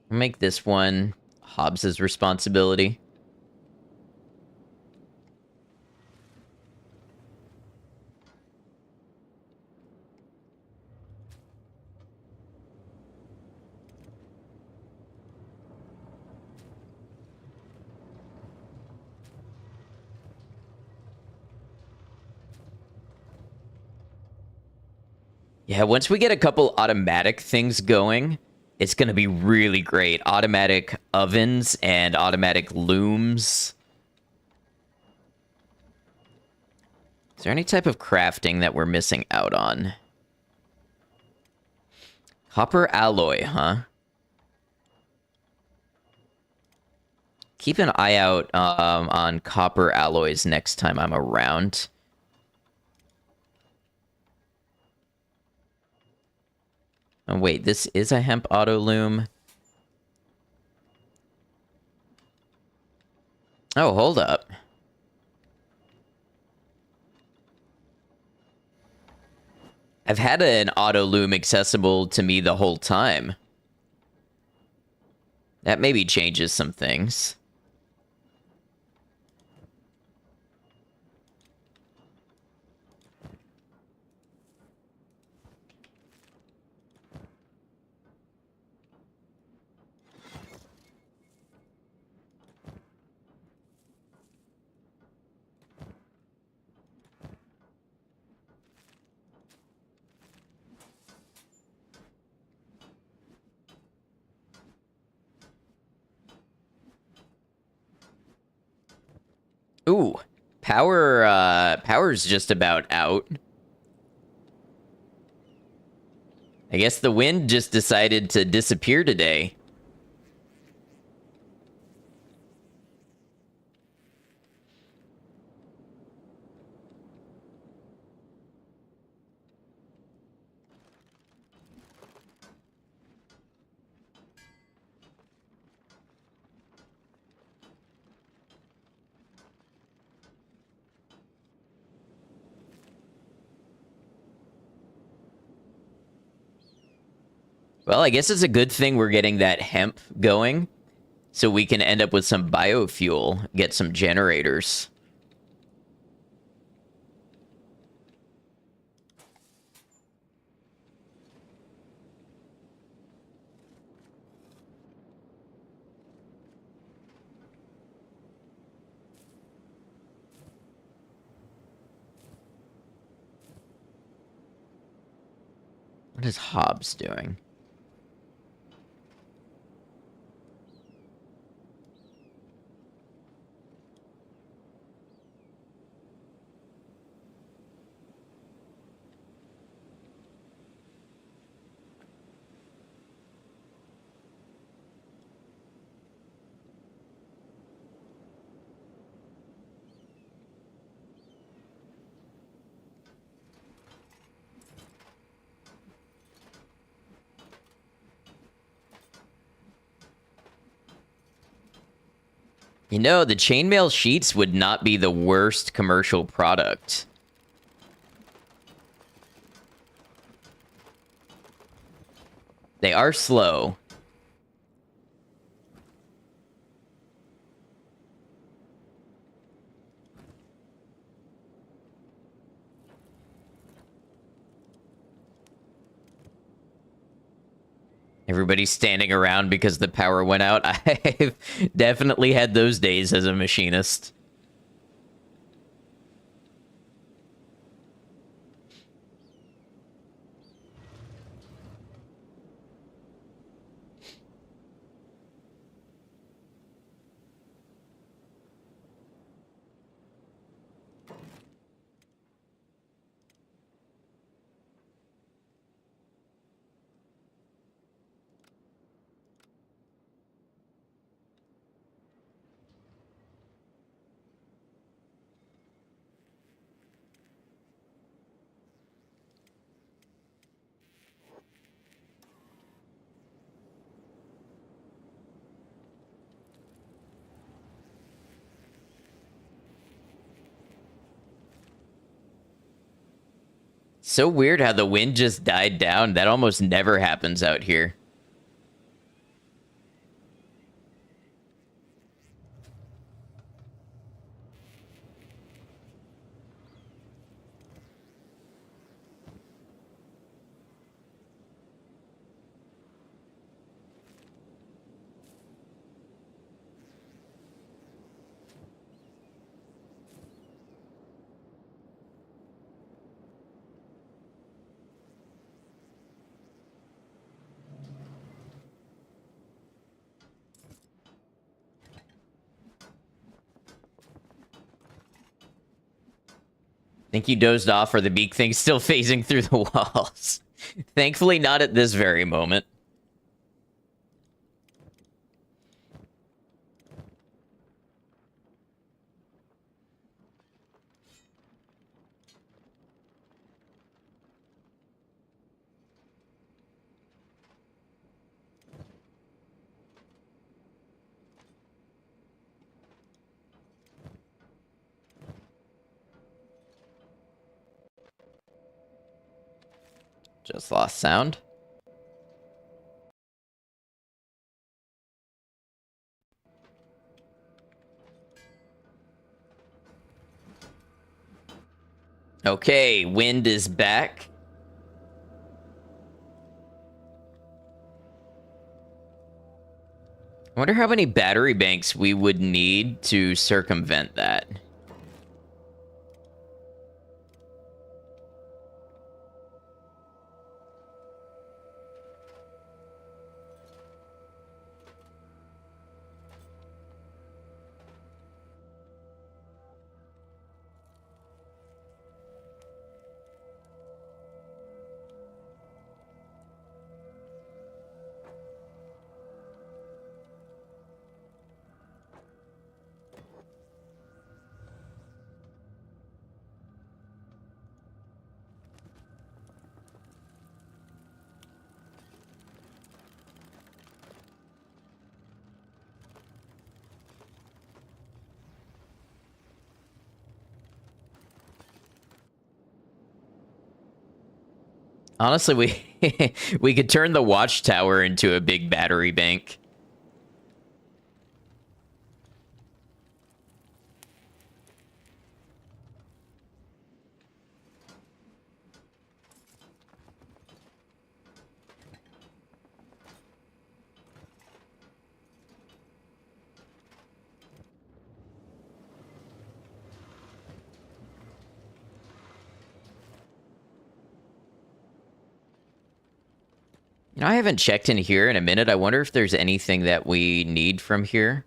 Make this one Hobbs's responsibility. Yeah, once we get a couple automatic things going, it's going to be really great. Automatic ovens and automatic looms. Is there any type of crafting that we're missing out on? Copper alloy, huh? Keep an eye out on copper alloys next time I'm around. Oh, wait, this is a hemp auto loom. Oh, hold up. I've had an auto loom accessible to me the whole time. That maybe changes some things. Ooh, power's just about out. I guess the wind just decided to disappear today. Well, I guess it's a good thing we're getting that hemp going, so we can end up with some biofuel, get some generators. What is Hobbs doing? You know, the chainmail sheets would not be the worst commercial product. They are slow. Everybody's standing around because the power went out. I've definitely had those days as a machinist. So weird how the wind just died down. That almost never happens out here. Think you dozed off, or the beak thing's still phasing through the walls. Thankfully, not at this very moment. Just lost sound. Okay, wind is back. I wonder how many battery banks we would need to circumvent that. Honestly, we could turn the watchtower into a big battery bank. You know, I haven't checked in here in a minute. I wonder if there's anything that we need from here.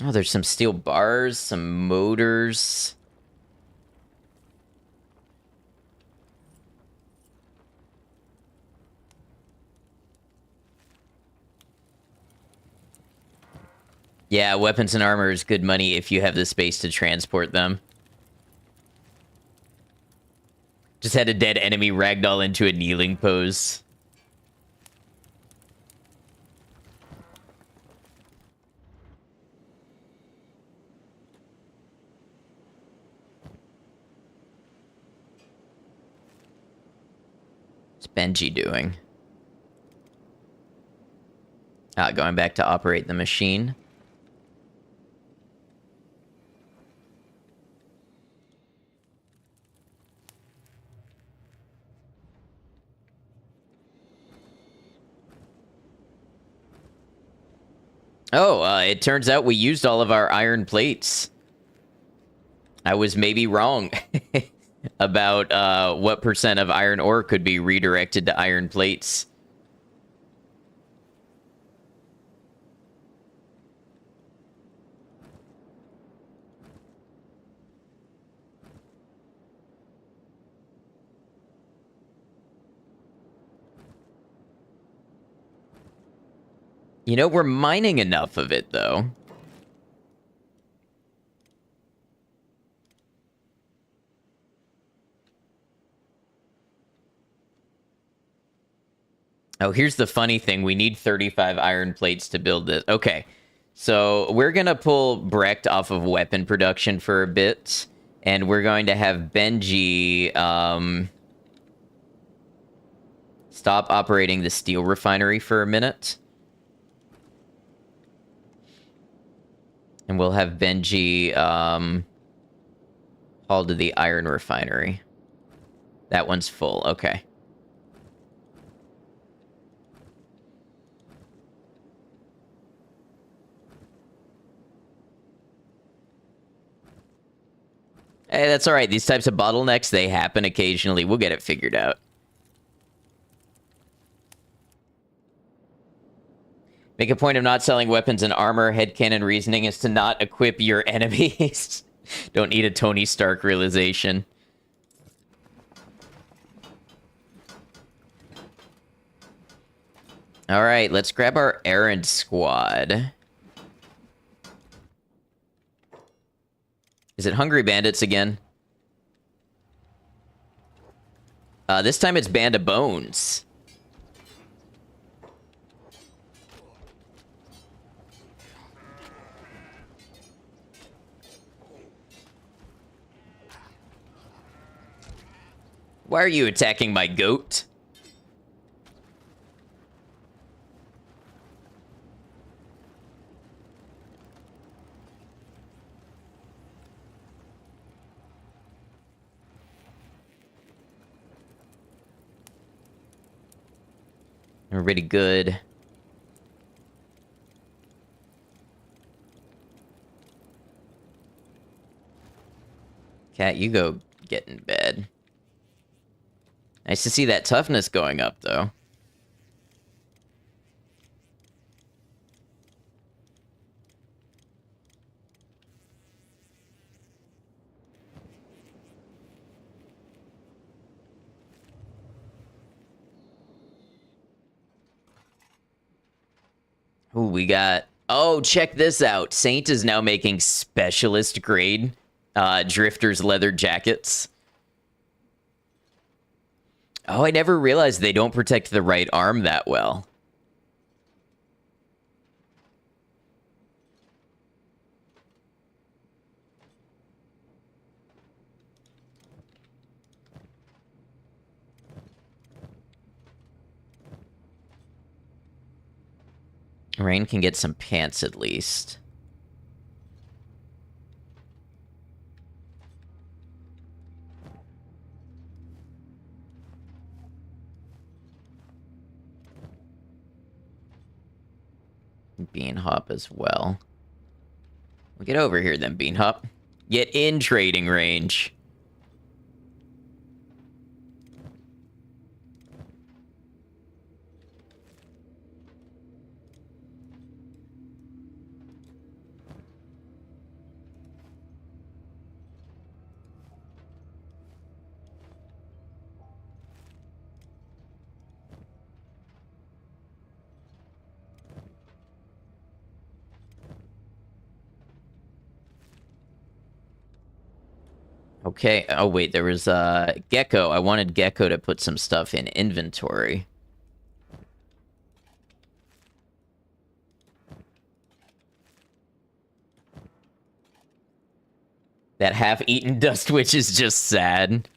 Oh, there's some steel bars, some motors. Yeah, weapons and armor is good money if you have the space to transport them. Just had a dead enemy ragdoll into a kneeling pose. What's Benji doing? Going back to operate the machine. Oh, it turns out we used all of our iron plates. I was maybe wrong about what percent of iron ore could be redirected to iron plates. You know, we're mining enough of it, though. Oh, here's the funny thing. We need 35 iron plates to build this. Okay, so we're going to pull Brecht off of weapon production for a bit, and we're going to have Benji stop operating the steel refinery for a minute. And we'll have Benji hauled to the iron refinery. That one's full. Okay. Hey, that's all right. These types of bottlenecks, they happen occasionally. We'll get it figured out. Make a point of not selling weapons and armor. Headcanon reasoning is to not equip your enemies. Don't need a Tony Stark realization. All right, let's grab our errand squad. Is it Hungry Bandits again? This time it's Band of Bones. Why are you attacking my goat? We're really good. Cat, you go get in bed. Nice to see that toughness going up, though. Ooh, we got... Oh, check this out. Saint is now making specialist grade Drifter's leather jackets. Oh, I never realized they don't protect the right arm that well. Rain can get some pants at least. Bean Hop as well. Well, get over here then, Bean Hop. Get in trading range. Okay. Oh, wait. There was Gecko. I wanted Gecko to put some stuff in inventory. That half-eaten Dust Witch is just sad.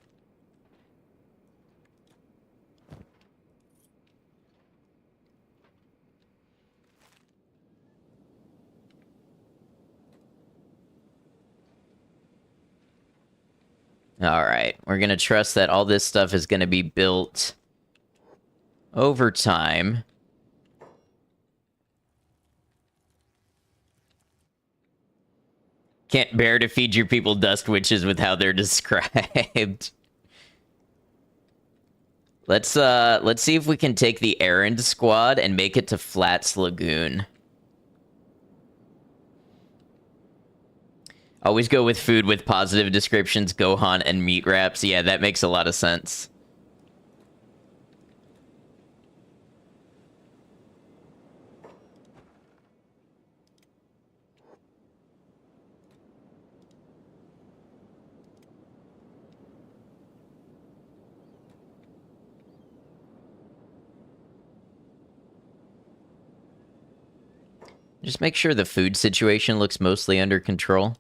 All right. We're going to trust that all this stuff is going to be built over time. Can't bear to feed your people Dust Witches with how they're described. Let's see if we can take the errand squad and make it to Flats Lagoon. Always go with food with positive descriptions, Gohan, and meat wraps. Yeah, that makes a lot of sense. Just make sure the food situation looks mostly under control.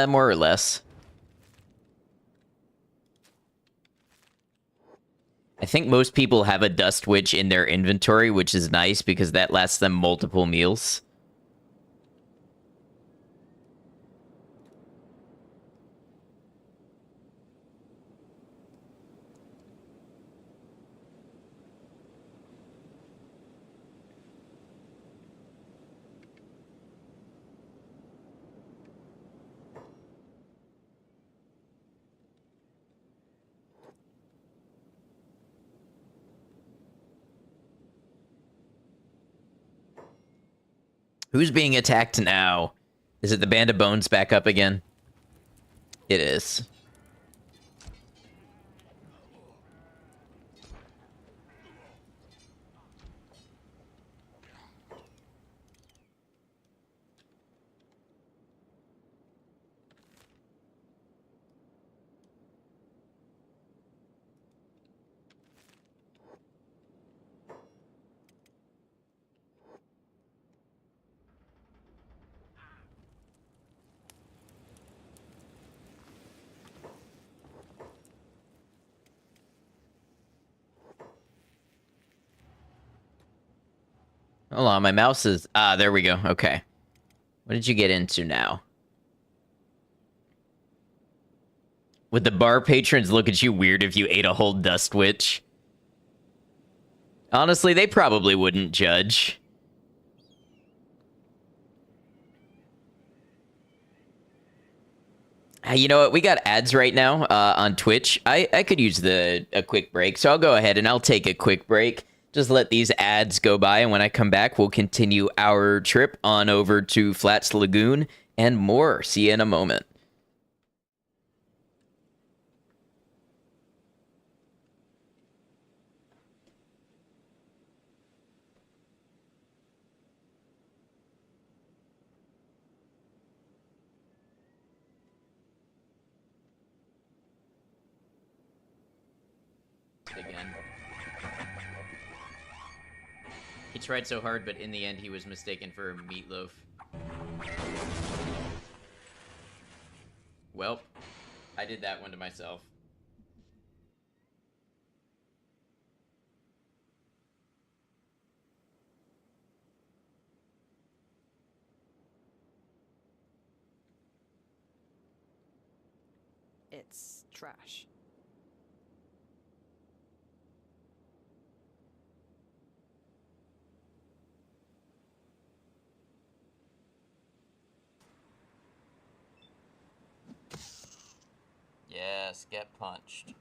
More or less. I think most people have a Dust Witch in their inventory, which is nice because that lasts them multiple meals. Who's being attacked now? Is it the Band of Bones back up again? It is. Hold on, my mouse is... Ah, there we go. Okay. What did you get into now? Would the bar patrons look at you weird if you ate a whole dust witch? Honestly, they probably wouldn't judge. You know what? We got ads right now on Twitch. I could use a quick break, so I'll go ahead and I'll take a quick break. Just let these ads go by, and when I come back, we'll continue our trip on over to Flats Lagoon and more. See you in a moment. Again. He tried so hard, but in the end, he was mistaken for meatloaf. Well, I did that one to myself. It's trash. Yes, get punched.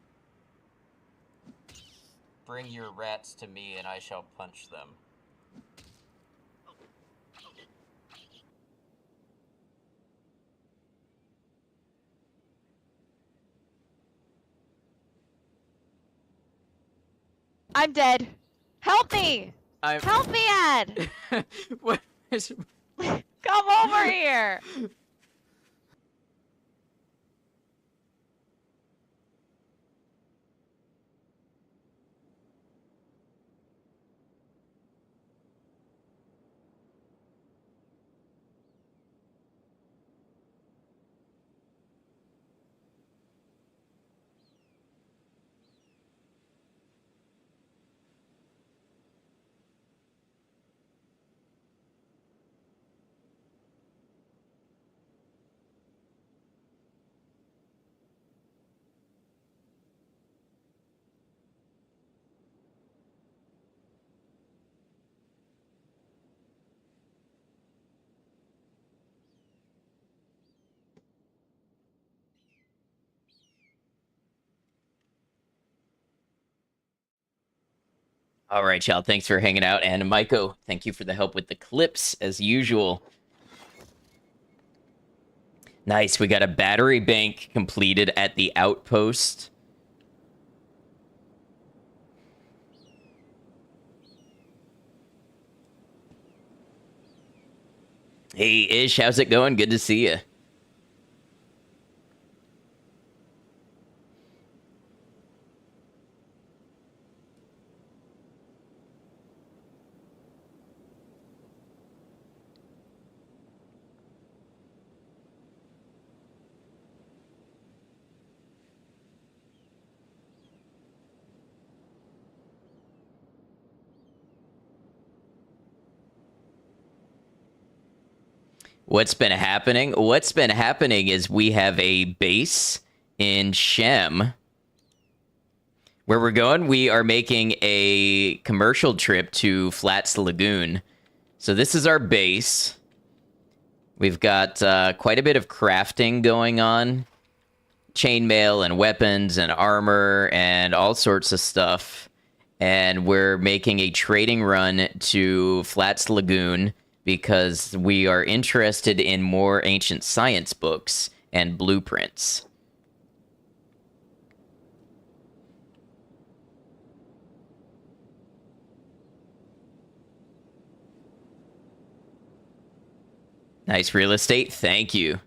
Bring your rats to me and I shall punch them. I'm dead. Help me! Help me, Ed! What is... Come over here! All right, y'all. Thanks for hanging out. And Maiko, thank you for the help with the clips, as usual. Nice. We got a battery bank completed at the outpost. Hey, Ish, how's it going? Good to see you. What's been happening? What's been happening is we have a base in Shem. Where we're going, we are making a commercial trip to Flats Lagoon. So this is our base. We've got quite a bit of crafting going on. Chainmail and weapons and armor and all sorts of stuff. And we're making a trading run to Flats Lagoon because we are interested in more ancient science books and blueprints. Nice real estate. Thank you.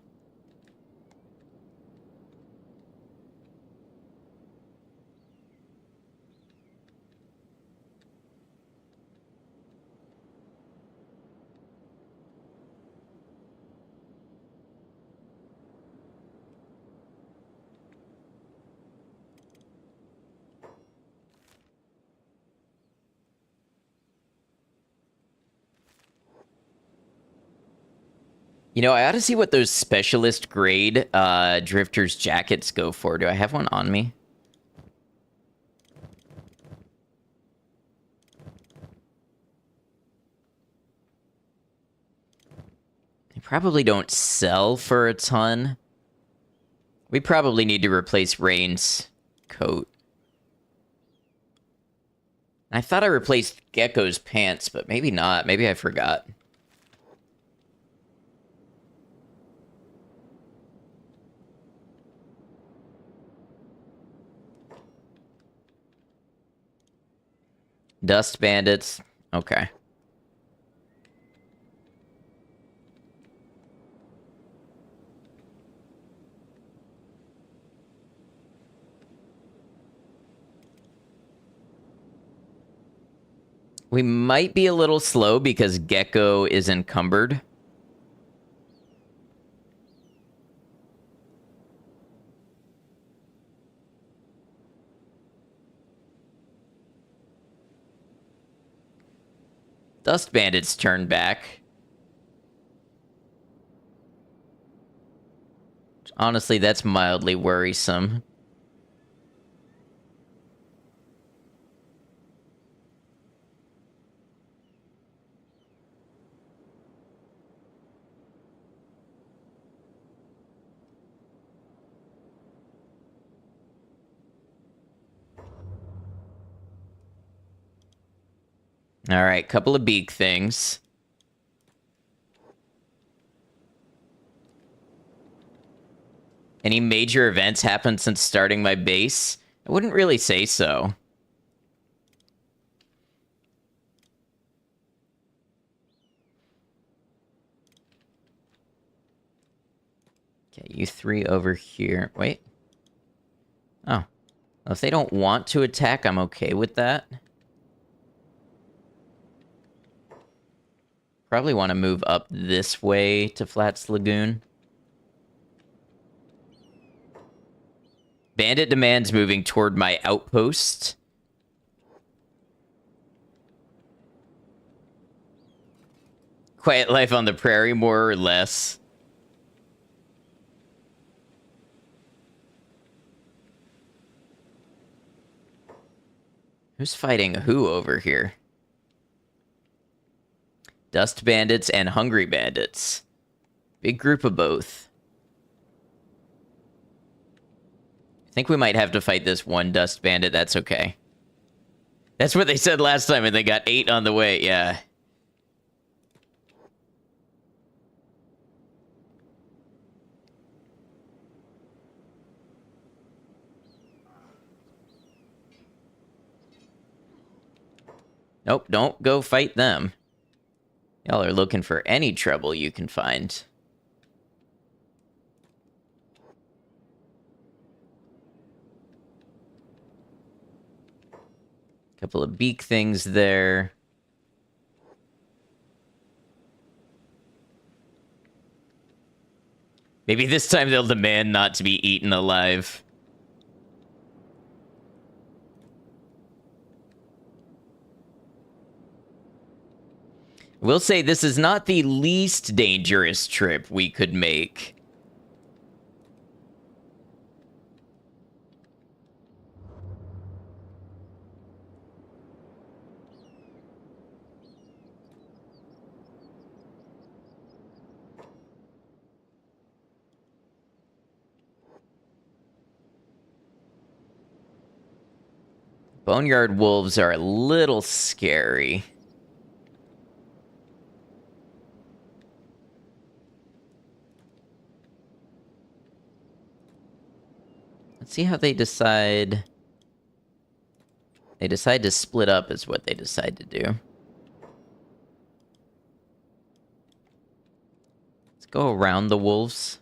You know, I ought to see what those specialist grade drifters jackets go for. Do I have one on me? They probably don't sell for a ton. We probably need to replace Rain's coat. I thought I replaced Gecko's pants, but maybe not. Maybe I forgot. Dust bandits. Okay. We might be a little slow because Gecko is encumbered. Dust bandits turn back. Honestly, that's mildly worrisome. All right, couple of beak things. Any major events happened since starting my base? I wouldn't really say so. Okay, you three over here. Wait. Oh. Well, if they don't want to attack, I'm okay with that. Probably want to move up this way to Flats Lagoon. Bandit demands moving toward my outpost. Quiet life on the prairie, more or less. Who's fighting who over here? Dust bandits and hungry bandits. Big group of both. I think we might have to fight this one dust bandit. That's okay. That's what they said last time, and they got 8 on the way. Yeah. Nope, don't go fight them. Y'all are looking for any trouble you can find. Couple of beak things there. Maybe this time they'll demand not to be eaten alive. We'll say this is not the least dangerous trip we could make. Boneyard wolves are a little scary. See how they decide. They decide to split up is what they decide to do. Let's go around the wolves.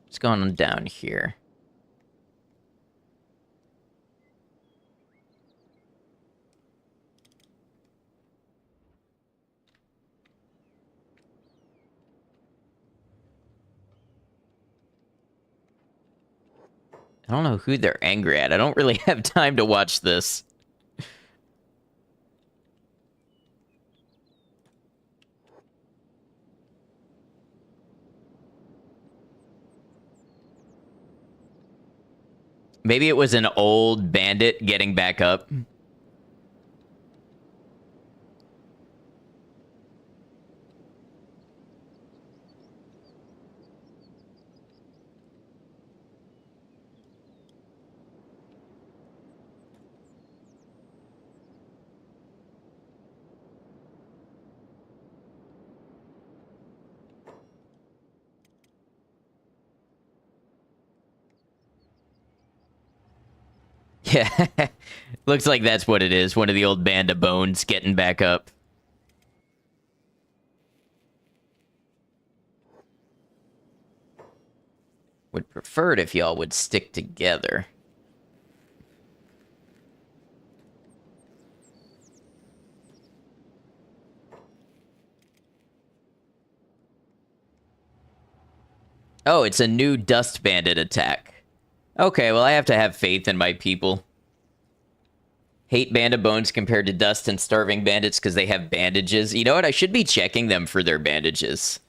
What's going on down here? I don't know who they're angry at. I don't really have time to watch this. Maybe it was an old bandit getting back up. Yeah, looks like that's what it is. One of the old band of bones getting back up. Would prefer it if y'all would stick together. Oh, it's a new dust bandit attack. Okay, well, I have to have faith in my people. Hate Band of Bones compared to Dust and Starving Bandits because they have bandages. You know what? I should be checking them for their bandages.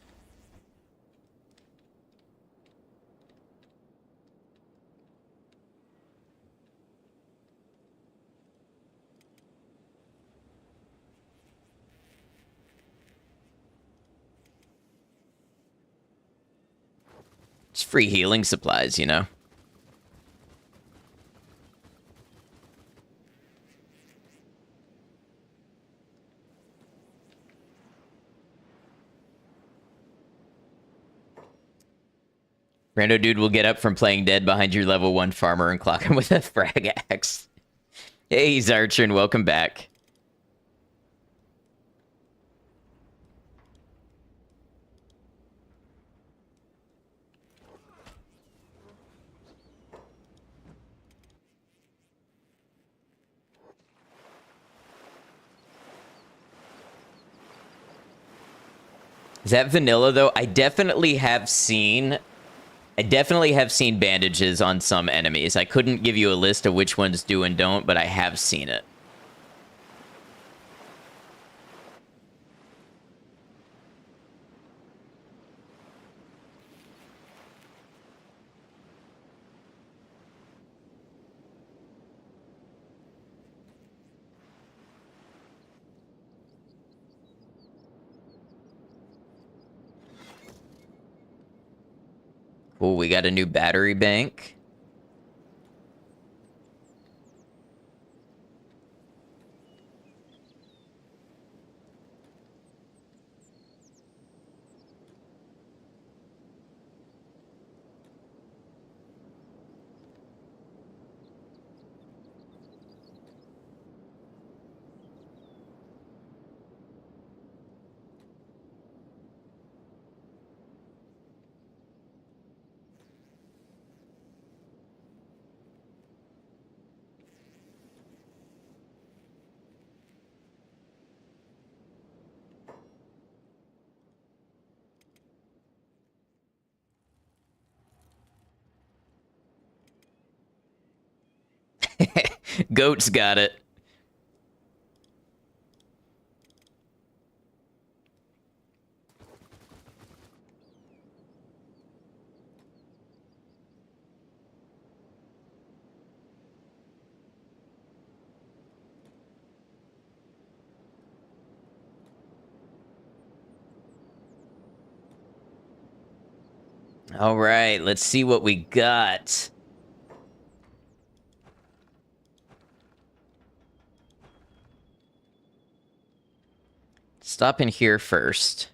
It's free healing supplies, you know? Rando dude will get up from playing dead behind your level 1 farmer and clock him with a frag axe. Hey, Zarcher, and welcome back. Is that vanilla, though? I definitely have seen bandages on some enemies. I couldn't give you a list of which ones do and don't, but I have seen it. Oh, we got a new battery bank. Goat's got it. All right, let's see what we got. Stop in here first.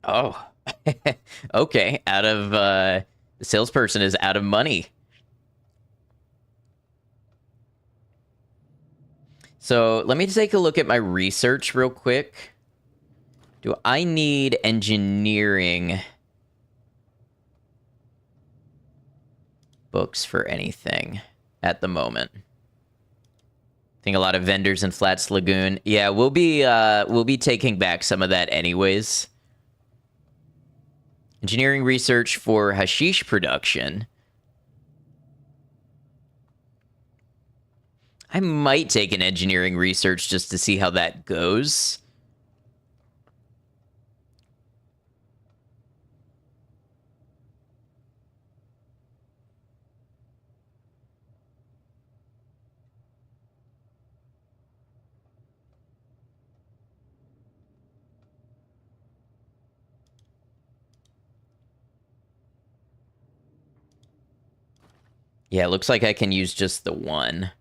Oh, okay. The salesperson is out of money. So let me take a look at my research real quick. Do I need engineering books for anything at the moment? I think a lot of vendors in Flats Lagoon. Yeah, we'll be taking back some of that anyways. Engineering research for hashish production. I might take an engineering research just to see how that goes. Yeah, it looks like I can use just the one.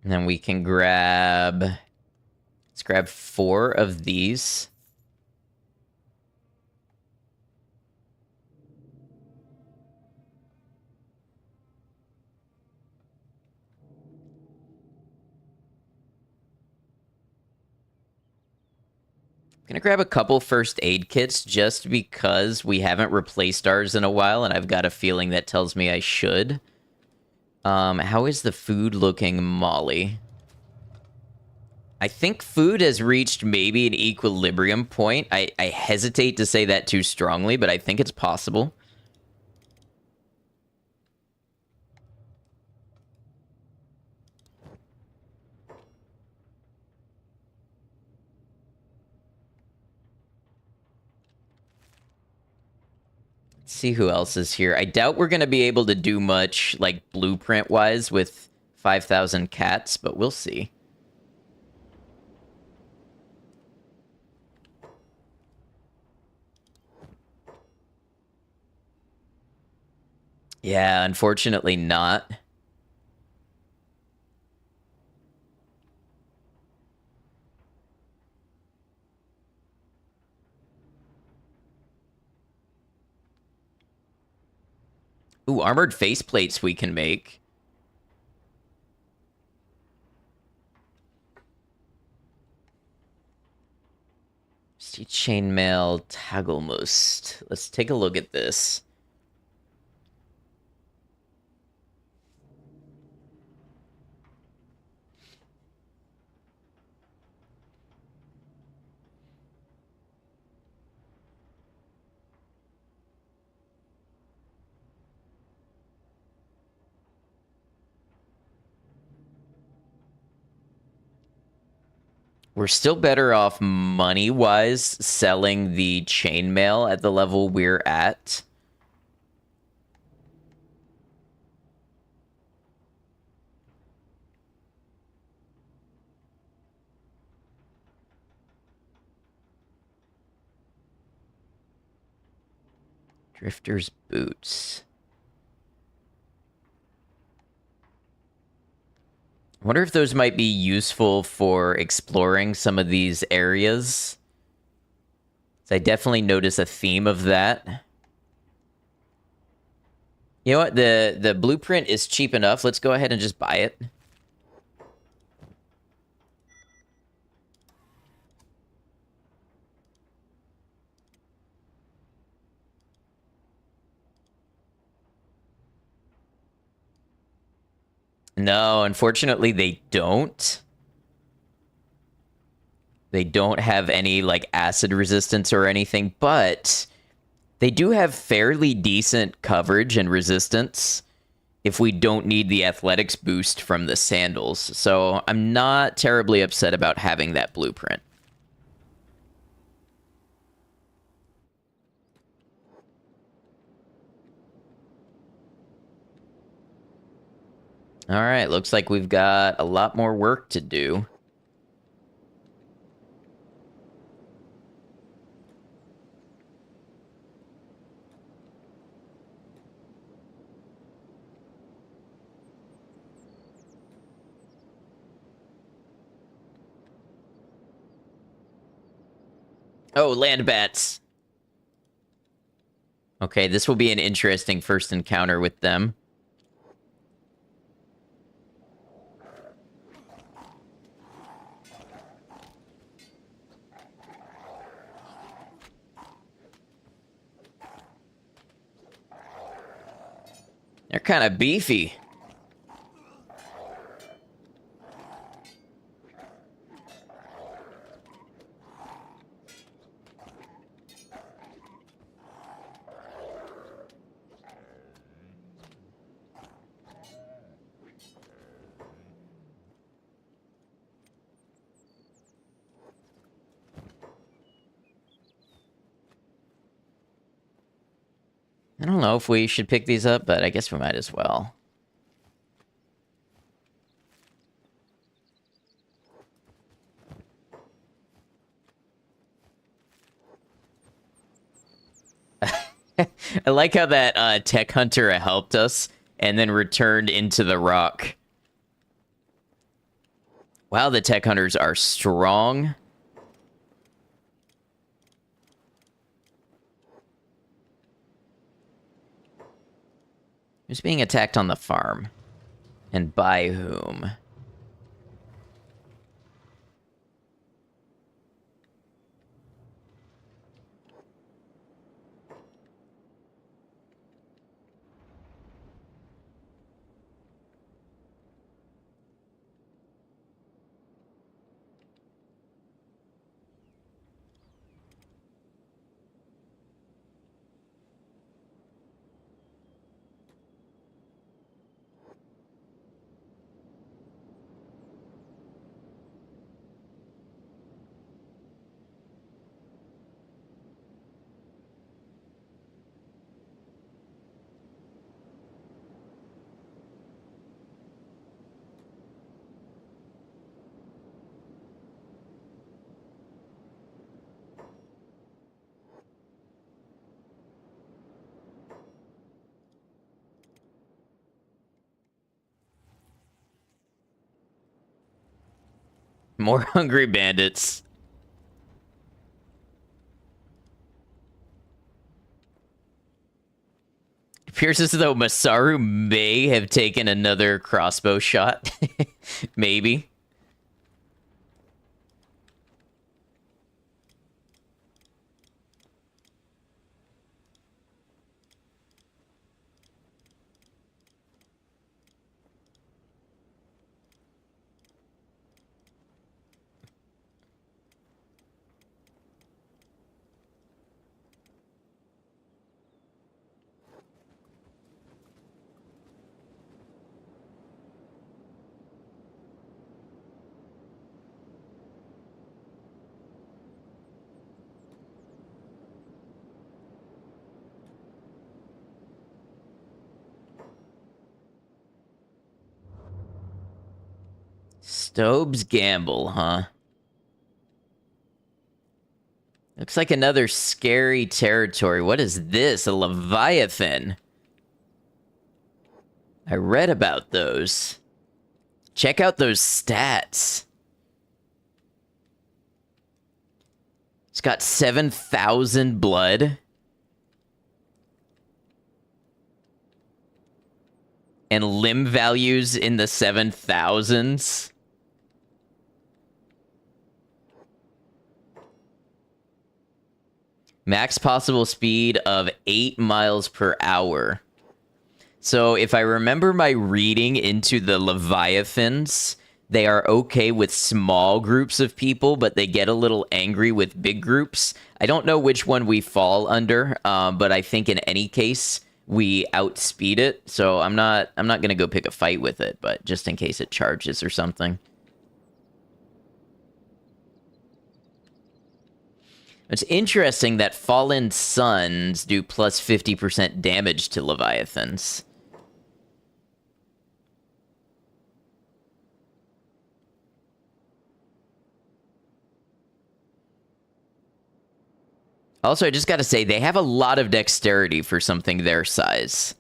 And then we can grab... Let's grab 4 of these. I'm gonna grab a couple first aid kits just because we haven't replaced ours in a while, and I've got a feeling that tells me I should. How is the food looking, Molly? I think food has reached maybe an equilibrium point. I hesitate to say that too strongly, but I think it's possible. Let's see who else is here. I doubt we're going to be able to do much, like, blueprint-wise with 5,000 cats, but we'll see. Yeah, unfortunately not. Ooh, armored faceplates we can make. See, chainmail tagelmust. Let's take a look at this. We're still better off money-wise selling the chainmail at the level we're at. Drifter's boots. I wonder if those might be useful for exploring some of these areas. So I definitely notice a theme of that. You know what? The blueprint is cheap enough. Let's go ahead and just buy it. No, unfortunately, they don't. They don't have any, like, acid resistance or anything, but they do have fairly decent coverage and resistance. if we don't need the athletics boost from the sandals. So I'm not terribly upset about having that blueprint. All right, looks like we've got a lot more work to do. Oh, land bats. Okay, this will be an interesting first encounter with them. They're kind of beefy. I don't know if we should pick these up, but I guess we might as well. I like how that tech hunter helped us and then returned into the rock. Wow, the tech hunters are strong. Who's being attacked on the farm? And by whom? More hungry bandits. It appears as though Masaru may have taken another crossbow shot. Maybe. Stobe's Gamble, huh? Looks like another scary territory. What is this? A Leviathan? I read about those. Check out those stats. It's got 7,000 blood. And limb values in the 7,000s. Max possible speed of 8 miles per hour. So if I remember my reading into the Leviathans, they are okay with small groups of people, but they get a little angry with big groups. I don't know which one we fall under, but I think in any case, we outspeed it. So I'm not gonna go pick a fight with it, but just in case it charges or something. It's interesting that Fallen Suns do plus 50% damage to Leviathans. Also, I just gotta say, they have a lot of dexterity for something their size.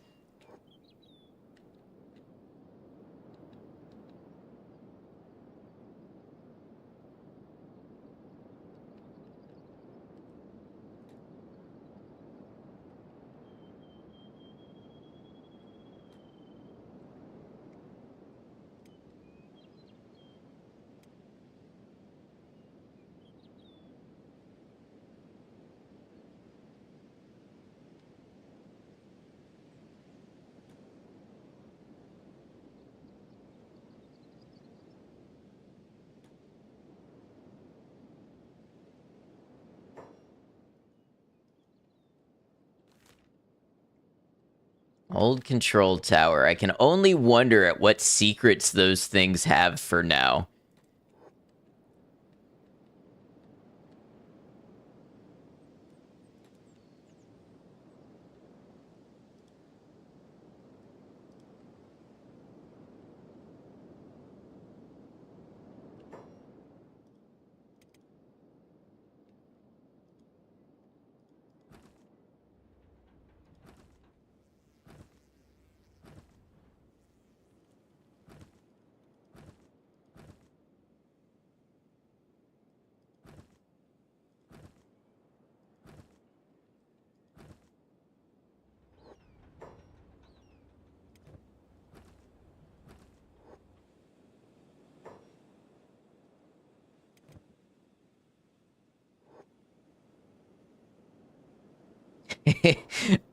Old control tower. I can only wonder at what secrets those things have for now.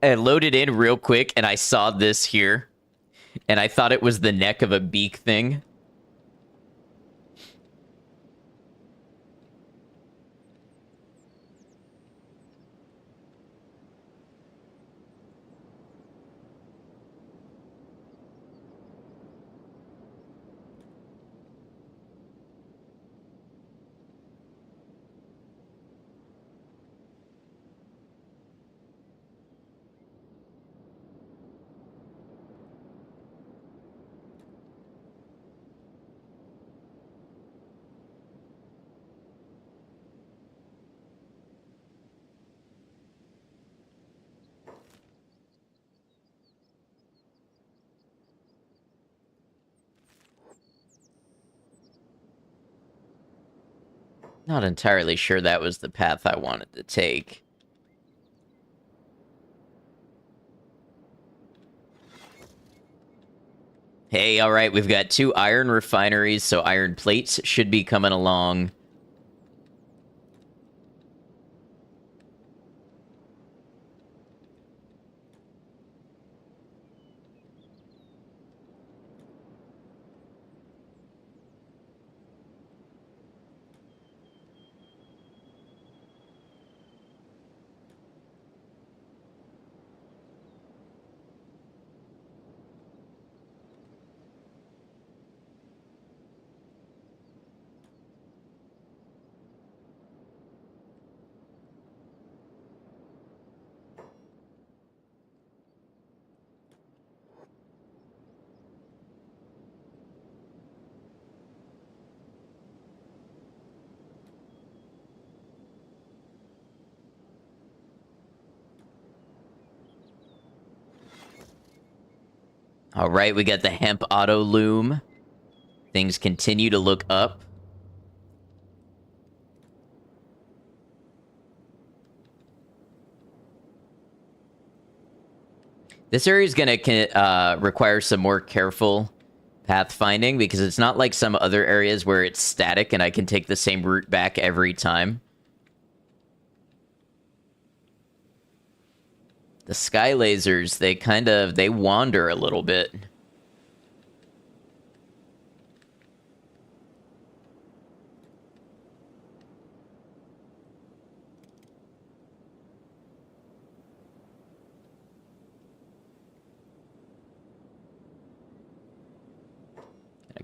I loaded in real quick and I saw this here. And I thought it was the neck of a beak thing. Not entirely sure that was the path I wanted to take. Hey, all right, we've got 2 iron refineries, so iron plates should be coming along. All right, we got the hemp auto loom. Things continue to look up. This area is going to require some more careful pathfinding because it's not like some other areas where it's static and I can take the same route back every time. The sky lasers, they wander a little bit.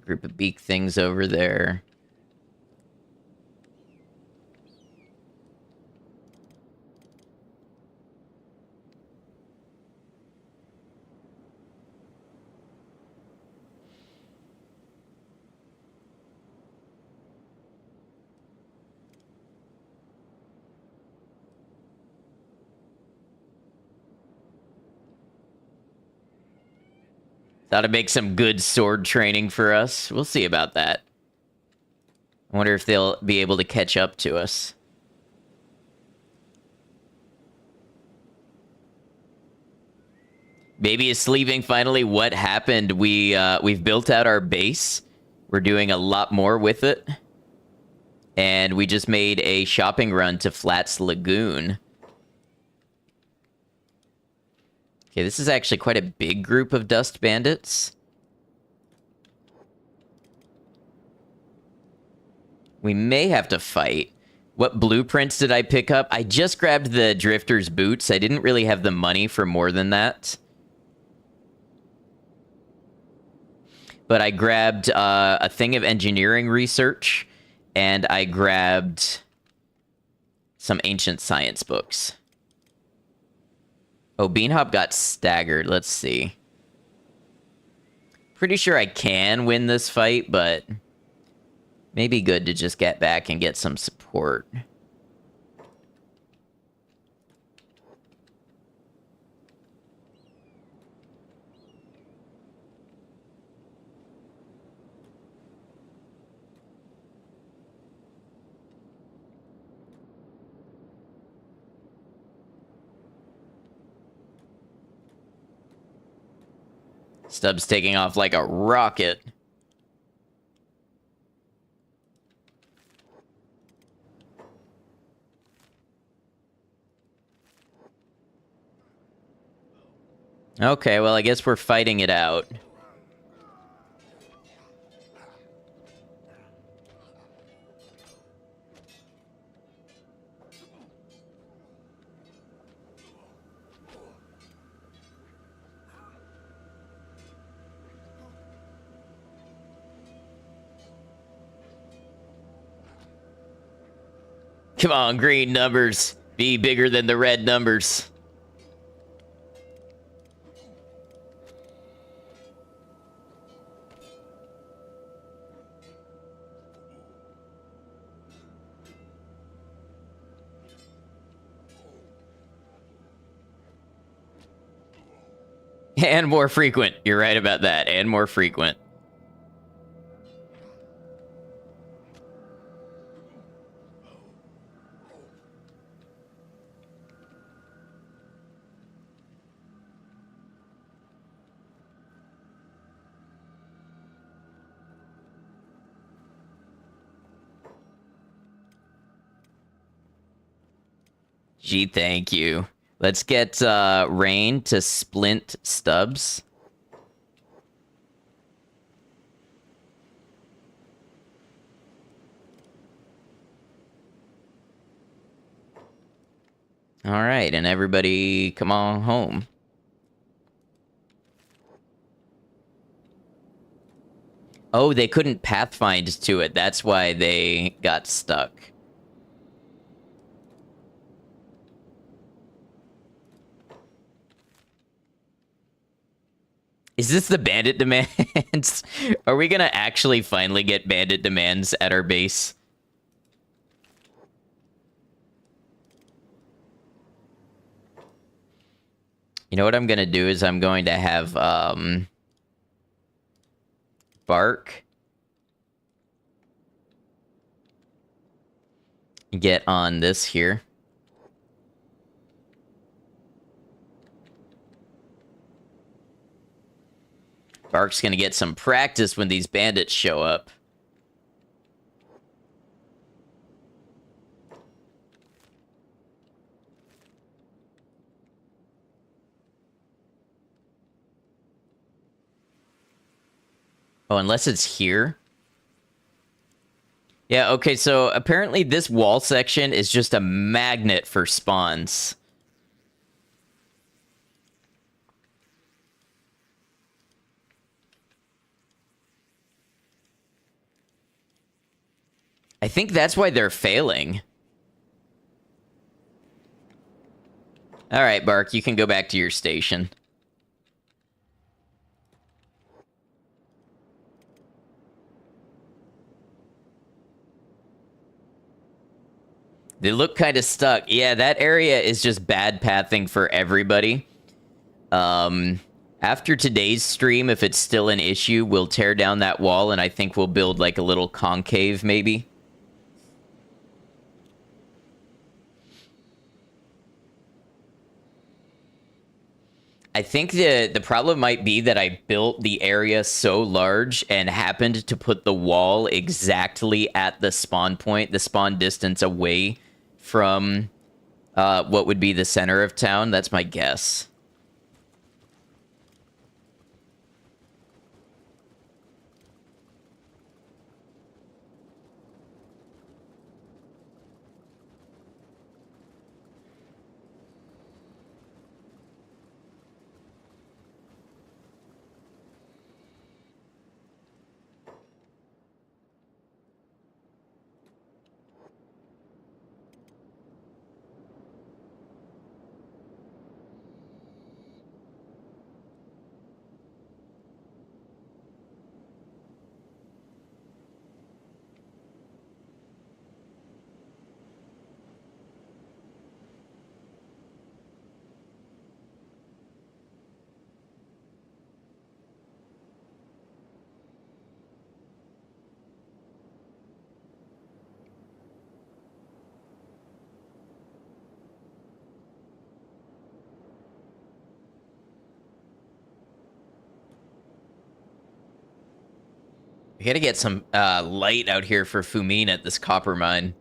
Group of beak things over there. Thought it'd make some good sword training for us. We'll see about that. I wonder if they'll be able to catch up to us. Baby is sleeving finally. What happened? We've built out our base. We're doing a lot more with it. And we just made a shopping run to Flats Lagoon. Okay, this is actually quite a big group of dust bandits. We may have to fight. What blueprints did I pick up? I just grabbed the Drifter's boots. I didn't really have the money for more than that. But I grabbed a thing of engineering research, and I grabbed some ancient science books. Oh, Beanhop got staggered. Let's see. Pretty sure I can win this fight, but maybe good to just get back and get some support. Stubbs taking off like a rocket. Okay, well, I guess we're fighting it out. Come on, green numbers. Be bigger than the red numbers. And more frequent. You're right about that. And more frequent. Gee, thank you. Let's get Rain to splint Stubbs. All right, and everybody come on home. Oh, they couldn't pathfind to it. That's why they got stuck. Is this the bandit demands? Are we gonna actually finally get bandit demands at our base? You know what I'm gonna do is I'm going to have Bark get on this here. Bark's gonna get some practice when these bandits show up. Oh, unless it's here. Yeah, okay, so apparently this wall section is just a magnet for spawns. I think that's why they're failing. All right, Bark, you can go back to your station. They look kind of stuck. Yeah, that area is just bad pathing for everybody. After today's stream, if it's still an issue, we'll tear down that wall, and I think we'll build like a little concave, maybe. I think the problem might be that I built the area so large and happened to put the wall exactly at the spawn point, the spawn distance away from what would be the center of town. That's my guess. We gotta get some light out here for Fumin at this copper mine.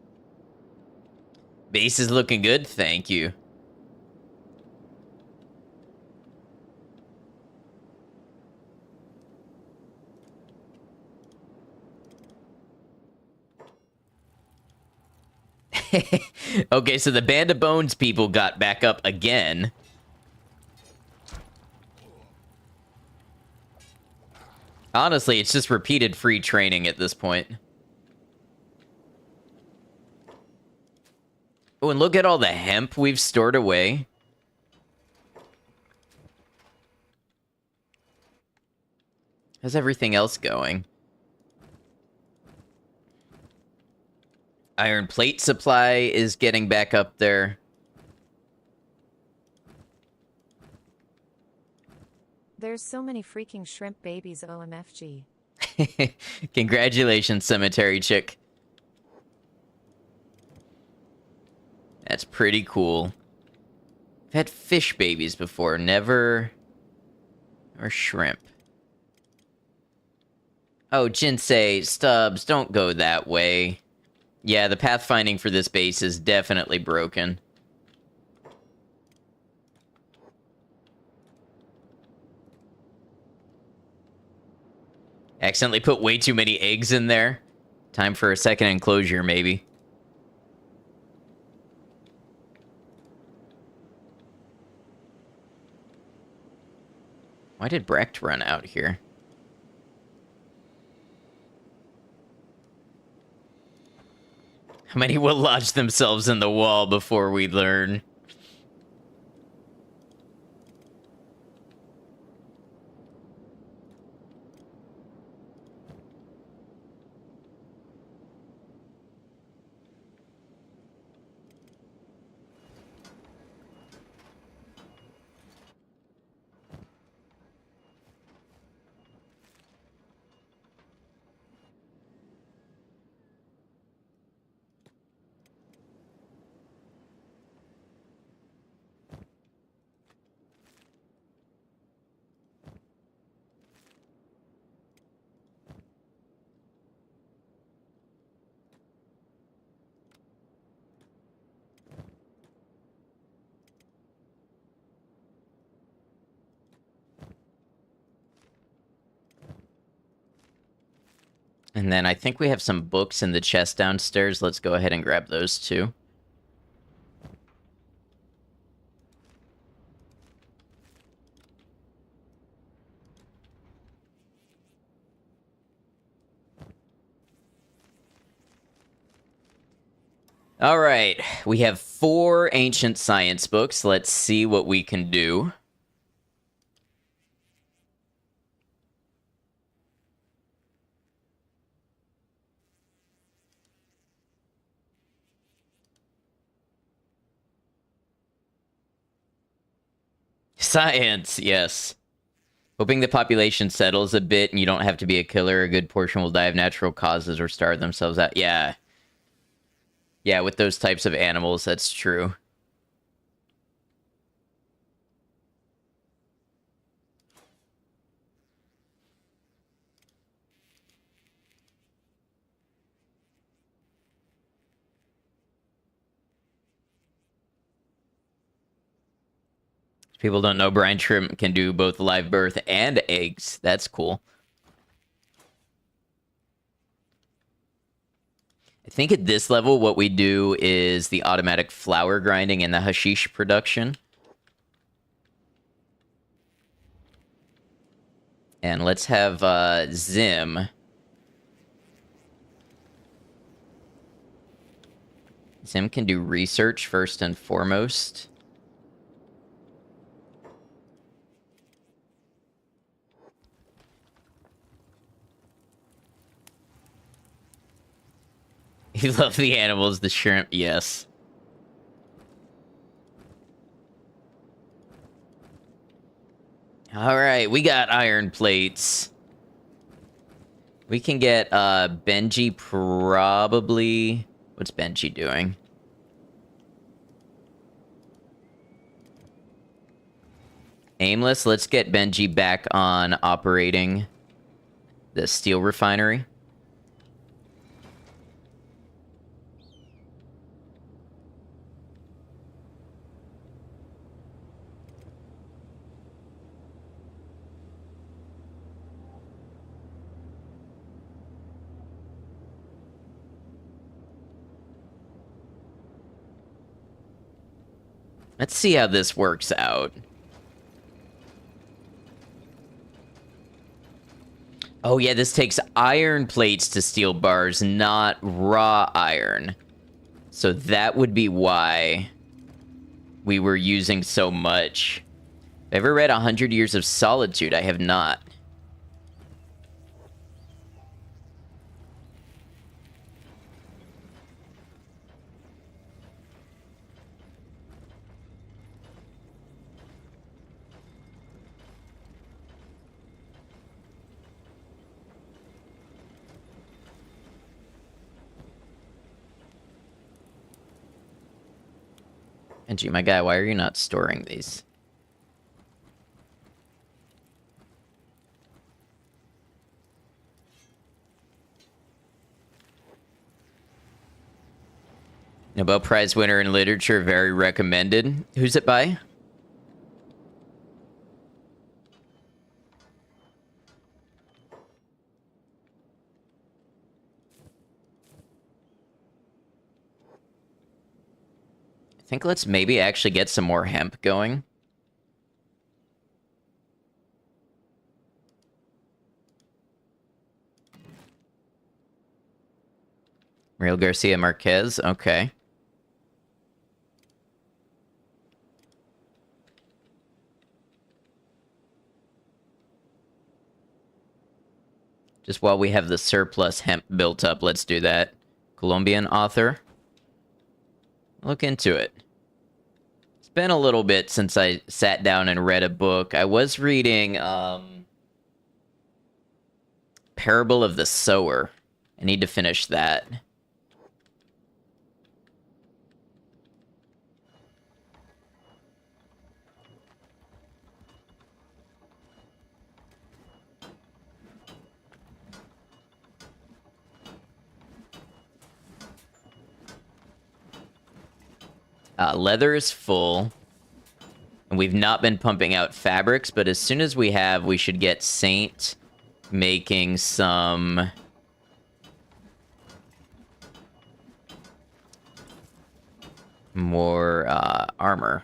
Base is looking good, thank you. Okay, so the Band of Bones people got back up again. Honestly, it's just repeated free training at this point. Oh, and look at all the hemp we've stored away. How's everything else going? Iron plate supply is getting back up there. There's so many freaking shrimp babies, OMFG. Congratulations, cemetery chick. That's pretty cool. I've had fish babies before, never... or shrimp. Oh, Jinsei, Stubbs, don't go that way. Yeah, the pathfinding for this base is definitely broken. Accidentally put way too many eggs in there. Time for a second enclosure, maybe. Why did Brecht run out here? How many will lodge themselves in the wall before we learn? And then I think we have some books in the chest downstairs. Let's go ahead and grab those too. All right, we have 4 ancient science books. Let's see what we can do. Science, yes. Hoping the population settles a bit and you don't have to be a killer. A good portion will die of natural causes or starve themselves out. Yeah. Yeah, with those types of animals, that's true. People don't know brine shrimp can do both live birth and eggs. That's cool. I think at this level, what we do is the automatic flour grinding and the hashish production. And let's have Zim. Zim can do research first and foremost. You love the animals, the shrimp, yes. Alright, we got iron plates. We can get Benji probably... What's Benji doing? Aimless, let's get Benji back on operating the steel refinery. Let's see how this works out. Oh yeah, this takes iron plates to steel bars, not raw iron. So that would be why we were using so much. Have I ever read 100 Years of Solitude? I have not. Benji, my guy, why are you not storing these? Nobel Prize winner in literature, very recommended. Who's it by? I think let's maybe actually get some more hemp going. Real Garcia Marquez, okay. Just while we have the surplus hemp built up, let's do that. Colombian author. Look into it. It's been a little bit since I sat down and read a book. I was reading Parable of the Sower. I need to finish that. Leather is full. And we've not been pumping out fabrics, but as soon as we have, we should get Saint making some... more armor.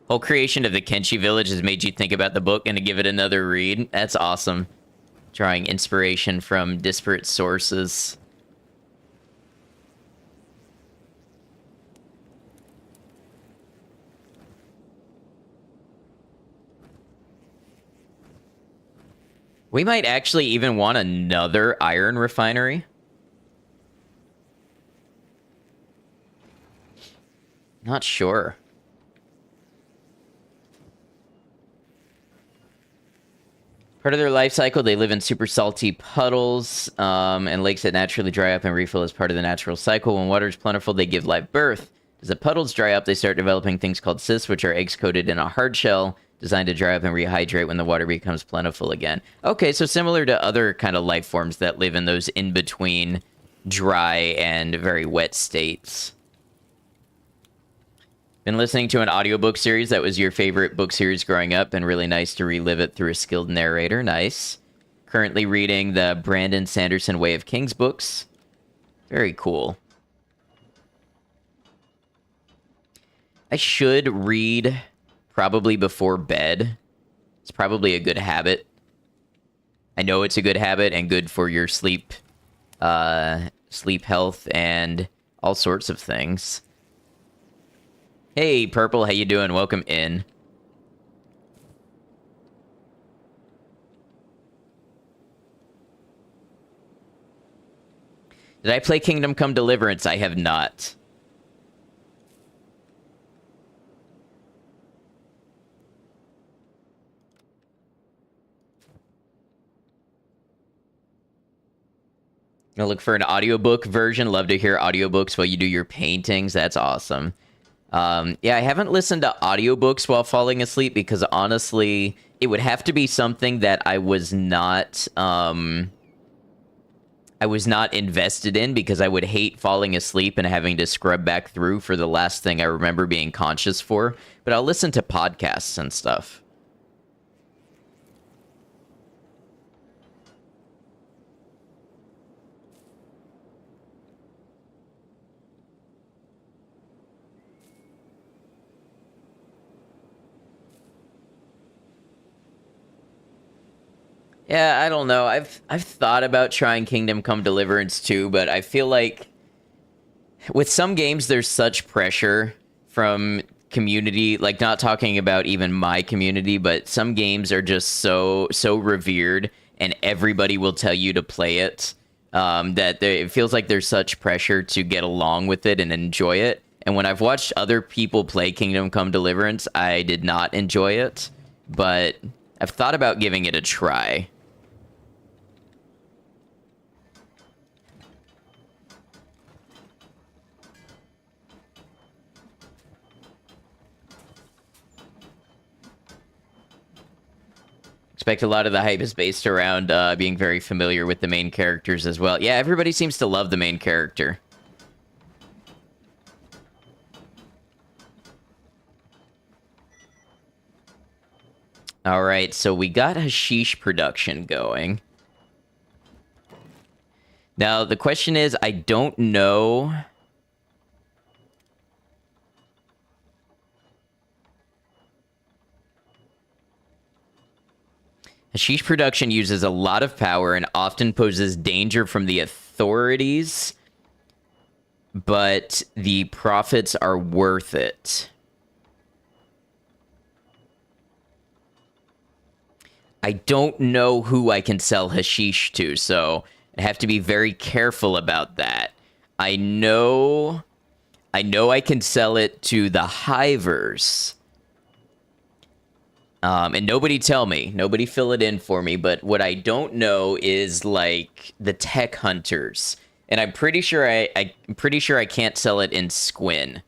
Whole creation of the Kenshi village has made you think about the book and to give it another read. That's awesome. Drawing inspiration from disparate sources. We might actually even want another iron refinery. Not sure. Part of their life cycle, they live in super salty puddles and lakes that naturally dry up and refill as part of the natural cycle. When water is plentiful, they give live birth. As the puddles dry up, they start developing things called cysts, which are eggs coated in a hard shell designed to dry up and rehydrate when the water becomes plentiful again. Okay, so similar to other kind of life forms that live in those in-between dry and very wet states. Been listening to an audiobook series that was your favorite book series growing up, and really nice to relive it through a skilled narrator. Nice. Currently reading the Brandon Sanderson Way of Kings books. Very cool. I should read probably before bed. It's probably a good habit. I know it's a good habit and good for your sleep health and all sorts of things. Hey, Purple, how you doing? Welcome in. Did I play Kingdom Come Deliverance? I have not. Gonna look for an audiobook version. Love to hear audiobooks while you do your paintings. That's awesome. Yeah, I haven't listened to audiobooks while falling asleep because honestly, it would have to be something that I was not invested in, because I would hate falling asleep and having to scrub back through for the last thing I remember being conscious for. But I'll listen to podcasts and stuff. Yeah, I don't know. I've thought about trying Kingdom Come Deliverance too, but I feel like with some games there's such pressure from community, like not talking about even my community, but some games are just so revered and everybody will tell you to play it, that it feels like there's such pressure to get along with it and enjoy it. And when I've watched other people play Kingdom Come Deliverance, I did not enjoy it, but I've thought about giving it a try. Expect a lot of the hype is based around being very familiar with the main characters as well. Yeah, everybody seems to love the main character. All right, so we got hashish production going. Now, the question is, I don't know... Hashish production uses a lot of power and often poses danger from the authorities, but the profits are worth it. I don't know who I can sell hashish to, so I have to be very careful about that. I know I can sell it to the hivers. And nobody tell me, nobody fill it in for me, but what I don't know is like the tech hunters. And I'm pretty sure I'm pretty sure I can't sell it in Squin.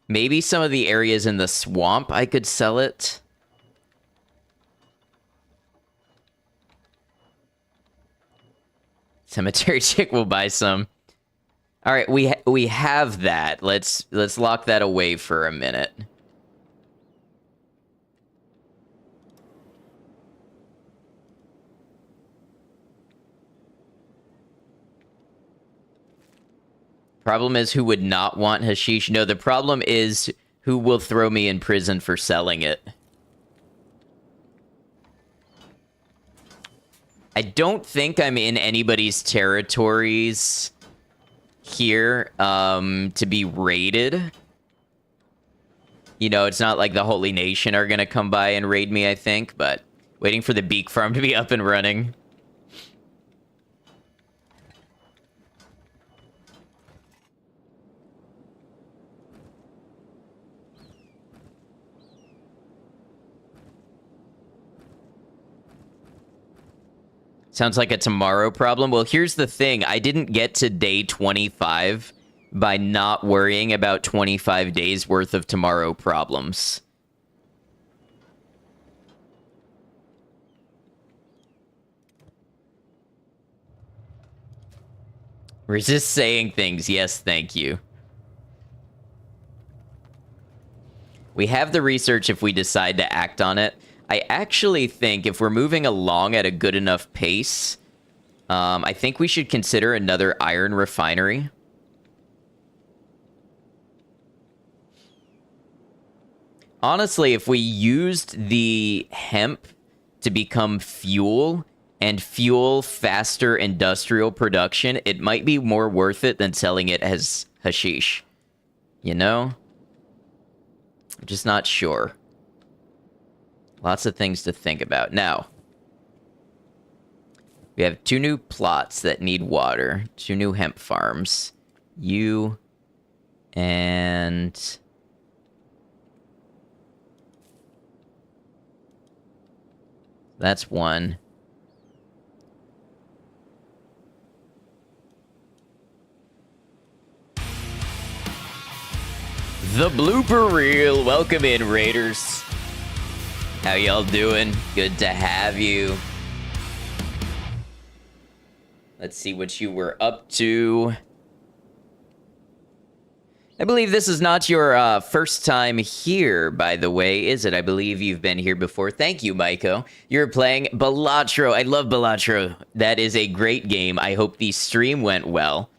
Maybe some of the areas in the swamp I could sell it. Cemetery Chick will buy some. All right, we have that. Let's lock that away for a minute. Problem is, who would not want hashish? No, the problem is who will throw me in prison for selling it. I don't think I'm in anybody's territories here to be raided. You know, it's not like the Holy Nation are gonna come by and raid me, I think, but waiting for the beak farm to be up and running. Sounds like a tomorrow problem. Well, here's the thing. I didn't get to day 25 by not worrying about 25 days worth of tomorrow problems. Resist saying things. Yes, thank you. We have the research if we decide to act on it. I actually think if we're moving along at a good enough pace, I think we should consider another iron refinery. Honestly, if we used the hemp to become fuel and fuel faster industrial production, it might be more worth it than selling it as hashish. You know? I'm just not sure. Lots of things to think about. Now, we have 2 new plots that need water. 2 new hemp farms. You and... That's 1. The blooper reel. Welcome in, Raiders. How y'all doing? Good to have you. Let's see what you were up to. I believe this is not your first time here, by the way, is it? I believe you've been here before. Thank you, Maiko. You're playing Balatro. I love Balatro. That is a great game. I hope the stream went well.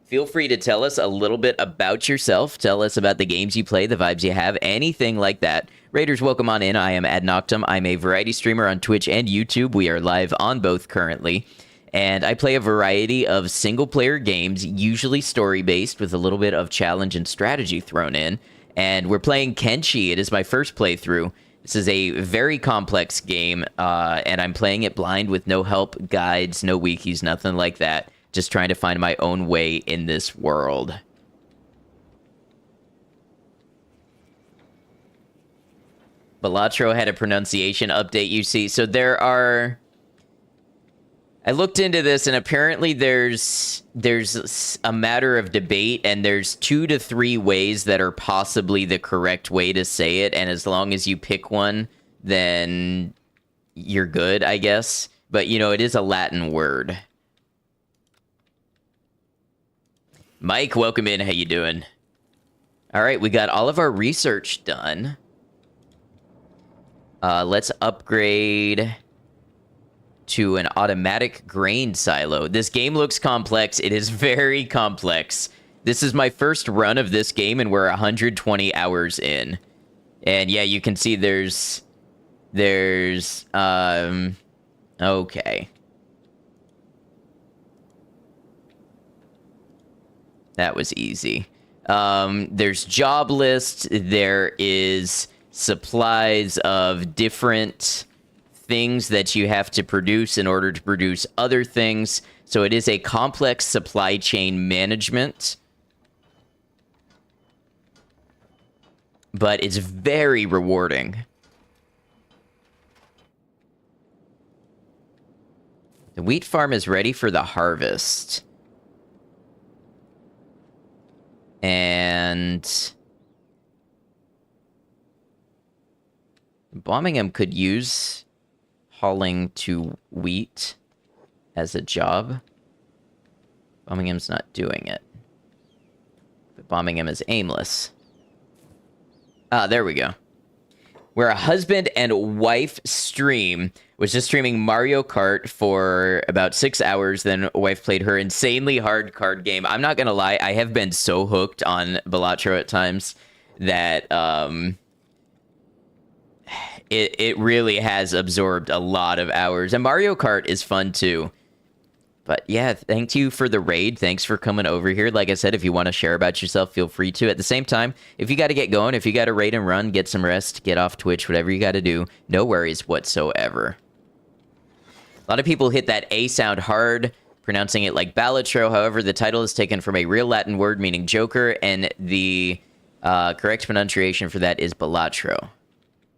Feel free to tell us a little bit about yourself. Tell us about the games you play, the vibes you have, anything like that. Raiders, welcome on in. I am Ad Noctum. I'm a variety streamer on Twitch and YouTube. We are live on both currently. And I play a variety of single-player games, usually story-based, with a little bit of challenge and strategy thrown in. And we're playing Kenshi. It is my first playthrough. This is a very complex game, and I'm playing it blind with no help, guides, no wikis, nothing like that. Just trying to find my own way in this world. Balatro had a pronunciation update, you see. So there are... I looked into this, and apparently there's a matter of debate, and there's 2 to 3 ways that are possibly the correct way to say it, and as long as you pick one, then you're good, I guess. But, you know, it is a Latin word. Mike, welcome in. How you doing? All right, we got all of our research done. Let's upgrade to an automatic grain silo. This game looks complex. It is very complex. This is my first run of this game, and we're 120 hours in. And yeah, you can see there's okay. That was easy. There's job list. There is supplies of different things that you have to produce in order to produce other things. So it is a complex supply chain management. But it's very rewarding. The wheat farm is ready for the harvest. And Birmingham could use hauling to wheat as a job. Birmingham's not doing it. But Birmingham is aimless. Ah, there we go. Where a husband and wife stream was just streaming Mario Kart for about 6 hours. Then wife played her insanely hard card game. I'm not gonna lie, I have been so hooked on Balatro at times that it really has absorbed a lot of hours. And Mario Kart is fun too. But yeah, thank you for the raid. Thanks for coming over here. Like I said, if you want to share about yourself, feel free to. At the same time, if you got to get going, if you got to raid and run, get some rest, get off Twitch, whatever you got to do, no worries whatsoever. A lot of people hit that A sound hard, pronouncing it like Ballatro. However, the title is taken from a real Latin word meaning joker, and the correct pronunciation for that is Ballatro.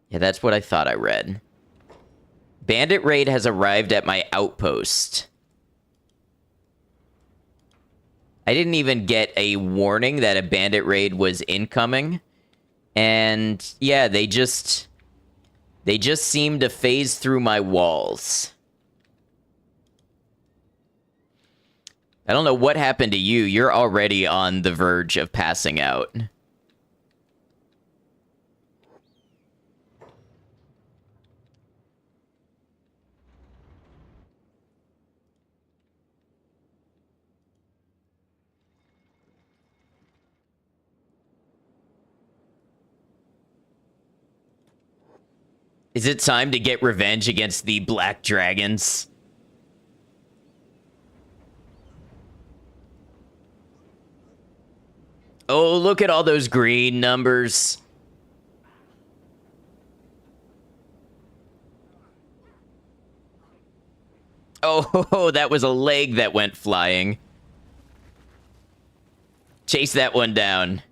Yeah, that's what I thought I read. Bandit raid has arrived at my outpost. I didn't even get a warning that a bandit raid was incoming. And yeah, they just seem to phase through my walls. I don't know what happened to you. You're already on the verge of passing out. Is it time to get revenge against the Black Dragons? Oh, look at all those green numbers. Oh, that was a leg that went flying. Chase that one down.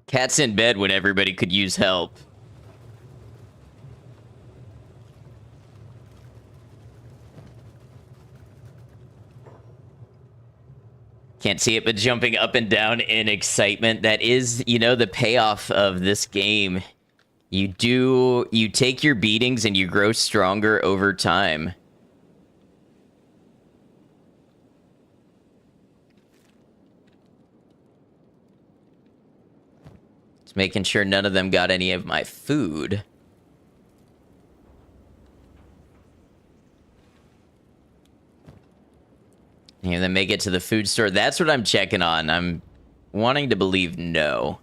Cat's in bed when everybody could use help. Can't see it, but jumping up and down in excitement. That is, you know, the payoff of this game. You take your beatings and you grow stronger over time. Just making sure none of them got any of my food. And then make it to the food store. That's what I'm checking on. I'm wanting to believe no.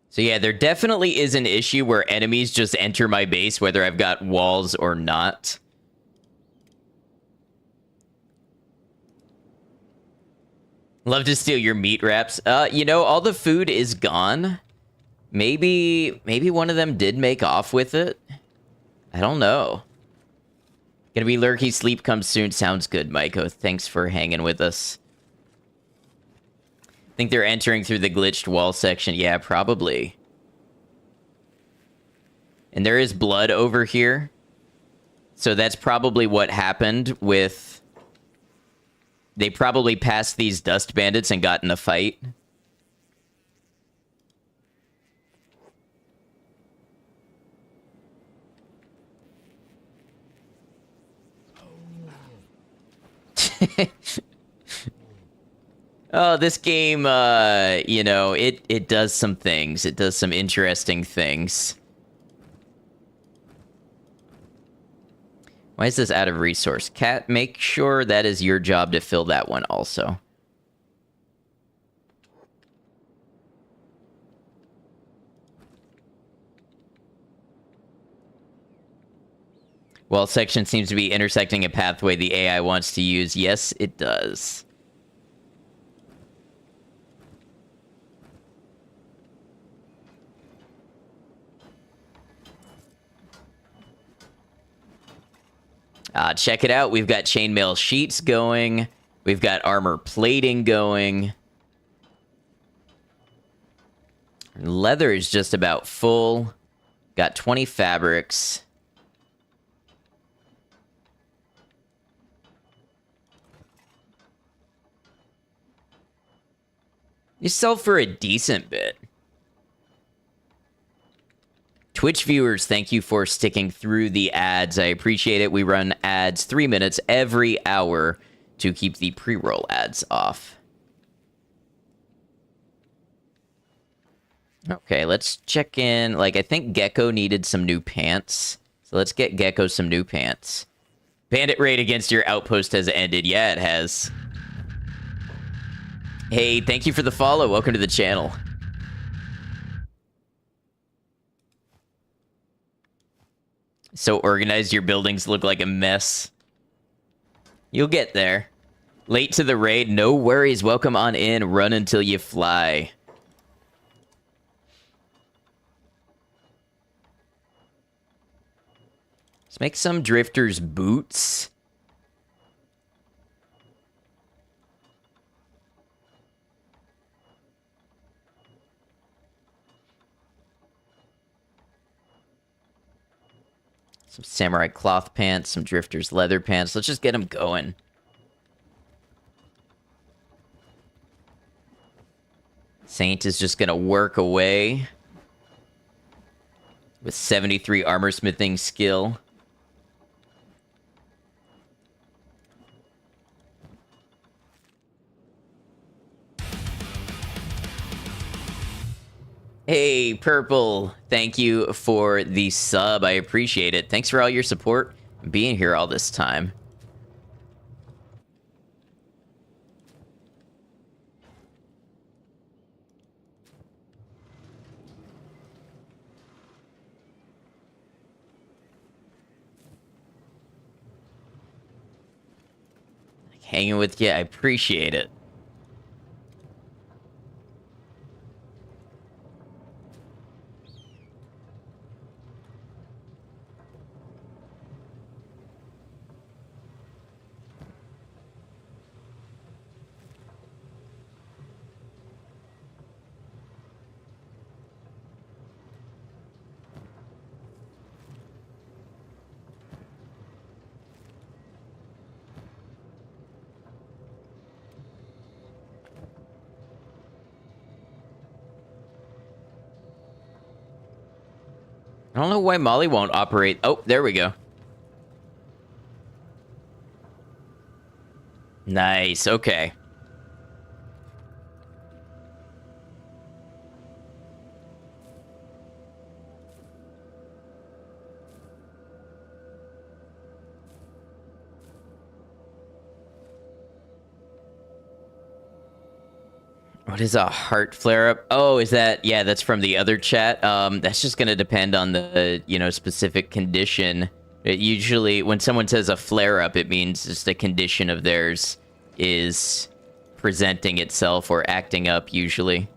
So yeah, there definitely is an issue where enemies just enter my base, whether I've got walls or not. Love to steal your meat wraps. You know, all the food is gone. Maybe one of them did make off with it. I don't know. Gonna be lurky, sleep comes soon. Sounds good, Maiko. Thanks for hanging with us. Think they're entering through the glitched wall section. Yeah, probably. And there is blood over here. So that's probably what happened with... They probably passed these dust bandits and got in a fight. Oh, this game, you know, it does some things. It does some interesting things. Why is this out of resource? Cat, make sure that is your job to fill that one also. Well, section seems to be intersecting a pathway the AI wants to use. Yes, it does. Check it out. We've got chainmail sheets going. We've got armor plating going. Leather is just about full. Got 20 fabrics. You sell for a decent bit. Twitch viewers, thank you for sticking through the ads. I appreciate it. We run ads 3 minutes every hour to keep the pre-roll ads off. Okay, let's check in. Like, I think Gecko needed some new pants. So let's get Gecko some new pants. Bandit raid against your outpost has ended. Yeah, it has. Hey, thank you for the follow. Welcome to the channel. So organized, your buildings look like a mess. You'll get there. Late to the raid, no worries. Welcome on in. Run until you fly. Let's make some drifters boots. Some samurai cloth pants, some drifters leather pants. Let's just get them going. Saint is just gonna work away with 73 armor smithing skill. Hey, Purple. Thank you for the sub. I appreciate it. Thanks for all your support and being here all this time. Hanging with you, I appreciate it. I don't know why Molly won't operate. Oh, there we go. Nice, okay. What is a heart flare-up? Oh, is that... Yeah, that's from the other chat. That's just going to depend on the, specific condition. It usually, when someone says a flare-up, it means just a condition of theirs is presenting itself or acting up, usually.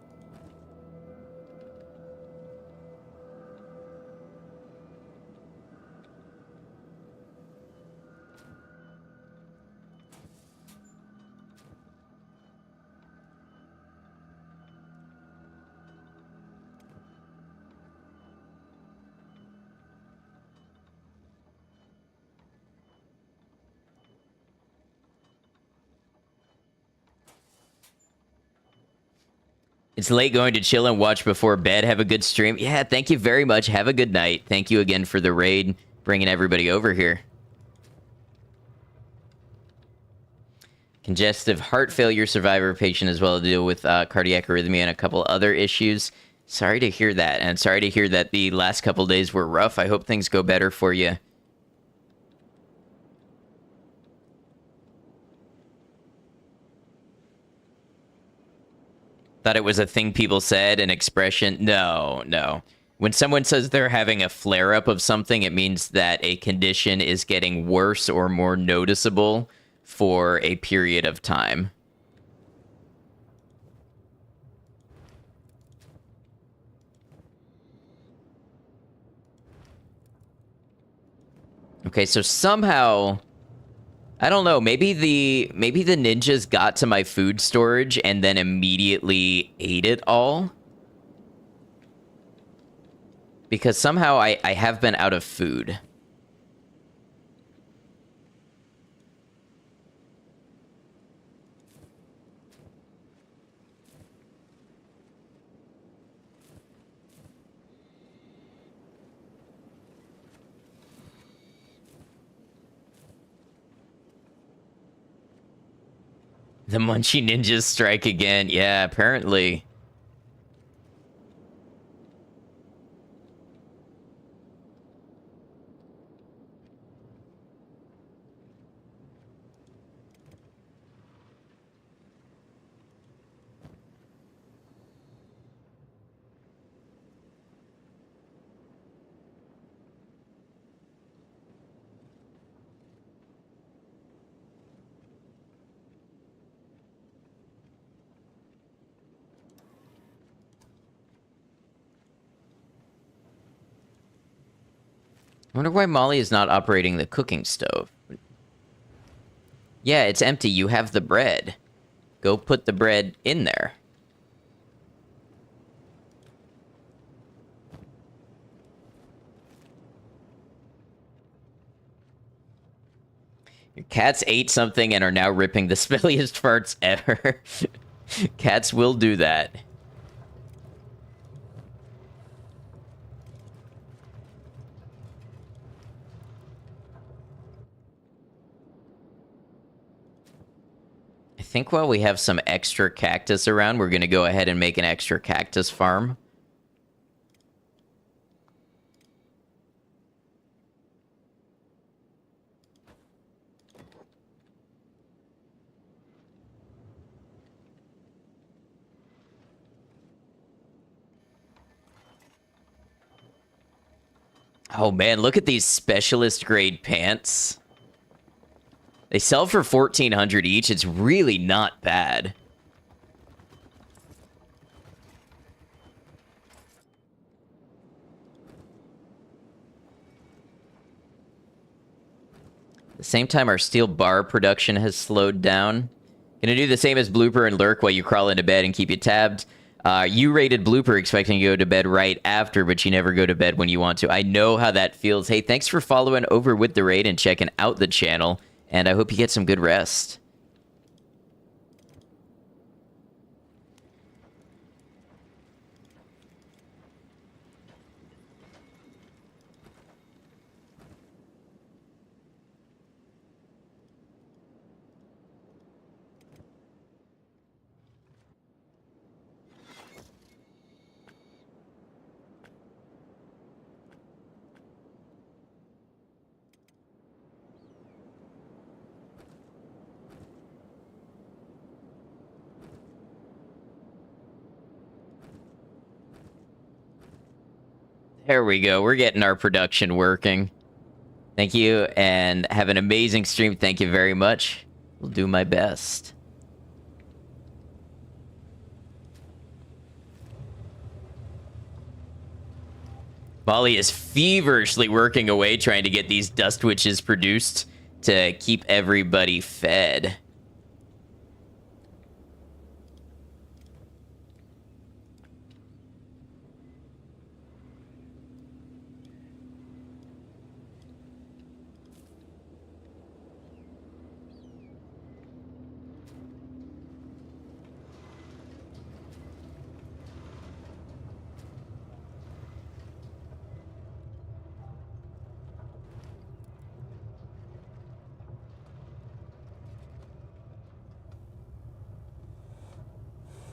It's late going to chill and watch before bed. Have a good stream. Yeah, thank you very much. Have a good night. Thank you again for the raid, bringing everybody over here. Congestive heart failure survivor patient as well to deal with cardiac arrhythmia and a couple other issues. Sorry to hear that, and sorry to hear that the last couple days were rough. I hope things go better for you. Thought it was a thing people said, an expression. No. When someone says they're having a flare-up of something, it means that a condition is getting worse or more noticeable for a period of time. Okay, so somehow... I don't know, maybe the ninjas got to my food storage and then immediately ate it all. Because somehow I have been out of food. The Munchie Ninjas strike again. Yeah, apparently. I wonder why Molly is not operating the cooking stove. Yeah, it's empty. You have the bread. Go put the bread in there. Your cats ate something and are now ripping the smelliest farts ever. Cats will do that. I think while we have some extra cactus around, we're going to go ahead and make an extra cactus farm. Oh man, look at these specialist grade pants. They sell for 1,400 each. It's really not bad. At the same time, our steel bar production has slowed down. Gonna do the same as Blooper and Lurk while you crawl into bed and keep you tabbed. You rated Blooper expecting to go to bed right after, but you never go to bed when you want to. I know how that feels. Hey, thanks for following over with the raid and checking out the channel. And I hope you get some good rest. There we go. We're getting our production working. Thank you, and have an amazing stream. Thank you very much. Will do my best. Molly is feverishly working away trying to get these dust witches produced to keep everybody fed.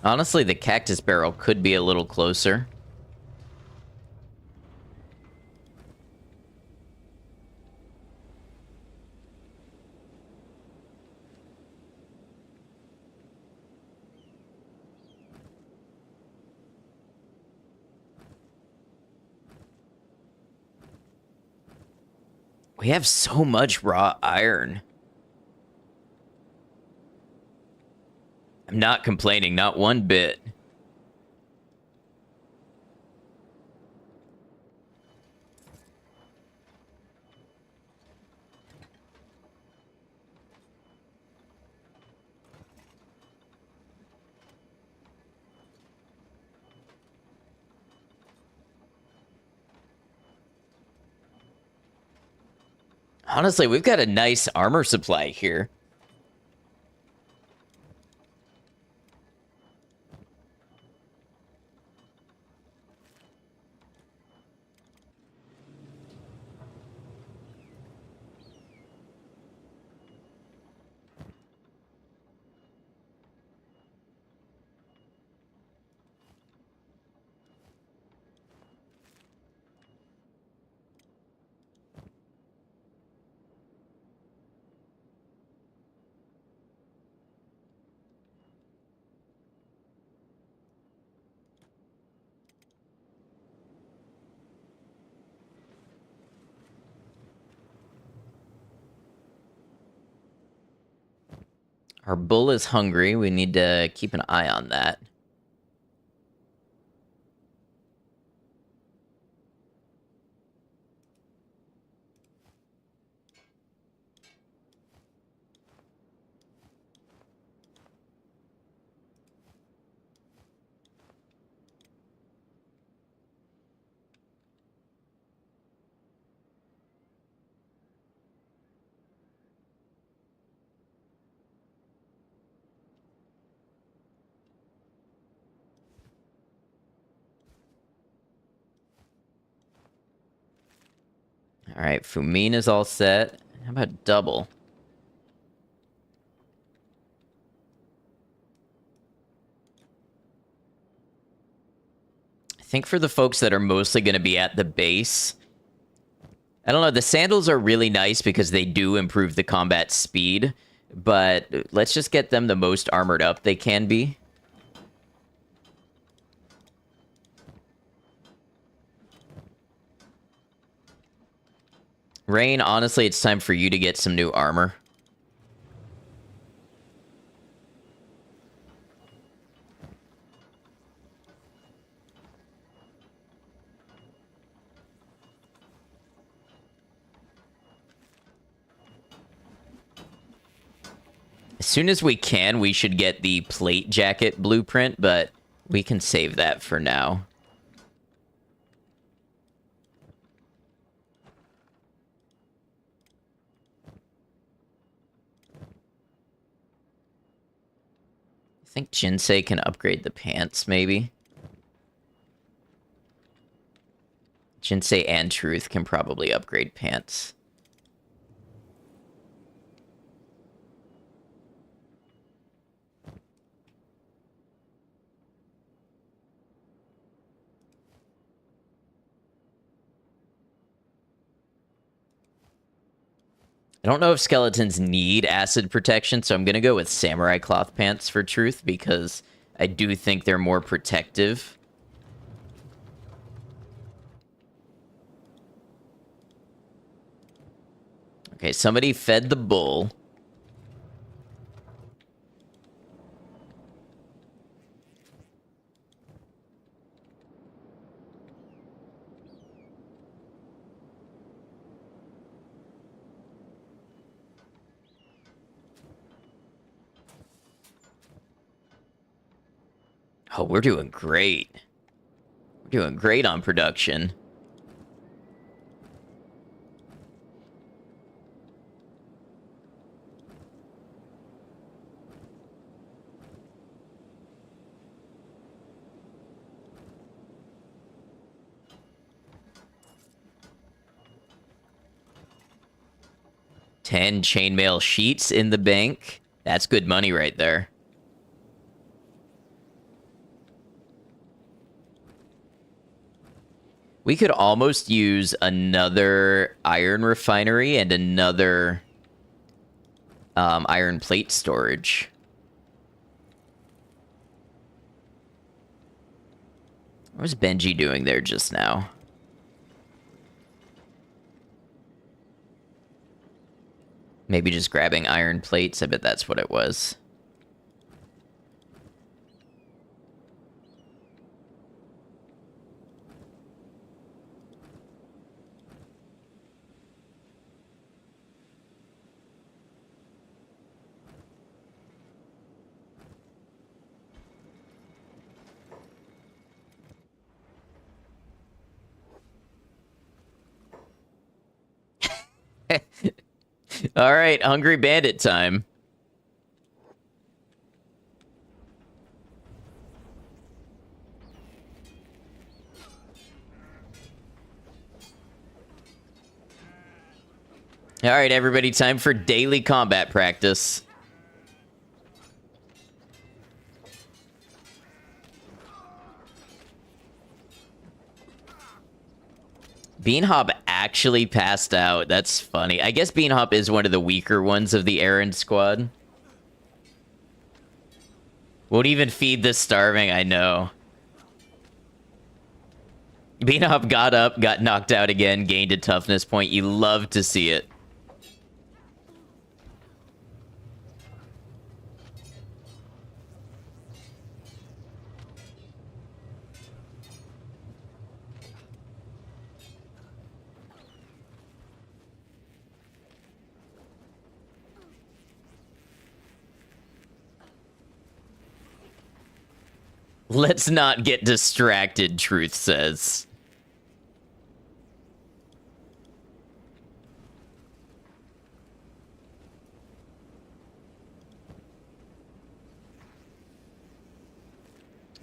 Honestly, the cactus barrel could be a little closer. We have so much raw iron. I'm not complaining, not one bit. Honestly, we've got a nice armor supply here. Our bull is hungry. We need to keep an eye on that. All right, Fumin is all set. How about double? I think for the folks that are mostly going to be at the base, I don't know, the sandals are really nice because they do improve the combat speed, but let's just get them the most armored up they can be. Rain, honestly, it's time for you to get some new armor. As soon as we can, we should get the plate jacket blueprint, but we can save that for now. I think Jinsei can upgrade the pants, maybe. Jinsei and Truth can probably upgrade pants. I don't know if skeletons need acid protection, so I'm going to go with samurai cloth pants for Truth because I do think they're more protective. Okay, somebody fed the bull. Oh, we're doing great. We're doing great on production. $10 chainmail sheets in the bank. That's good money right there. We could almost use another iron refinery and another iron plate storage. What was Benji doing there just now? Maybe just grabbing iron plates. I bet that's what it was. All right, Hungry Bandit time. All right, everybody, time for daily combat practice. Beanhop actually passed out. That's funny. I guess Beanhop is one of the weaker ones of the errand squad. Won't even feed the starving, I know. Beanhop got up, got knocked out again, gained a toughness point. You love to see it. Let's not get distracted, Truth says.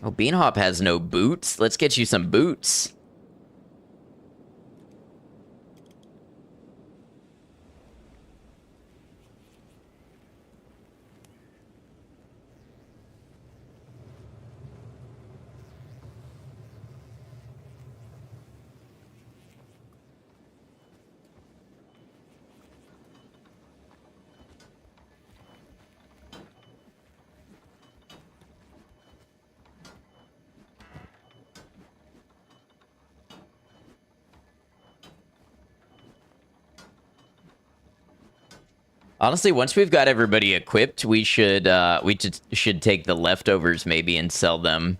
Oh, Beanhop has no boots. Let's get you some boots. Honestly, once we've got everybody equipped, we should should take the leftovers maybe and sell them.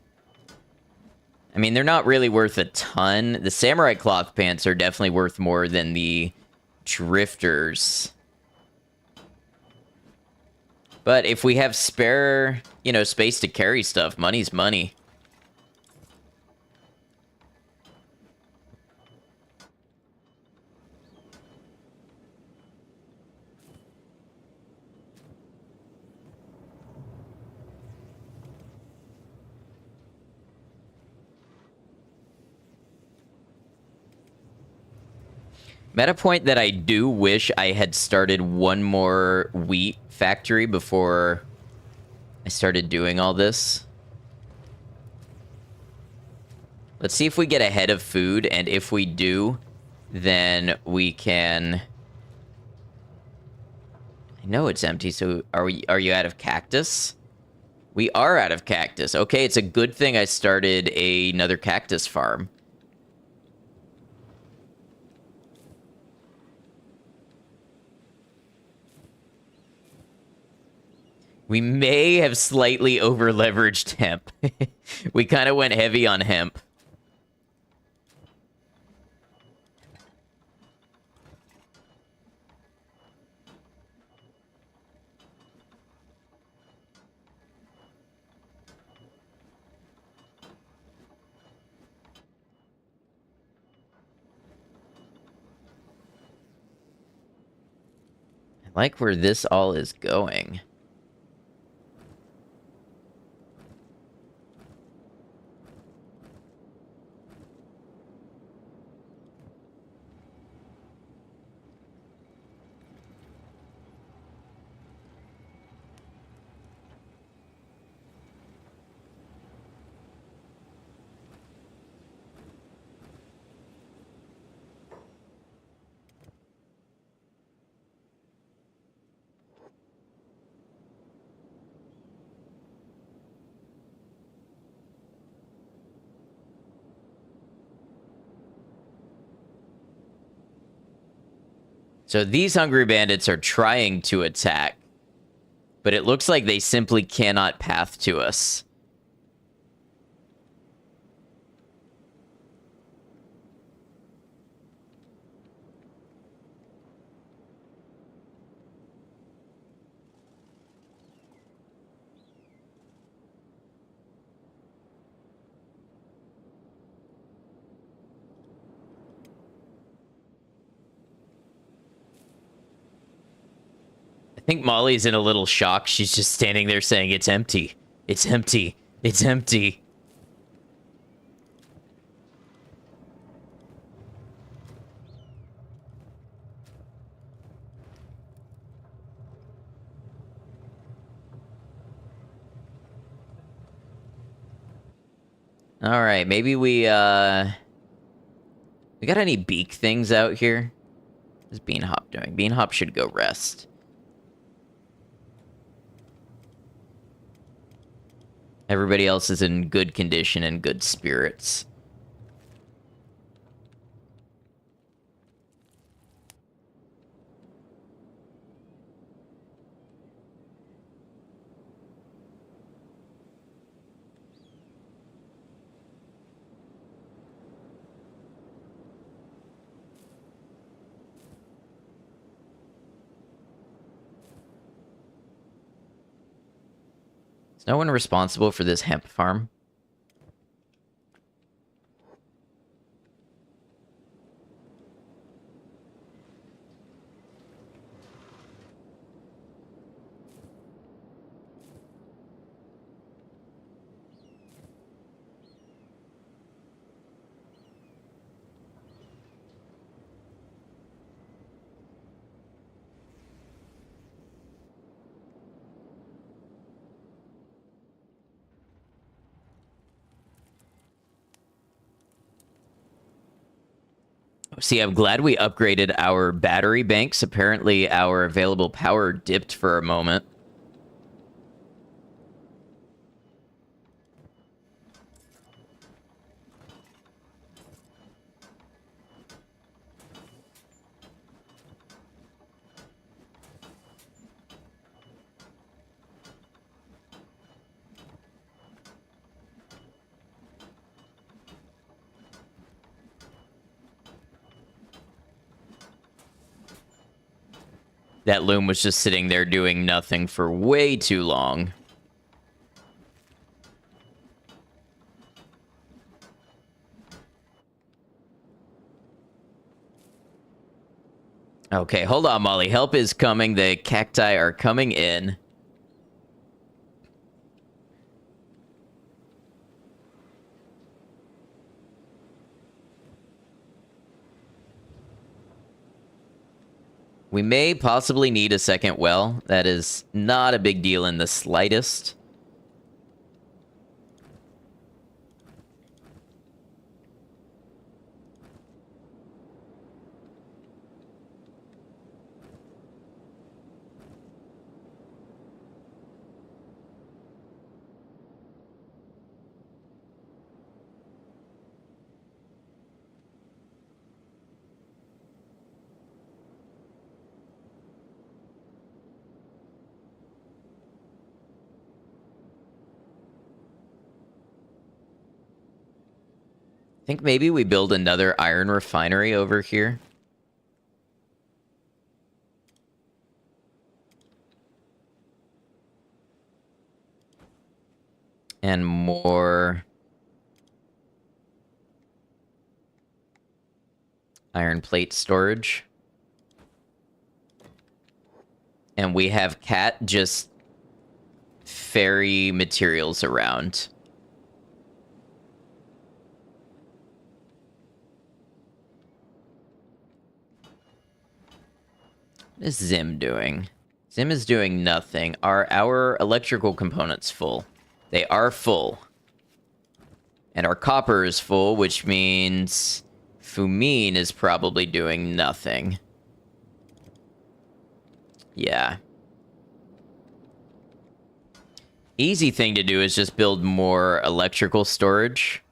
I mean, they're not really worth a ton. The samurai cloth pants are definitely worth more than the drifters. But if we have spare, you know, space to carry stuff, money's money. Meta point that I do wish I had started one more wheat factory before I started doing all this. Let's see if we get ahead of food, and if we do, then we can... I know it's empty, so are you out of cactus? We are out of cactus. Okay, it's a good thing I started another cactus farm. We may have slightly over-leveraged hemp. We kind of went heavy on hemp. I like where this all is going. So these hungry bandits are trying to attack, but it looks like they simply cannot path to us. think Molly's in a little shock. She's just standing there saying, it's empty. It's empty. It's empty. All right, maybe we got any beak things out here? What's Beanhop doing? Beanhop should go rest. Everybody else is in good condition and good spirits. Is no one responsible for this hemp farm? See, I'm glad we upgraded our battery banks. Apparently, our available power dipped for a moment. That loom was just sitting there doing nothing for way too long. Okay, hold on, Molly. Help is coming. The cacti are coming in. We may possibly need a second well. That is not a big deal in the slightest. I think maybe we build another iron refinery over here. And more iron plate storage. And we have Cat just ferry materials around. What is Zim doing? Zim is doing nothing. Are our electrical components full? They are full. And our copper is full, which means Fumin is probably doing nothing. Yeah. Easy thing to do is just build more electrical storage.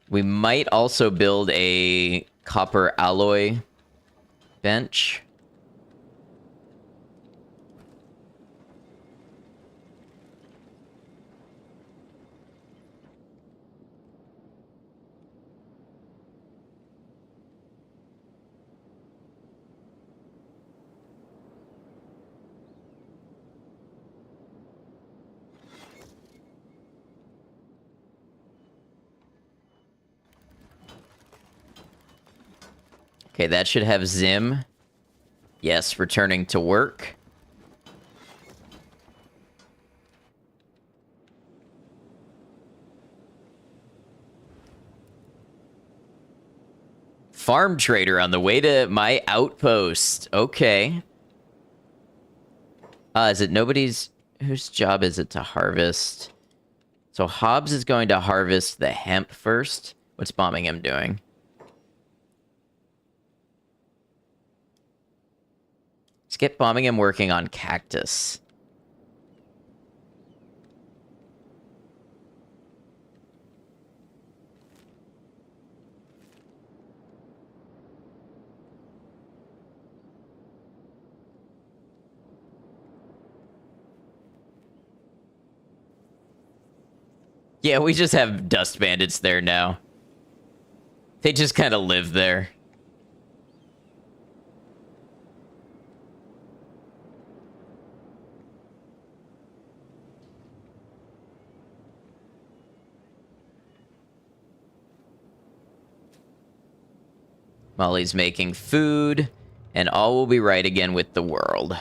We might also build a copper alloy bench. Okay, that should have Zim. Yes, returning to work. Farm trader on the way to my outpost. Okay. Is it nobody's... Whose job is it to harvest? So Hobbs is going to harvest the hemp first. What's bombing him doing? Let's get bombing him working on cactus. Yeah, we just have dust bandits there now. They just kind of live there. Molly's making food, and all will be right again with the world.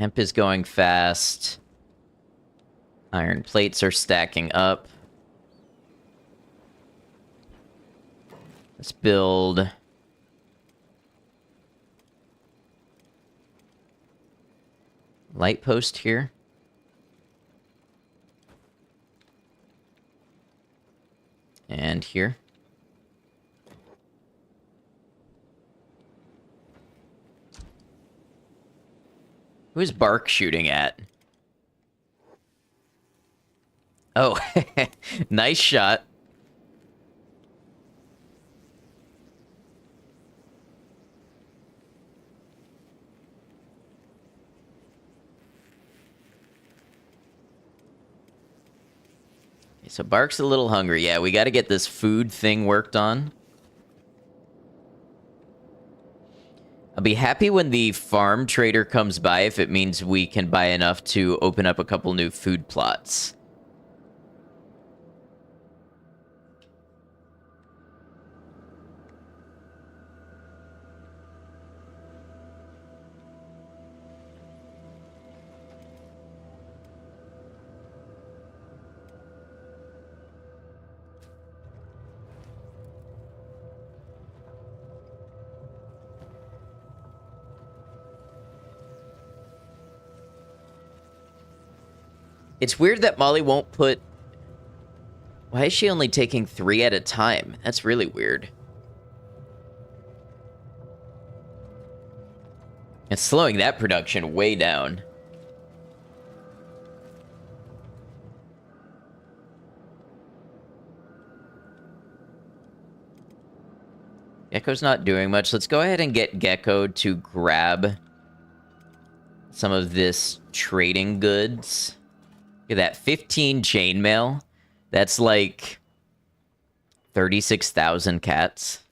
Hemp is going fast. Iron plates are stacking up. Let's build... light post here. And here. Who is Bark shooting at? Oh, nice shot. Okay, so Bark's a little hungry. Yeah, we got to get this food thing worked on. I'll be happy when the farm trader comes by if it means we can buy enough to open up a couple new food plots. It's weird that Molly won't put... Why is she only taking 3 at a time? That's really weird. It's slowing that production way down. Gecko's not doing much. Let's go ahead and get Gecko to grab some of this trading goods. Look at that, 15 chainmail. That's like 36,000 cats.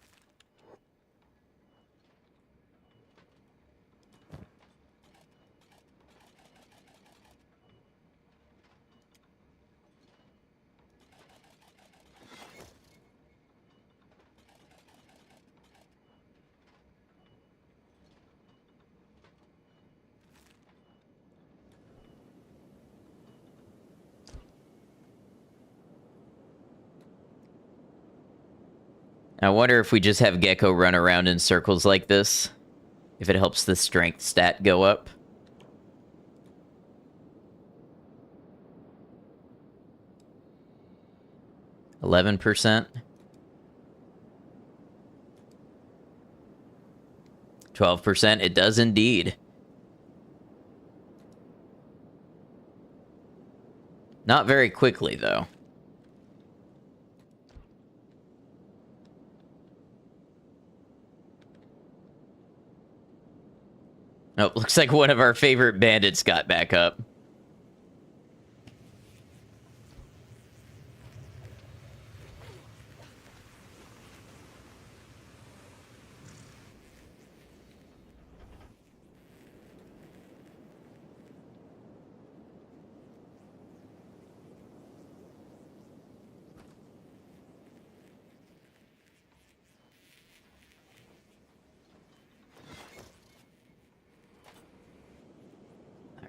I wonder if we just have Gecko run around in circles like this, if it helps the strength stat go up. %. 12%. It does indeed. Not very quickly, though. Oh, looks like one of our favorite bandits got back up.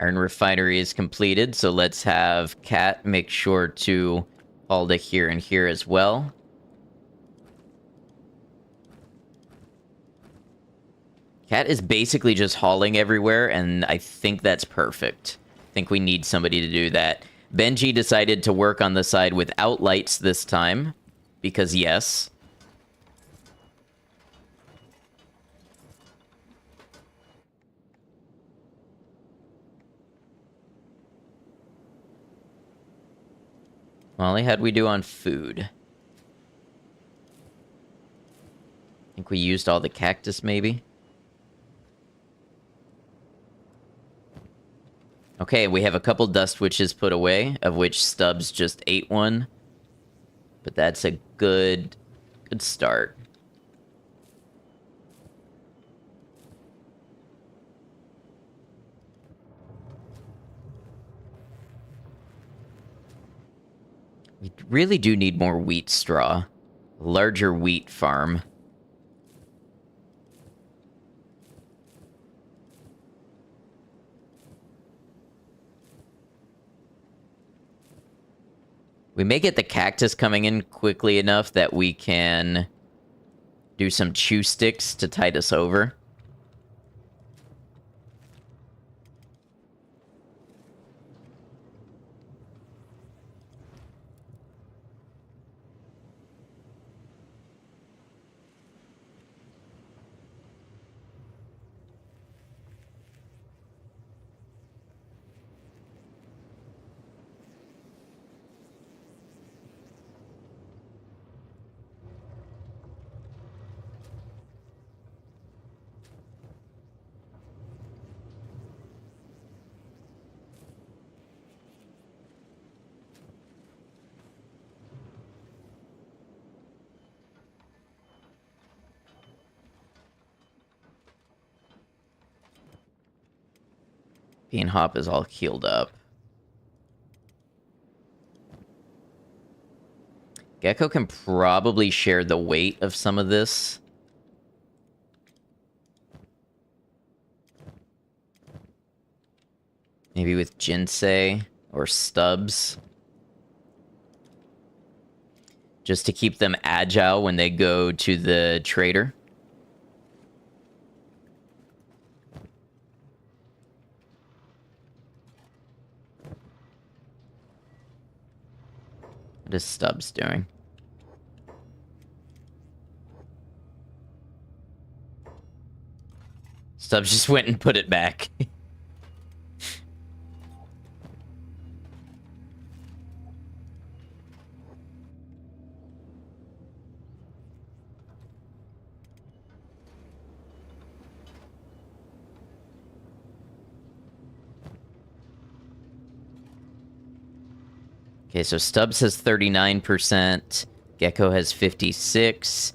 Iron refinery is completed, so let's have Cat make sure to haul to here and here as well. Cat is basically just hauling everywhere, and I think that's perfect. I think we need somebody to do that. Benji decided to work on the side without lights this time, because yes. Molly, how'd we do on food? I think we used all the cactus, maybe? Okay, we have a couple dust witches put away, of which Stubbs just ate one. But that's a good start. We really do need more wheat straw. Larger wheat farm. We may get the cactus coming in quickly enough that we can do some chew sticks to tide us over. Bean Hop is all healed up. Gecko can probably share the weight of some of this. Maybe with Jinsei or Stubbs. Just to keep them agile when they go to the trader. What is Stubbs doing? Stubbs just went and put it back. Okay, so Stubbs has 39%, Gecko has 56,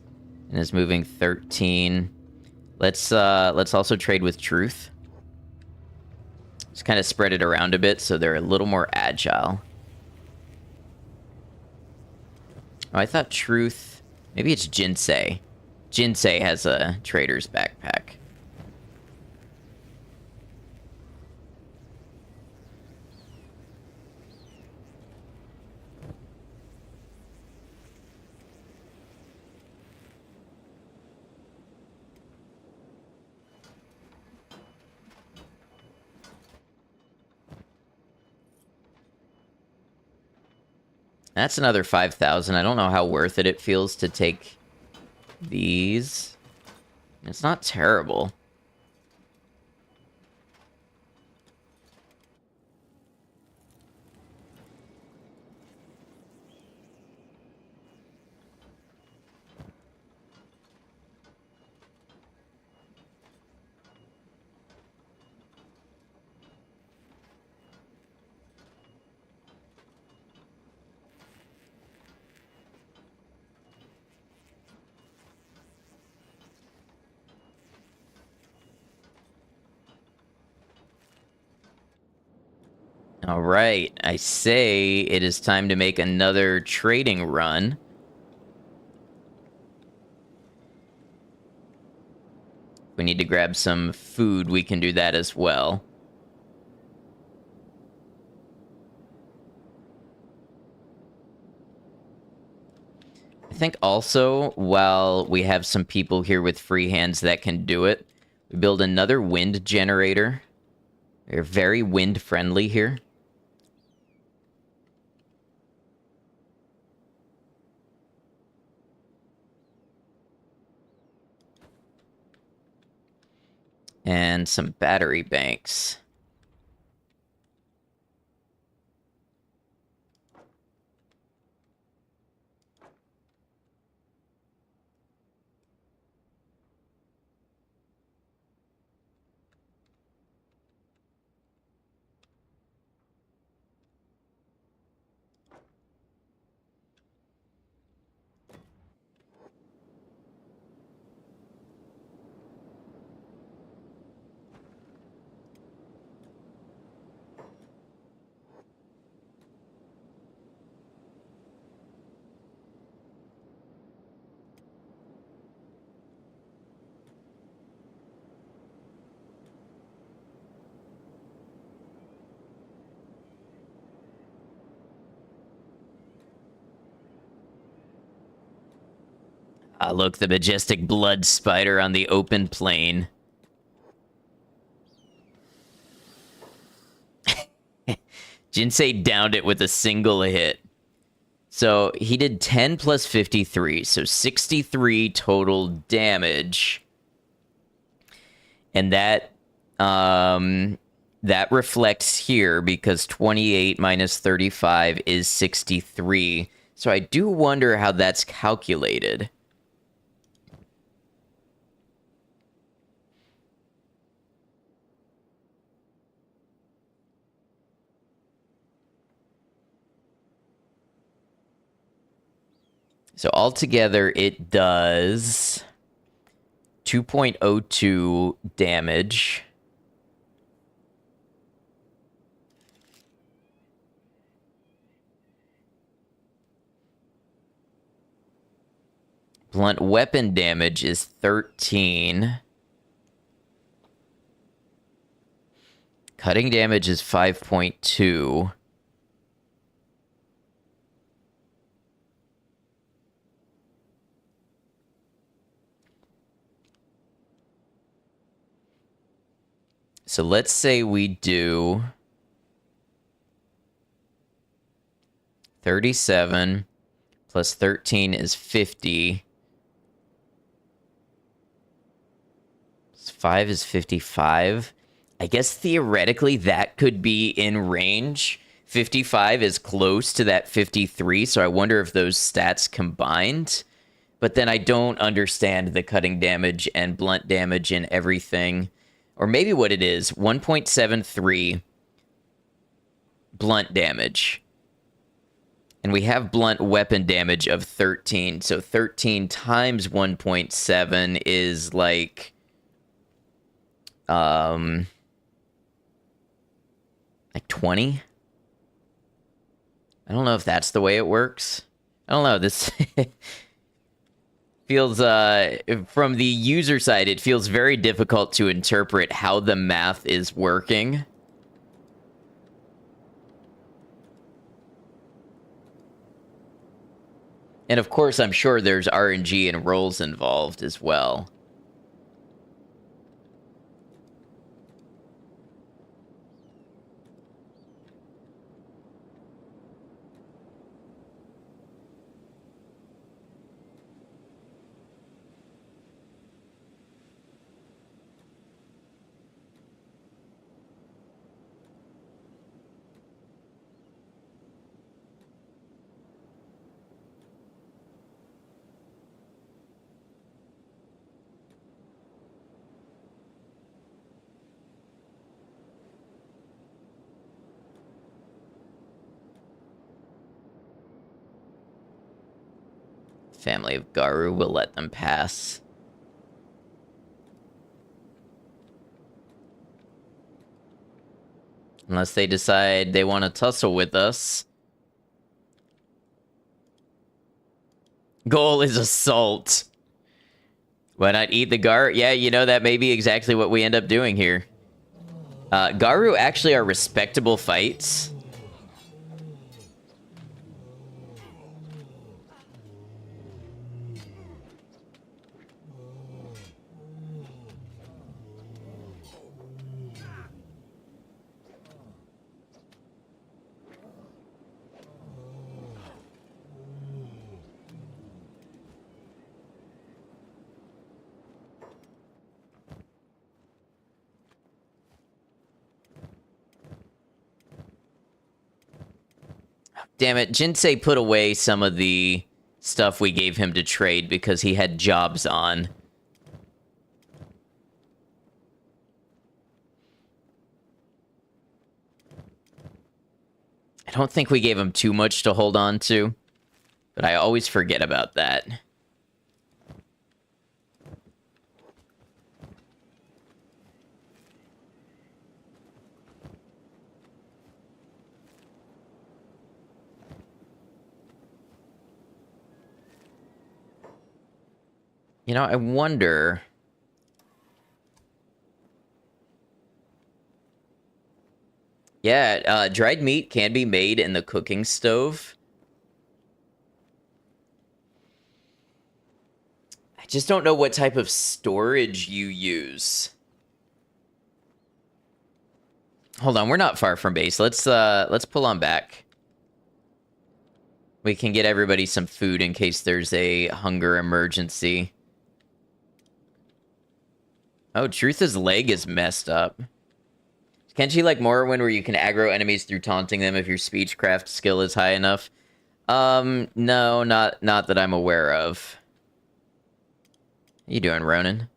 and is moving 13. Let's also trade with Truth. Just kind of spread it around a bit so they're a little more agile. Oh, I thought Truth... Maybe it's Jinsei. Jinsei has a trader's backpack. That's another 5,000. I don't know how worth it feels to take these. It's not terrible. All right, I say it is time to make another trading run. We need to grab some food. We can do that as well. I think also, while we have some people here with free hands that can do it, we build another wind generator. They're very wind friendly here. And some battery banks. Ah, look, the majestic blood spider on the open plain. Jinsei downed it with a single hit. So he did 10 plus 53, so 63 total damage. And that reflects here because 28 minus 35 is 63. So I do wonder how that's calculated. So altogether, it does 2.02 damage. Blunt weapon damage is 13. Cutting damage is 5.2. So let's say we do 37 plus 13 is 50. Plus 5 is 55. I guess theoretically that could be in range. 55 is close to that 53, so I wonder if those stats combined. But then I don't understand the cutting damage and blunt damage and everything. Or maybe what it is, 1.73 blunt damage. And we have blunt weapon damage of 13. So 13 times 1.7 is like... like 20? I don't know if that's the way it works. I don't know, this... feels, from the user side, it feels very difficult to interpret how the math is working. And of course, I'm sure there's RNG and rolls involved as well. Family of Garu will let them pass. Unless they decide they want to tussle with us. Goal is assault. Why not eat the Garu? Yeah, you know, that may be exactly what we end up doing here. Garu actually are respectable fights. damn it. Jinsei put away some of the stuff we gave him to trade because he had jobs on. I don't think we gave him too much to hold on to, but I always forget about that. You know, I wonder... Yeah, dried meat can be made in the cooking stove. I just don't know what type of storage you use. Hold on, we're not far from base. Let's pull on back. We can get everybody some food in case there's a hunger emergency. Oh, Truth's leg is messed up. Kenshi like Morrowind where you can aggro enemies through taunting them if your speechcraft skill is high enough? No, not that I'm aware of. How you doing, Ronan?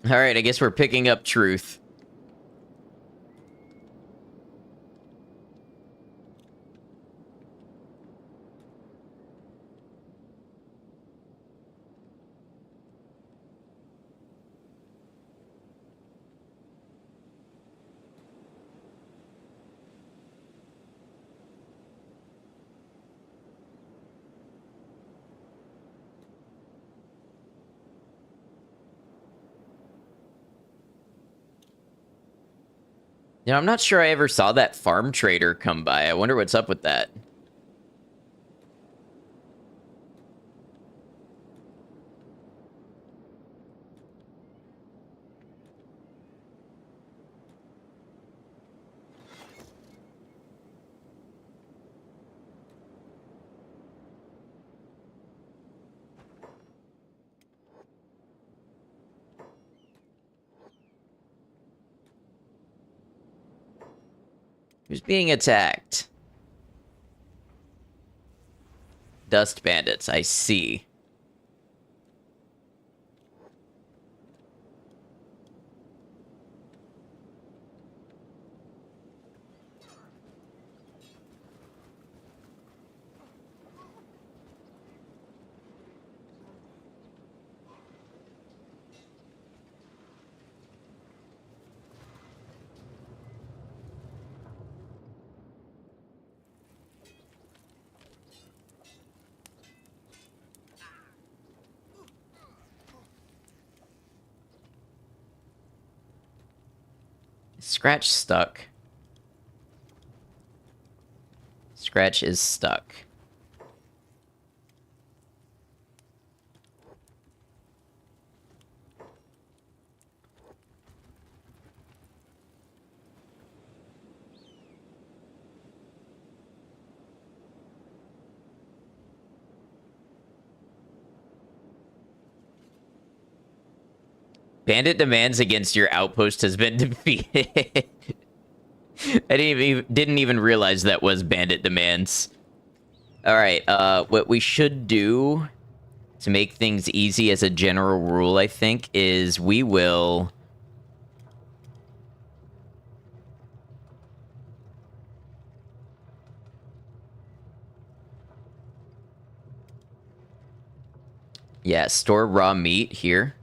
Alright, I guess we're picking up Truth. You know, I'm not sure I ever saw that farm trader come by. I wonder what's up with that. Who's being attacked? Dust bandits, I see. Scratch stuck. Scratch is stuck. Bandit demands against your outpost has been defeated. I didn't even realize that was bandit demands. All right, what we should do to make things easy as a general rule, I think, is we will... Yeah, store raw meat here.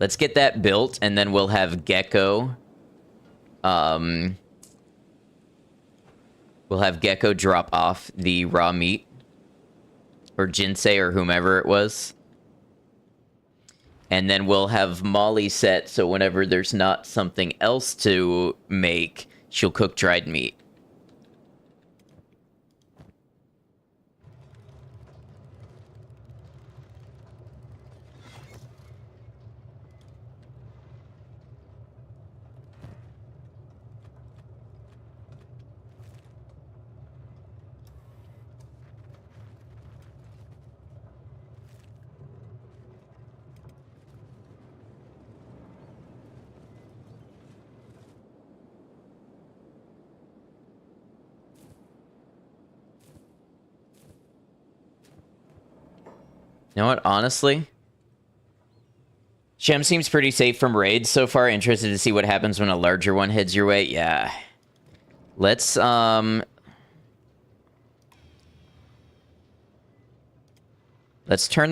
Let's get that built, and then we'll have Gecko. We'll have Gecko drop off the raw meat. Or Jinsei, or whomever it was. And then we'll have Molly set, so whenever there's not something else to make, she'll cook dried meat. You know what? Honestly, Shem seems pretty safe from raids so far. Interested to see what happens when a larger one heads your way. Yeah. Let's turn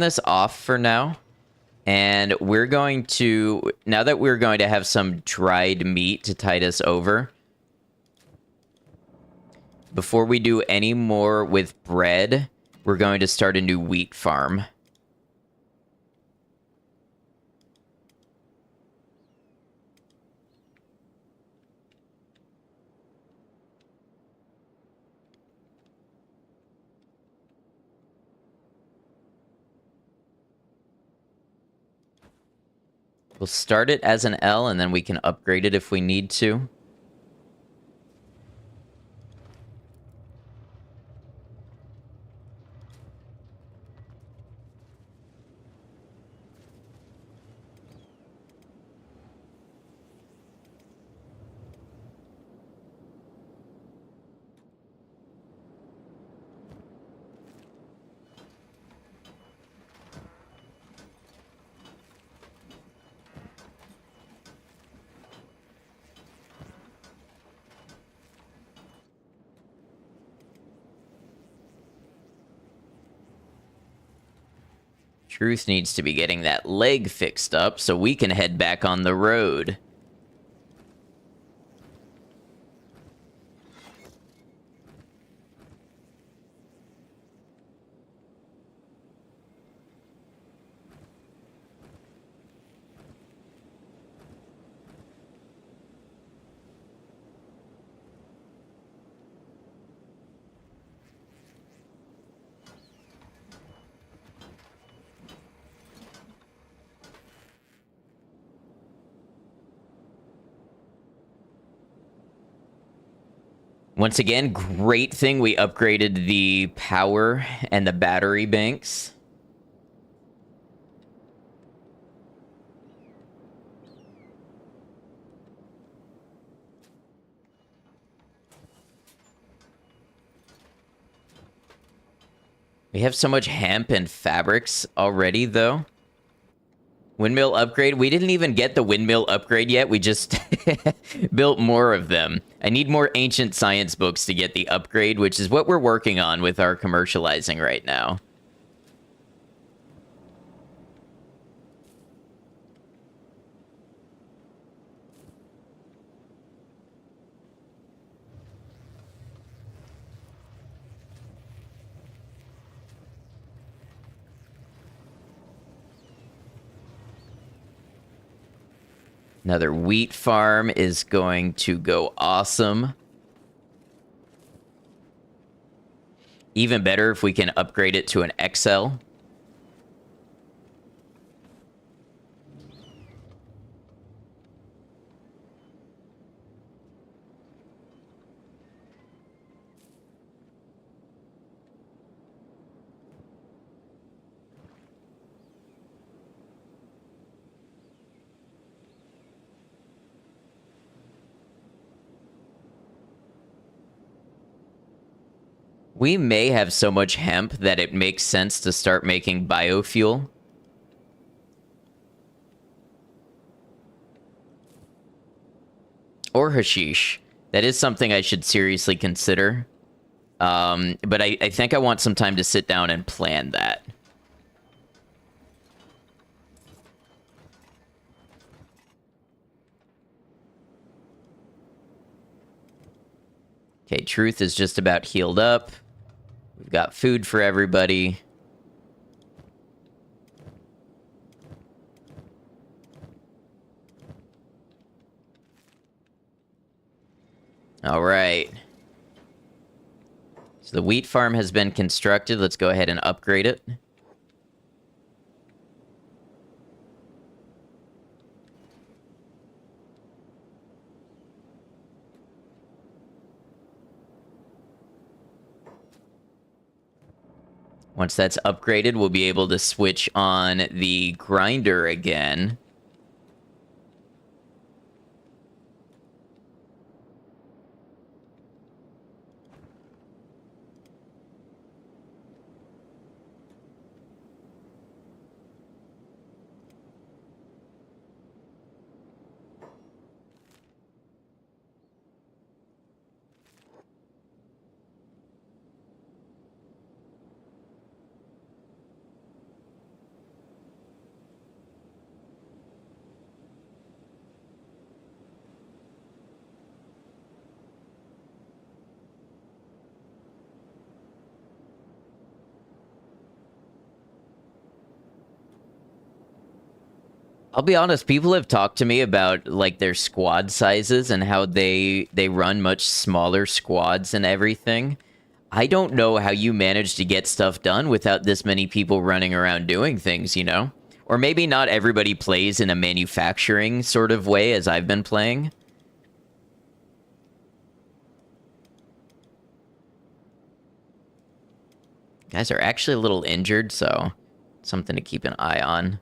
this off for now. And we're going to, now that we're going to have some dried meat to tide us over, before we do any more with bread, we're going to start a new wheat farm. We'll start it as an L, and then we can upgrade it if we need to. Truth needs to be getting that leg fixed up so we can head back on the road. Once again, great thing we upgraded the power and the battery banks. We have so much hemp and fabrics already, though. Windmill upgrade. We didn't even get the windmill upgrade yet. We just built more of them. I need more ancient science books to get the upgrade, which is what we're working on with our commercializing right now. Another wheat farm is going to go awesome. Even better if we can upgrade it to an XL. We may have so much hemp that it makes sense to start making biofuel. Or hashish. That is something I should seriously consider. But I think I want some time to sit down and plan that. Okay, truth is just about healed up. We've got food for everybody. All right. So the wheat farm has been constructed. Let's go ahead and upgrade it. Once that's upgraded, we'll be able to switch on the grinder again. I'll be honest, people have talked to me about like their squad sizes and how they run much smaller squads and everything. I don't know how you manage to get stuff done without this many people running around doing things, you know? Or maybe not everybody plays in a manufacturing sort of way as I've been playing. Guys are actually a little injured, so something to keep an eye on.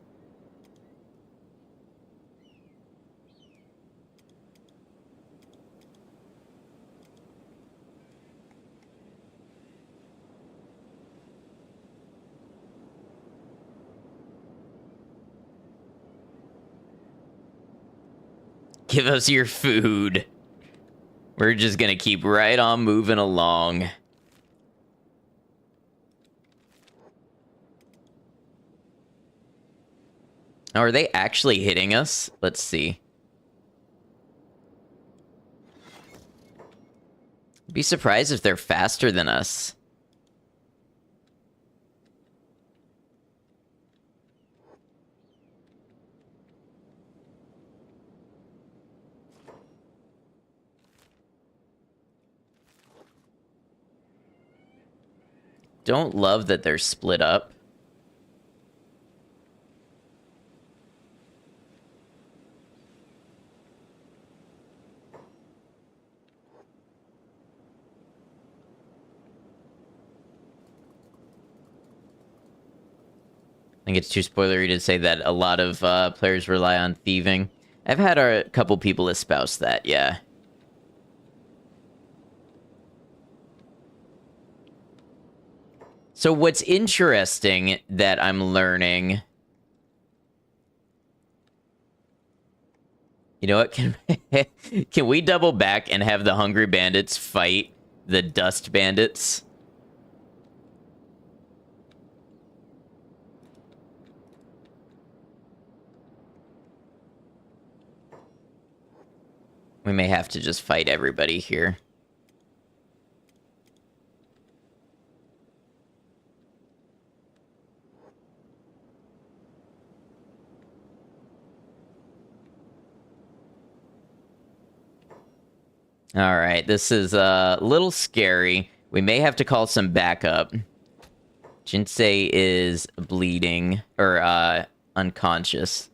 Give us your food. We're just gonna keep right on moving along. Are they actually hitting us? Let's see. Be surprised if they're faster than us. Don't love that they're split up. I think it's too spoilery to say that a lot of players rely on thieving. I've had a couple people espouse that, yeah. So what's interesting that I'm learning... You know what? Can we double back and have the Hungry Bandits fight the Dust Bandits? We may have to just fight everybody here. All right, this is a little scary. We may have to call some backup. Jinsei is bleeding, or unconscious.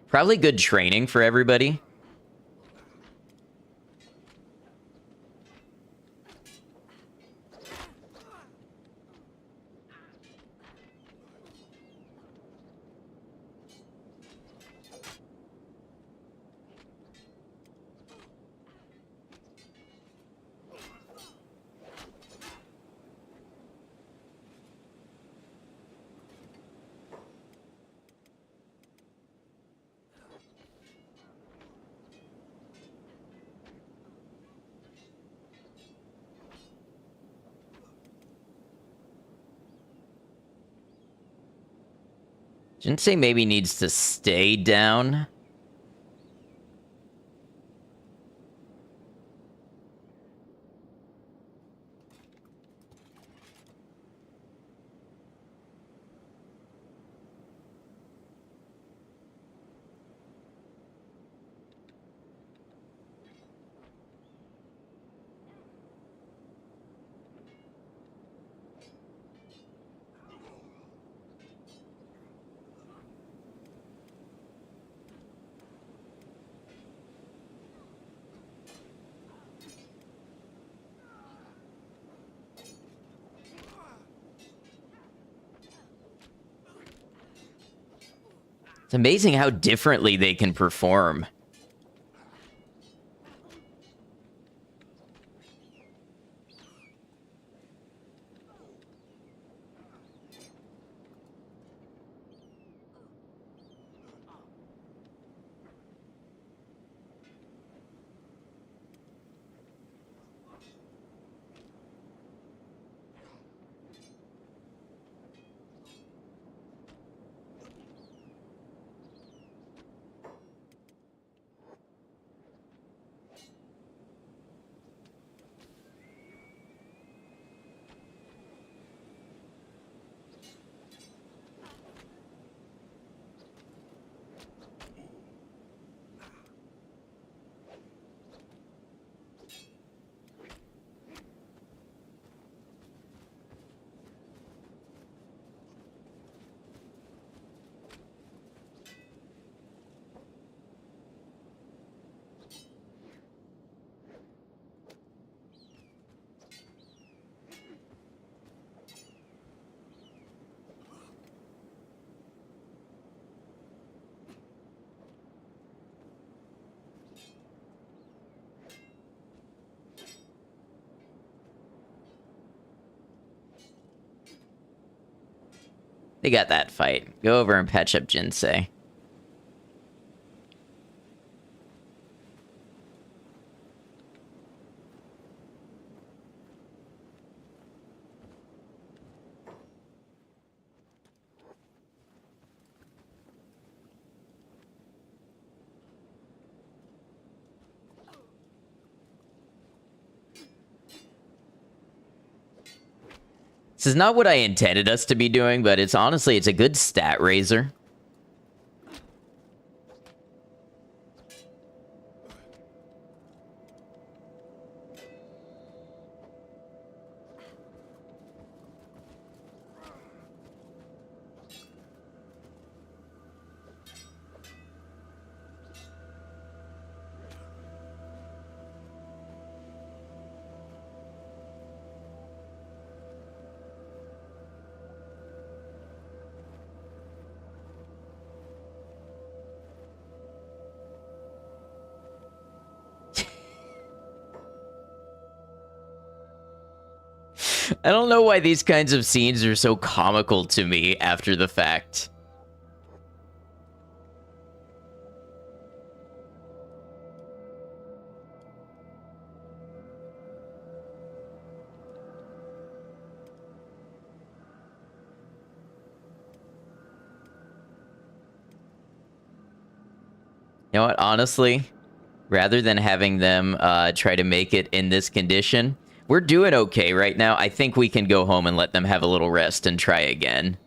Probably good training for everybody. Jinsei maybe needs to stay down. It's amazing how differently they can perform. They got that fight. Go over and patch up Jinsei. This is not what I intended us to be doing, but it's honestly, it's a good stat raiser. I don't know why these kinds of scenes are so comical to me after the fact. You know what, honestly, rather than having them try to make it in this condition, we're doing okay right now. I think we can go home and let them have a little rest and try again.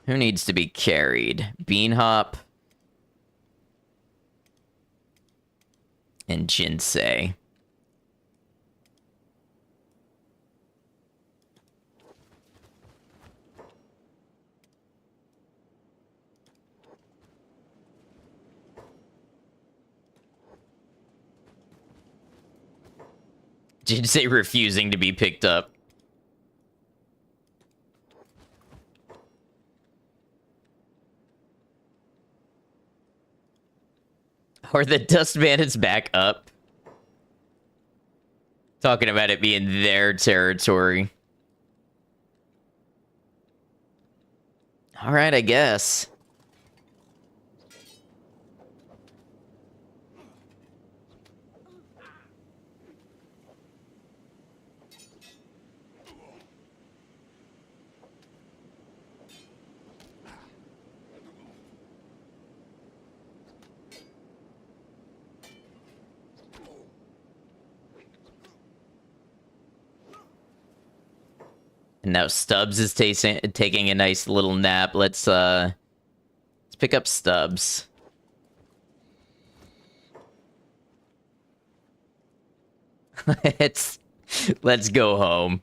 Who needs to be carried? Beanhop and Jinsei. Jinsei refusing to be picked up. Or the Dustman is back up. Talking about it being their territory. Alright, I guess. And now Stubbs is taking a nice little nap. Let's pick up Stubbs. Let's go home.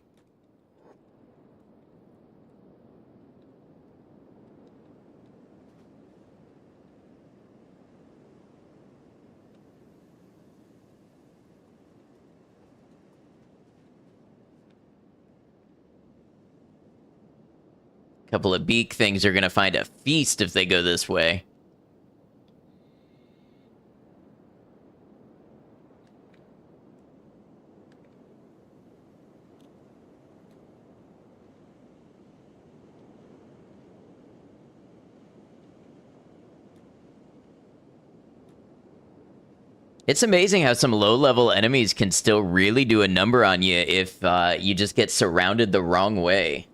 Couple of beak things are gonna find a feast if they go this way. It's amazing how some low-level enemies can still really do a number on you if you just get surrounded the wrong way.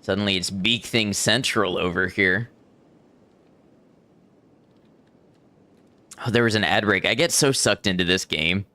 Suddenly it's Beak Thing Central over here. Oh, there was an ad break. I get so sucked into this game.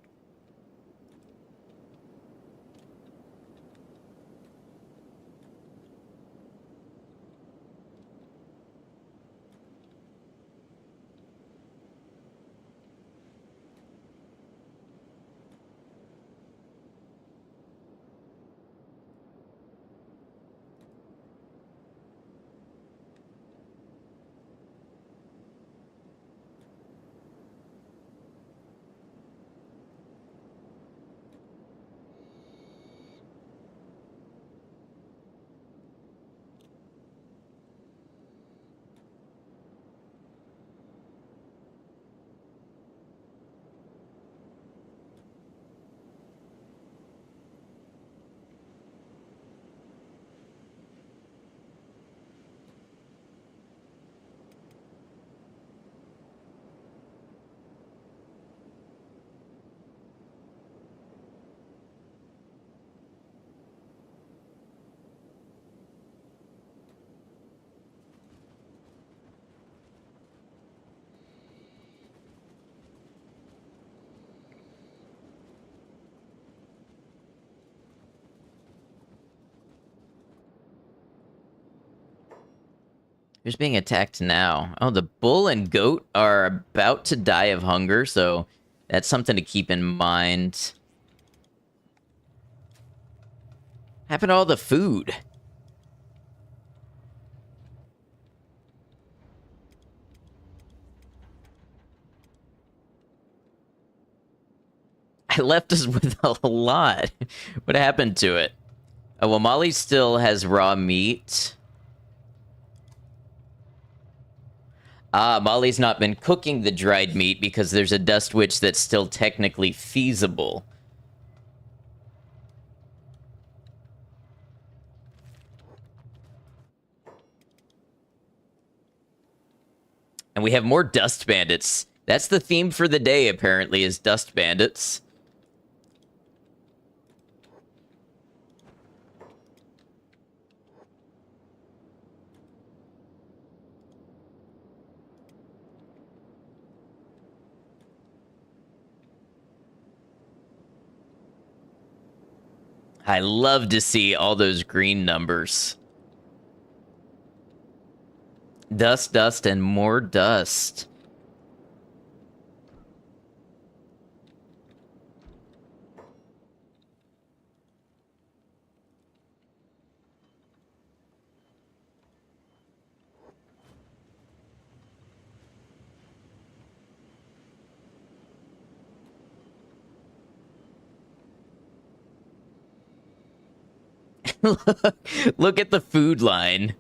Who's being attacked now? Oh, the bull and goat are about to die of hunger, so that's something to keep in mind. Happened to all the food? I left us with a lot. What happened to it? Oh, well, Molly still has raw meat. Ah, Molly's not been cooking the dried meat because there's a dust witch that's still technically feasible. And we have more dust bandits. That's the theme for the day, apparently, is dust bandits. I love to see all those green numbers. Dust, dust, and more dust. Look at the food line.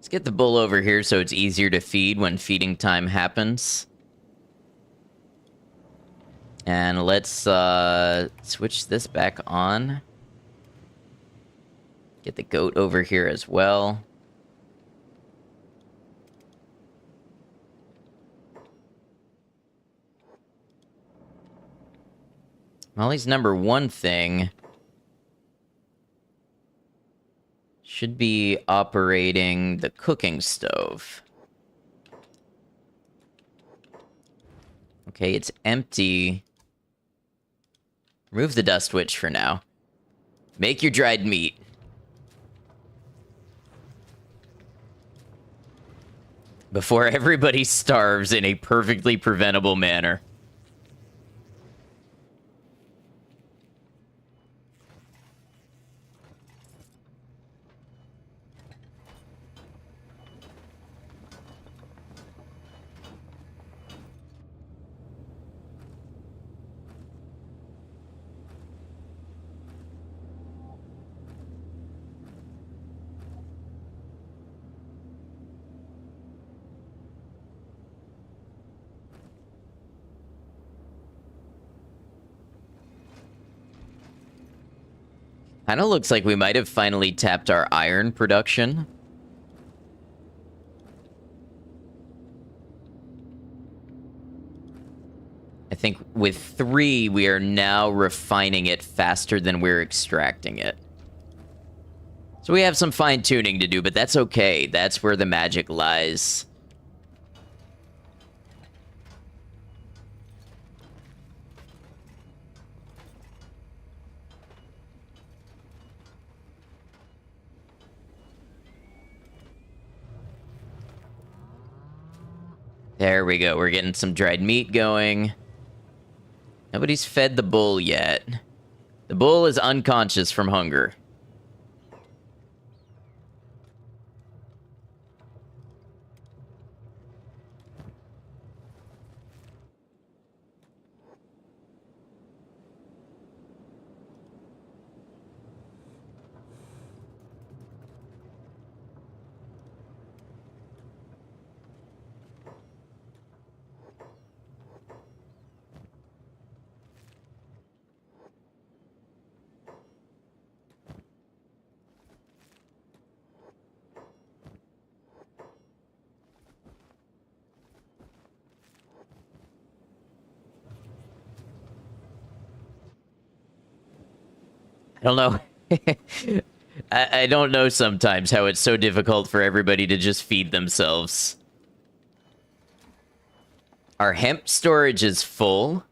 Let's get the bull over here so it's easier to feed when feeding time happens. And let's switch this back on. Get the goat over here as well. Molly's number one thing should be operating the cooking stove. Okay, it's empty. Remove the dust witch for now. Make your dried meat. Before everybody starves in a perfectly preventable manner. Kind of looks like we might have finally tapped our iron production. I think with 3, we are now refining it faster than we're extracting it. So we have some fine-tuning to do, but that's okay. That's where the magic lies. There we go. We're getting some dried meat going. Nobody's fed the bull yet. The bull is unconscious from hunger. I don't know. I don't know sometimes how it's so difficult for everybody to just feed themselves. Our hemp storage is full.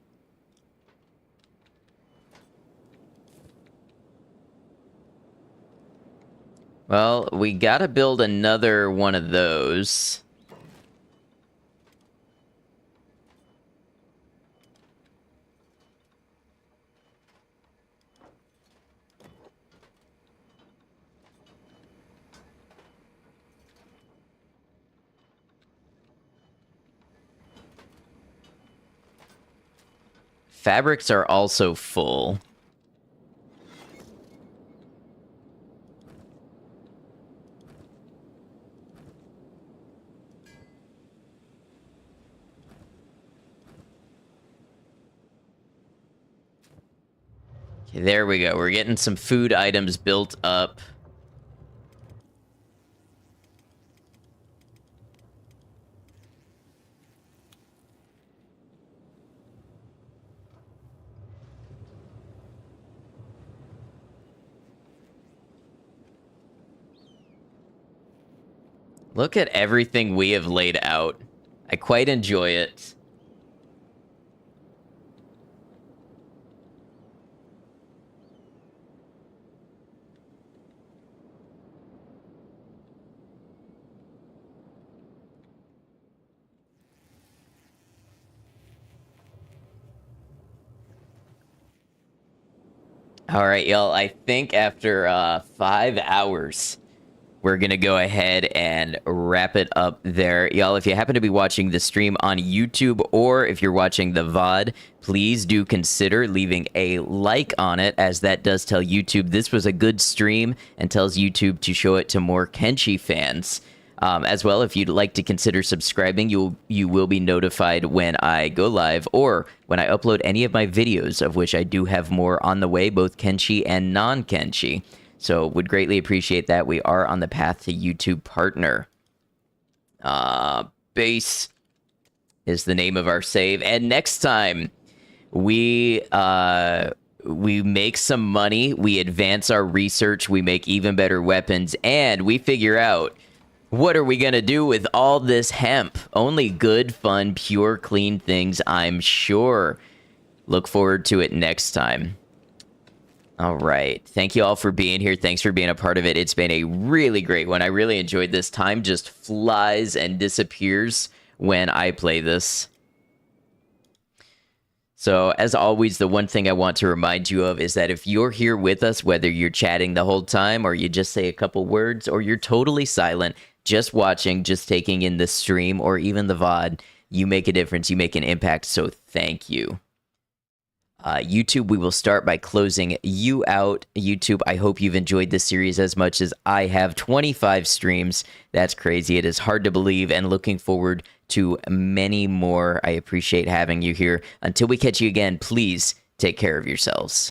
Well, we gotta build another one of those. Fabrics are also full. Okay, there we go. We're getting some food items built up. Look at everything we have laid out. I quite enjoy it. All right, y'all. I think after 5 hours, we're going to go ahead and wrap it up there. Y'all, if you happen to be watching the stream on YouTube or if you're watching the VOD, please do consider leaving a like on it, as that does tell YouTube this was a good stream and tells YouTube to show it to more Kenshi fans. As well, if you'd like to consider subscribing, you will be notified when I go live or when I upload any of my videos, of which I do have more on the way, both Kenshi and non-Kenshi. So would greatly appreciate that. We are on the path to YouTube partner. Base is the name of our save. And next time we make some money, we advance our research, we make even better weapons, and we figure out what are we going to do with all this hemp? Only good, fun, pure, clean things, I'm sure. Look forward to it next time. All right. Thank you all for being here. Thanks for being a part of it. It's been a really great one. I really enjoyed this. Time just flies and disappears when I play this. So, as always, the one thing I want to remind you of is that if you're here with us, whether you're chatting the whole time or you just say a couple words or you're totally silent, just watching, just taking in the stream or even the VOD, you make a difference. You make an impact. So, thank you. YouTube, we will start by closing you out. YouTube, I hope you've enjoyed this series as much as I have. 25 streams. That's crazy. It is hard to believe, and looking forward to many more. I appreciate having you here. Until we catch you again, please take care of yourselves.